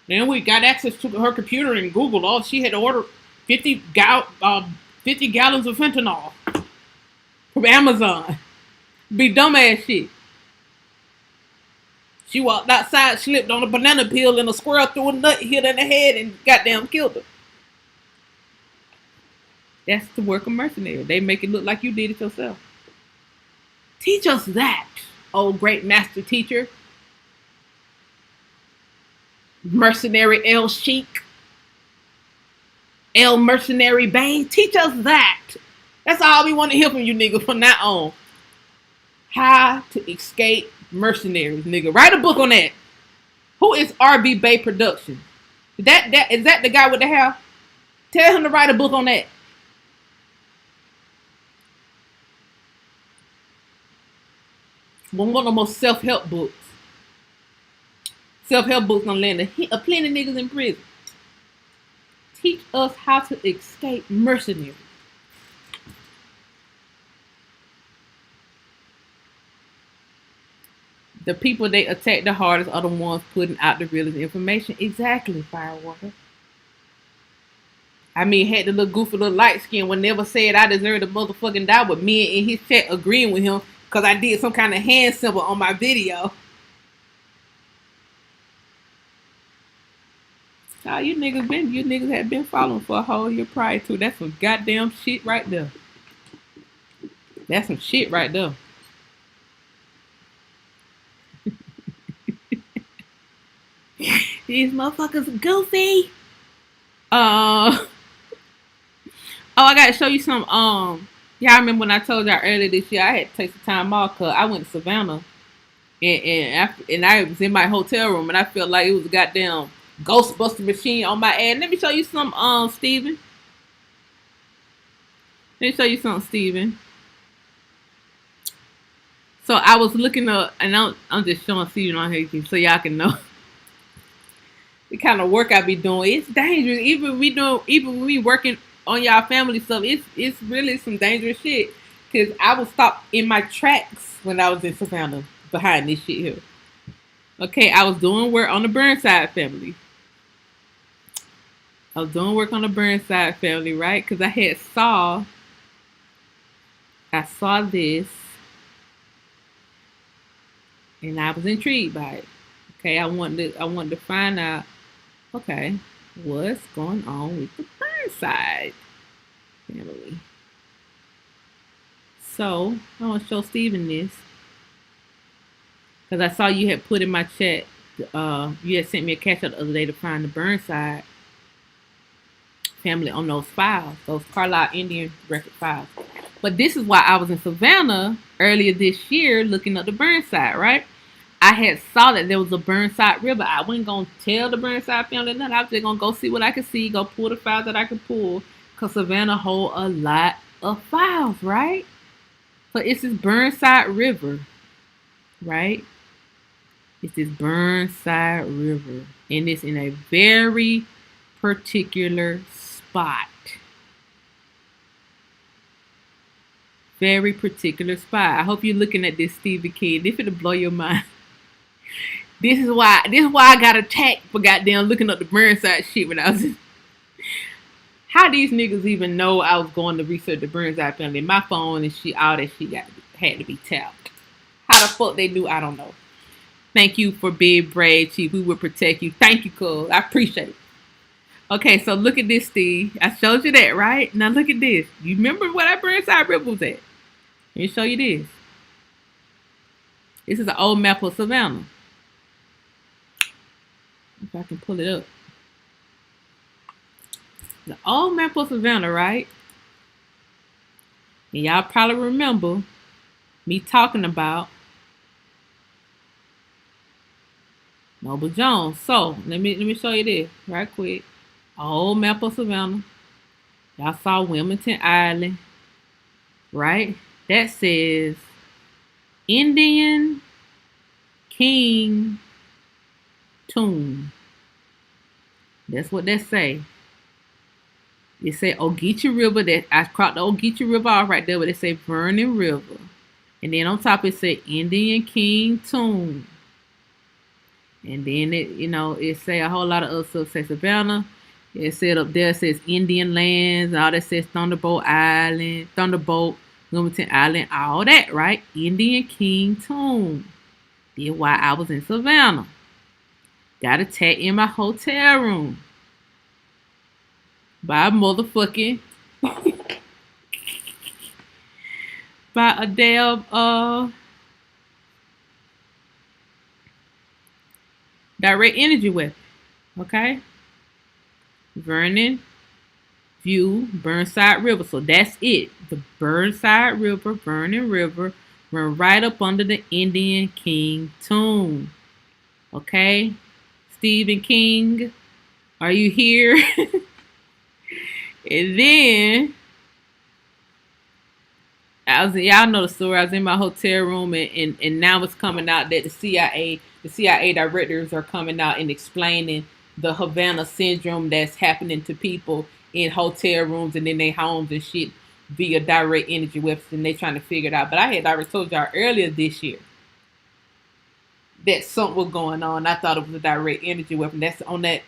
Then we got access to her computer and Googled. Oh, she had to order 50 gallons of fentanyl from Amazon. Be dumbass shit. She walked outside, slipped on a banana peel, and a squirrel threw a nut, hit her in the head, and goddamn killed her. That's the work of mercenary. They make it look like you did it yourself. Teach us that, oh great master teacher. Mercenary El Sheik. El Mercenary Bane. Teach us that. That's all we want to hear from you niggas from now on. How to escape mercenaries, nigga. Write a book on that. Who is RB Bay Production? Is that the guy with the hair? Tell him to write a book on that. One of the most self-help books. Self-help books gonna land a plenty of niggas in prison. Teach us how to escape mercenaries. The people they attack the hardest are the ones putting out the realest information. Exactly, Firewater. I mean, had the little goofy little light skin one never said I deserve to motherfucking die, with me in his chat agreeing with him because I did some kind of hand symbol on my video. Oh, you niggas had been following for a whole year prior to. That's some goddamn shit right there. That's some shit right there. These motherfuckers goofy. Oh, I gotta show you some. Yeah, I remember when I told y'all earlier this year I had to take some time off because I went to Savannah, and I was in my hotel room and I felt like it was a goddamn Ghostbuster machine on my ass. Let me show you some, Steven. Let me show you something, Steven. So I was looking up, and I'm just showing Steven on here so y'all can know the kind of work I be doing. It's dangerous. Even when we working on y'all family stuff, it's really some dangerous shit. Cause I was stopped in my tracks when I was in Savannah behind this shit here. Okay, I was doing work on the Burnside family. I was doing work on the Burnside family, right? Cause I saw this, and I was intrigued by it. Okay, I wanted to find out. Okay, what's going on with the Burnside family? So I want to show Steven this because I saw you had put in my chat. You had sent me a catch up the other day to find the Burnside family on those files, those Carlisle Indian record files. But this is why I was in Savannah earlier this year looking up the Burnside, right? I had saw that there was a Burnside River. I wasn't going to tell the Burnside family nothing. I was just going to go see what I could see, go pull the files that I could pull, because Savannah hold a lot of files, right? So it's this Burnside River, right? It's this Burnside River, and it's in a very particular spot. Very particular spot. I hope you're looking at this, Stevie King. This it'll blow your mind. This is why I got attacked for goddamn looking up the Burnside shit when I was in. How these niggas even know I was going to research the Burnside family? My phone and shit, all that shit had to be tapped. How the fuck they knew, I don't know. Thank you for being brave, Chief. We will protect you. Thank you, cuz. I appreciate it. Okay, so look at this, Steve. I showed you that, right? Now look at this. You remember what our Burnside River was at? Let me show you this. This is an old map of Savannah. If I can pull it up. The old map of Savannah, right? And y'all probably remember me talking about Noble Jones. So let me show you this right quick. Old map of Savannah. Y'all saw Wilmington Island, right? That says Indian King Tomb. That's what that say. It say Ogeechee River. That I cropped the Ogeechee River off right there, but it say Vernon River. And then on top it say Indian King Tomb. And then it say a whole lot of other stuff. Say Savannah. It said up there, it says Indian Lands, all that says Thunderbolt Island, Thunderbolt, Wilmington Island, all that, right? Indian King Tomb. Then why I was in Savannah. Got attacked in my hotel room by a motherfucking by a damn direct energy weapon. Okay? Vernon View, Burnside River. So that's it. The Burnside River, Vernon River, run right up under the Indian King Tomb. Okay? Stephen King, are you here? And then y'all know the story. I was in my hotel room and now it's coming out that the CIA directors are coming out and explaining the Havana syndrome that's happening to people in hotel rooms and in their homes and shit via direct energy weapons, and they trying to figure it out. But I had already told y'all earlier this year that something was going on. I thought it was a direct energy weapon. That's on that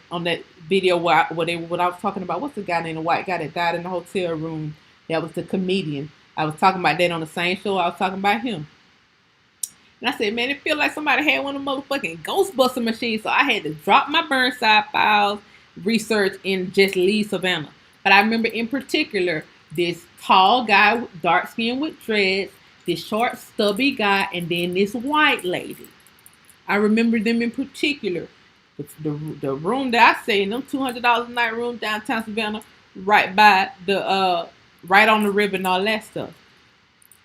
video what I was talking about. What's the guy named the white guy that died in the hotel room? That was the comedian. I was talking about that on the same show. I was talking about him. And I said, man, it feel like somebody had one of them motherfucking Ghostbuster machines. So I had to drop my Burnside files, research, and just leave Savannah. But I remember in particular, this tall guy, dark skin with dreads, this short, stubby guy, and then this white lady. I remember them in particular. The room that I stayed in, them $200 a night room downtown Savannah, right by the right on the river and all that stuff.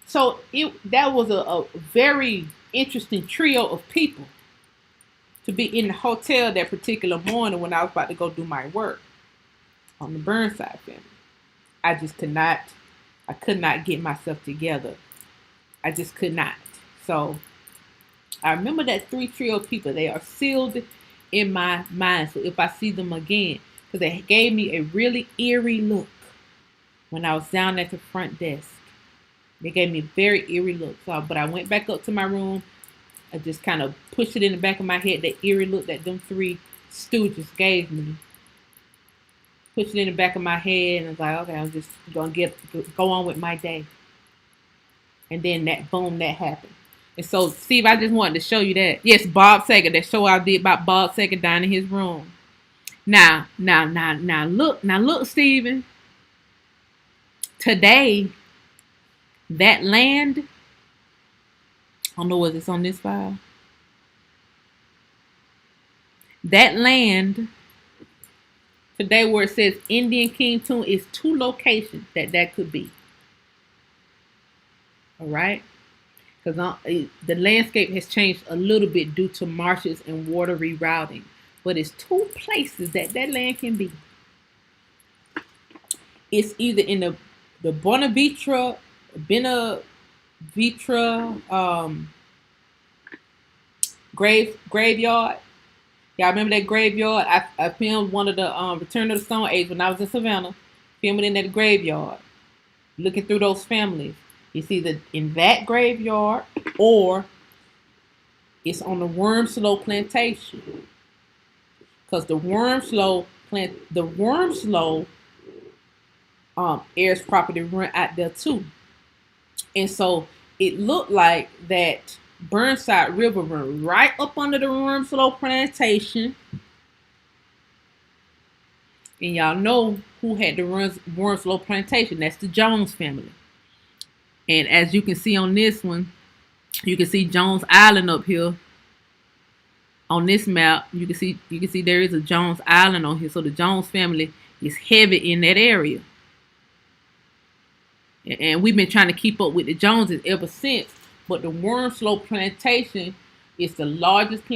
So that was a very interesting trio of people to be in the hotel that particular morning when I was about to go do my work on the Burnside family. I could not get myself together. I just could not. So I remember that three trio of people. They are sealed in my mind. So if I see them again, because they gave me a really eerie look when I was down at the front desk. They gave me a very eerie look. So, but I went back up to my room. I just kind of pushed it in the back of my head, that eerie look that them three stooges gave me. Pushed it in the back of my head, and I was like, okay, I'm just going to go on with my day. And then that happened. And so, Steve, I just wanted to show you that. Yes, Bob Saget, that show I did about Bob Saget down in his room. Now, look, Steven. Today, that land, I don't know whether it's on this file. That land, today where it says Indian King Tomb, is 2 locations that could be. All right? Because the landscape has changed a little bit due to marshes and water rerouting. But it's 2 places that land can be. It's either in the Bonavitra graveyard. Y'all remember that graveyard? I filmed one of the Return of the Stone Age when I was in Savannah, filming in that graveyard, looking through those families. It's either in that graveyard or it's on the Wormslow plantation. Because the Wormslow heirs property run out there too. And so it looked like that Burnside River run right up under the Wormslow plantation. And y'all know who had the Wormslow plantation. That's the Jones family. And as you can see on this one, you can see Jones Island up here. On this map, you can see there is a Jones Island on here. So the Jones family is heavy in that area. And we've been trying to keep up with the Joneses ever since. But the Wormslow plantation was the largest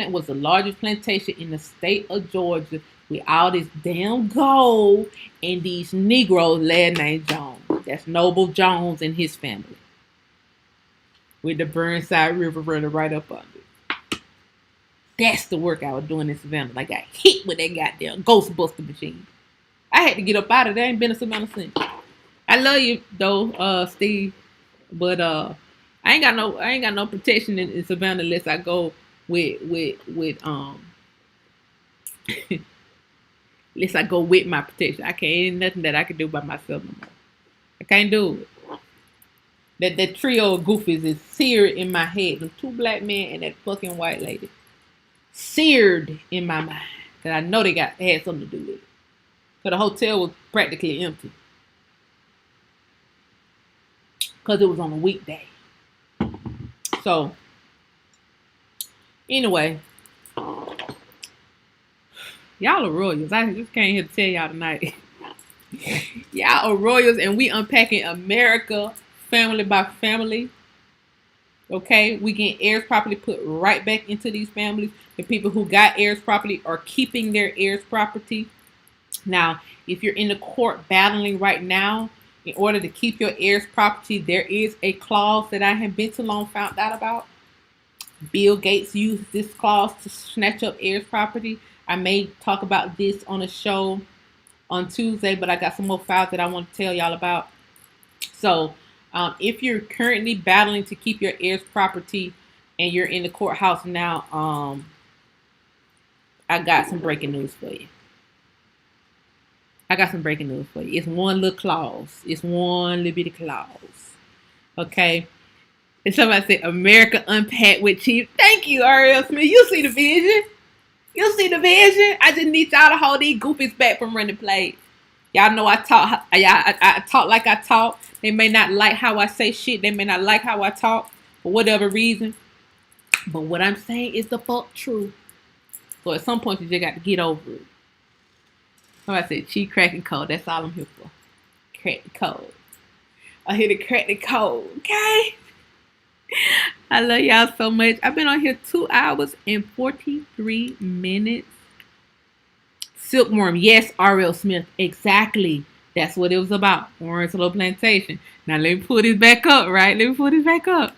plantation in the state of Georgia with all this damn gold and these Negroes last name Jones. That's Noble Jones and his family. With the Burnside River running right up under. That's the work I was doing in Savannah. I got hit with that goddamn Ghostbuster machine. I had to get up out of there. I ain't been in Savannah since. I love you though, Steve, but I ain't got no protection in Savannah unless I go with unless I go with my protection. I can't. Ain't nothing that I can do by myself no more. I can't do it. That trio of goofies is seared in my head. The two black men and that fucking white lady. Seared in my mind. Cause I know they had something to do with it. Cause the hotel was practically empty. Cause it was on a weekday. So anyway, y'all are royals. I just came here to tell y'all tonight. Y'all are royals, and we unpacking America family by family. Okay, we get heirs property put right back into these families. The people who got heirs property are keeping their heirs property. Now, if you're in the court battling right now, in order to keep your heirs property, there is a clause that I have been too long found out about. Bill Gates used this clause to snatch up heirs property. I may talk about this on a show on Tuesday, but I got some more files that I want to tell y'all about. So, if you're currently battling to keep your heirs property and you're in the courthouse now, I got some breaking news for you. It's one little clause. It's one little bitty clause. Okay. And somebody said, America Unpacked with Chief. Thank you, R.L. Smith. You see the vision. I just need y'all to hold these goofies back from running plays. Y'all know I talk. I talk like I talk. They may not like how I say shit. They may not like how I talk for whatever reason. But what I'm saying is the fuck true. So at some point you just got to get over it. Somebody said, Chief cracking code. That's all I'm here for. Crack the code. I'm here to crack the code. Okay? I love y'all so much. I've been on here 2 hours and 43 minutes. Silkworm. Yes, R.L. Smith. Exactly. That's what it was about. Wormslow Plantation. Now let me pull this back up, right? Because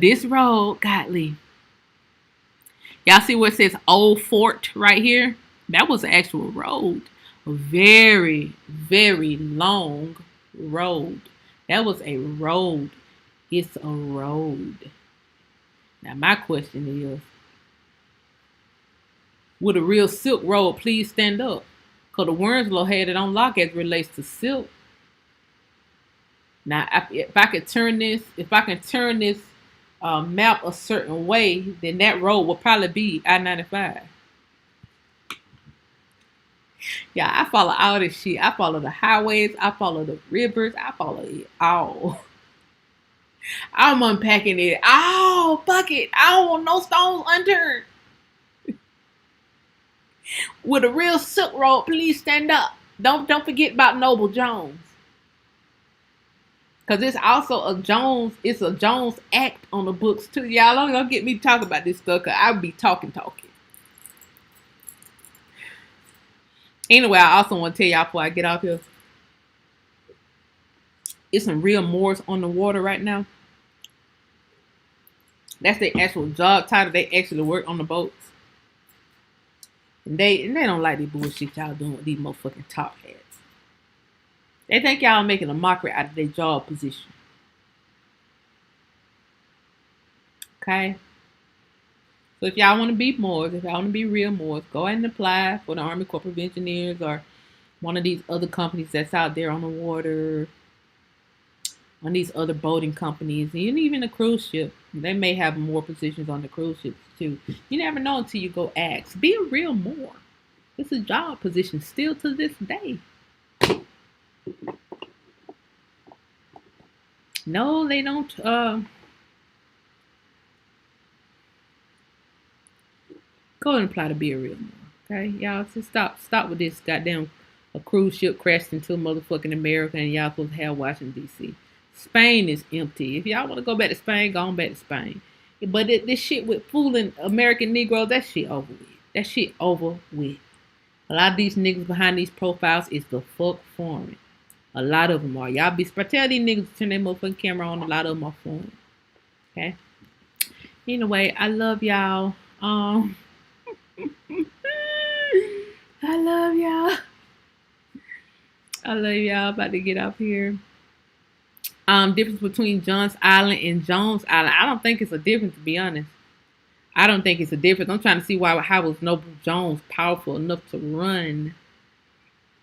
this road, godly. Y'all see where it says Old Fort right here? That was an actual road. A very, very long road. That was a road. It's a road. Now my question is, would a real Silk Road please stand up? Because the Wormslow had it on lock as it relates to silk. Now, if I can turn this map a certain way, then that road will probably be I-95. Yeah, I follow all this shit. I follow the highways. I follow the rivers. I follow it all. I'm unpacking it. Oh, fuck it. I don't want no stones unturned. With a real Silk Road, please stand up. Don't forget about Noble Jones. Because it's also a Jones Act on the books too. Y'all don't get me talking about this stuff because I'll be talking. Anyway, I also want to tell y'all before I get off here. It's some real Moors on the water right now. That's their actual job title. They actually work on the boats. And they don't like the bullshit y'all doing with these motherfucking top hats. They think y'all making a mockery out of their job position. Okay? So if y'all want to be Moors, if y'all want to be real Moors, go ahead and apply for the Army Corps of Engineers or one of these other companies that's out there on the water. on these other boating companies, and even a cruise ship. They may have more positions on the cruise ships too. You never know until you go ask. Be a real Moor. It's a job position still to this day. No, they don't. Go and apply to be a real Moor. Okay, y'all, just stop with this goddamn. A cruise ship crashed into motherfucking America, and y'all supposed to have Washington D.C. Spain is empty. If y'all want to go back to Spain, go on back to Spain. But this shit with fooling American Negroes, that shit over with. That shit over with. A lot of these niggas behind these profiles is the fuck foreign. A lot of them are. Y'all be tell these niggas to turn their motherfucking camera on. A lot of them are foreign. Okay. Anyway, I love y'all. I love y'all. I love y'all. About to get up here. Difference between Johns Island and Jones Island. I don't think it's a difference, to be honest. I don't think it's a difference. I'm trying to see how was Noble Jones powerful enough to run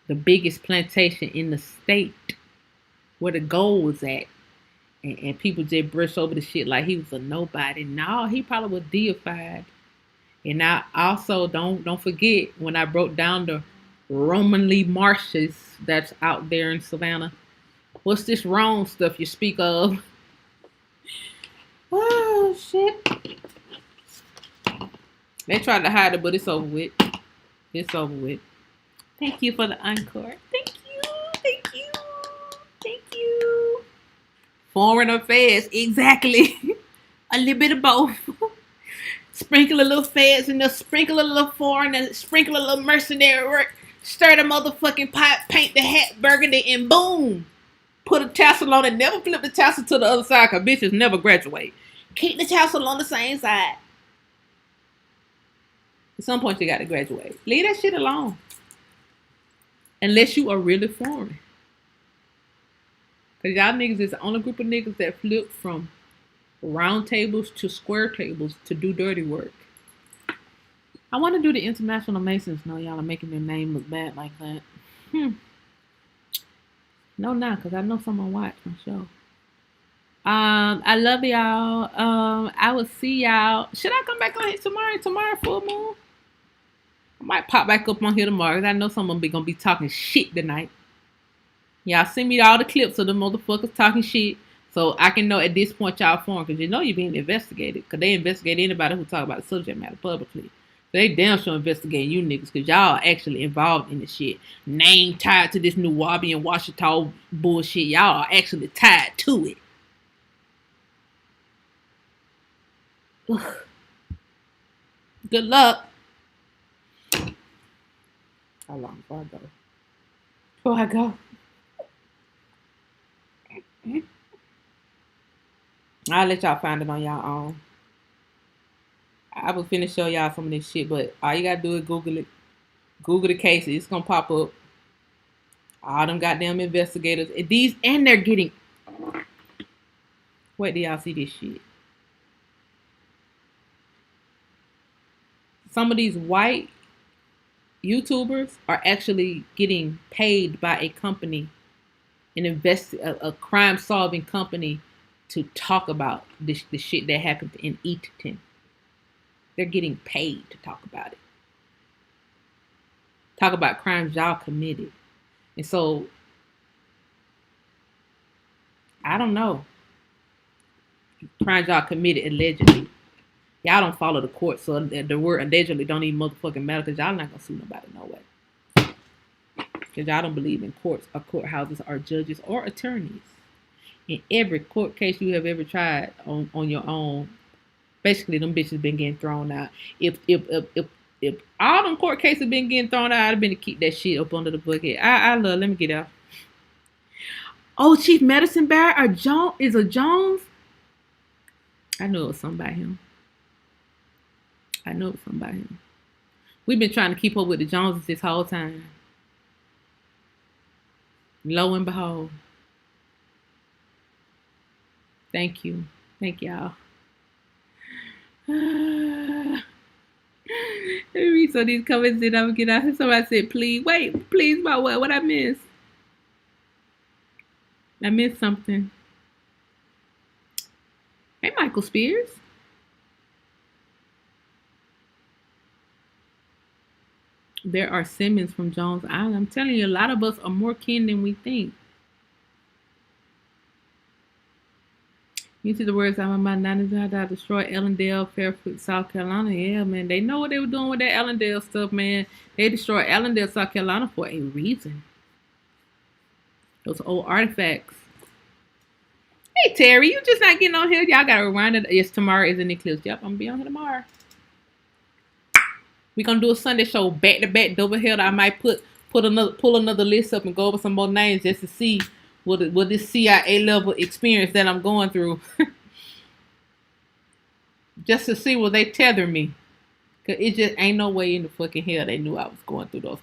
the biggest plantation in the state, where the gold was at, and people just brush over the shit like he was a nobody. No, he probably was deified. And I also don't forget when I broke down the Romanly marshes that's out there in Savannah. What's this wrong stuff you speak of? Oh shit. They tried to hide it, but it's over with. It's over with. Thank you for the encore. Thank you. Thank you. Thank you. Foreign affairs, exactly. A little bit of both. Sprinkle a little feds in there, sprinkle a little foreign, and sprinkle a little mercenary work. Stir the motherfucking pot, paint the hat burgundy, and boom. Put a tassel on it. Never flip the tassel to the other side, because bitches never graduate. Keep the tassel on the same side. At some point, you got to graduate. Leave that shit alone. Unless you are really foreign. Because y'all niggas is the only group of niggas that flip from round tables to square tables to do dirty work. I want to do the International Masons. No, y'all are making their name look bad like that. No, not because I know someone watch my show. I love y'all. I will see y'all. Should I come back on here tomorrow? Tomorrow, full moon? I might pop back up on here tomorrow because I know someone be gonna be talking shit tonight. Y'all send me all the clips of the motherfuckers talking shit so I can know at this point y'all foreign, because you know you're being investigated, because they investigate anybody who talk about the subject matter publicly. So they damn sure investigating you niggas because y'all are actually involved in the shit. Name tied to this New Wabi and Washita bullshit. Y'all are actually tied to it. Ugh. Good luck. How long before I go? Before I go? I'll let y'all find it on y'all own. I was finna show y'all some of this shit, but all you gotta do is Google it. Google the cases. It's gonna pop up. All them goddamn investigators. And they're getting... Wait till y'all see this shit. Some of these white YouTubers are actually getting paid by a company, a crime-solving company, to talk about the shit that happened in Eaton. They're getting paid to talk about it. Talk about crimes y'all committed. And so, I don't know. Crimes y'all committed allegedly. Y'all don't follow the court, so the word allegedly don't even motherfucking matter, because y'all not gonna sue nobody no way. Because y'all don't believe in courts or courthouses or judges or attorneys. In every court case you have ever tried on your own, basically them bitches been getting thrown out. If all them court cases been getting thrown out, I'd have been to keep that shit up under the bucket. Let me get out. Oh, Chief Medicine Bear is a Jones? I knew it was something about him. We've been trying to keep up with the Joneses this whole time. Lo and behold. Thank you. Thank y'all. Let me read some of these comments that I'm gonna get out. Somebody said, please. Wait, please, about what? What I missed? I missed something. Hey, Michael Spears. There are Simmons from Jones Island. I'm telling you, a lot of us are more kin than we think. You see the words out of my mind, I destroy Ellendale, Fairfield, South Carolina. Yeah, man. They know what they were doing with that Allendale stuff, man. They destroyed Allendale, South Carolina for a reason. Those old artifacts. Hey, Terry, you just not getting on here. Y'all got to rewind it. Yes, tomorrow is an eclipse. Yep, I'm going to be on here tomorrow. We're going to do a Sunday show back-to-back, double-header. I might pull another list up and go over some more names just to see what this CIA level experience that I'm going through. Just to see will they tether me. Because it just ain't no way in the fucking hell they knew I was going through those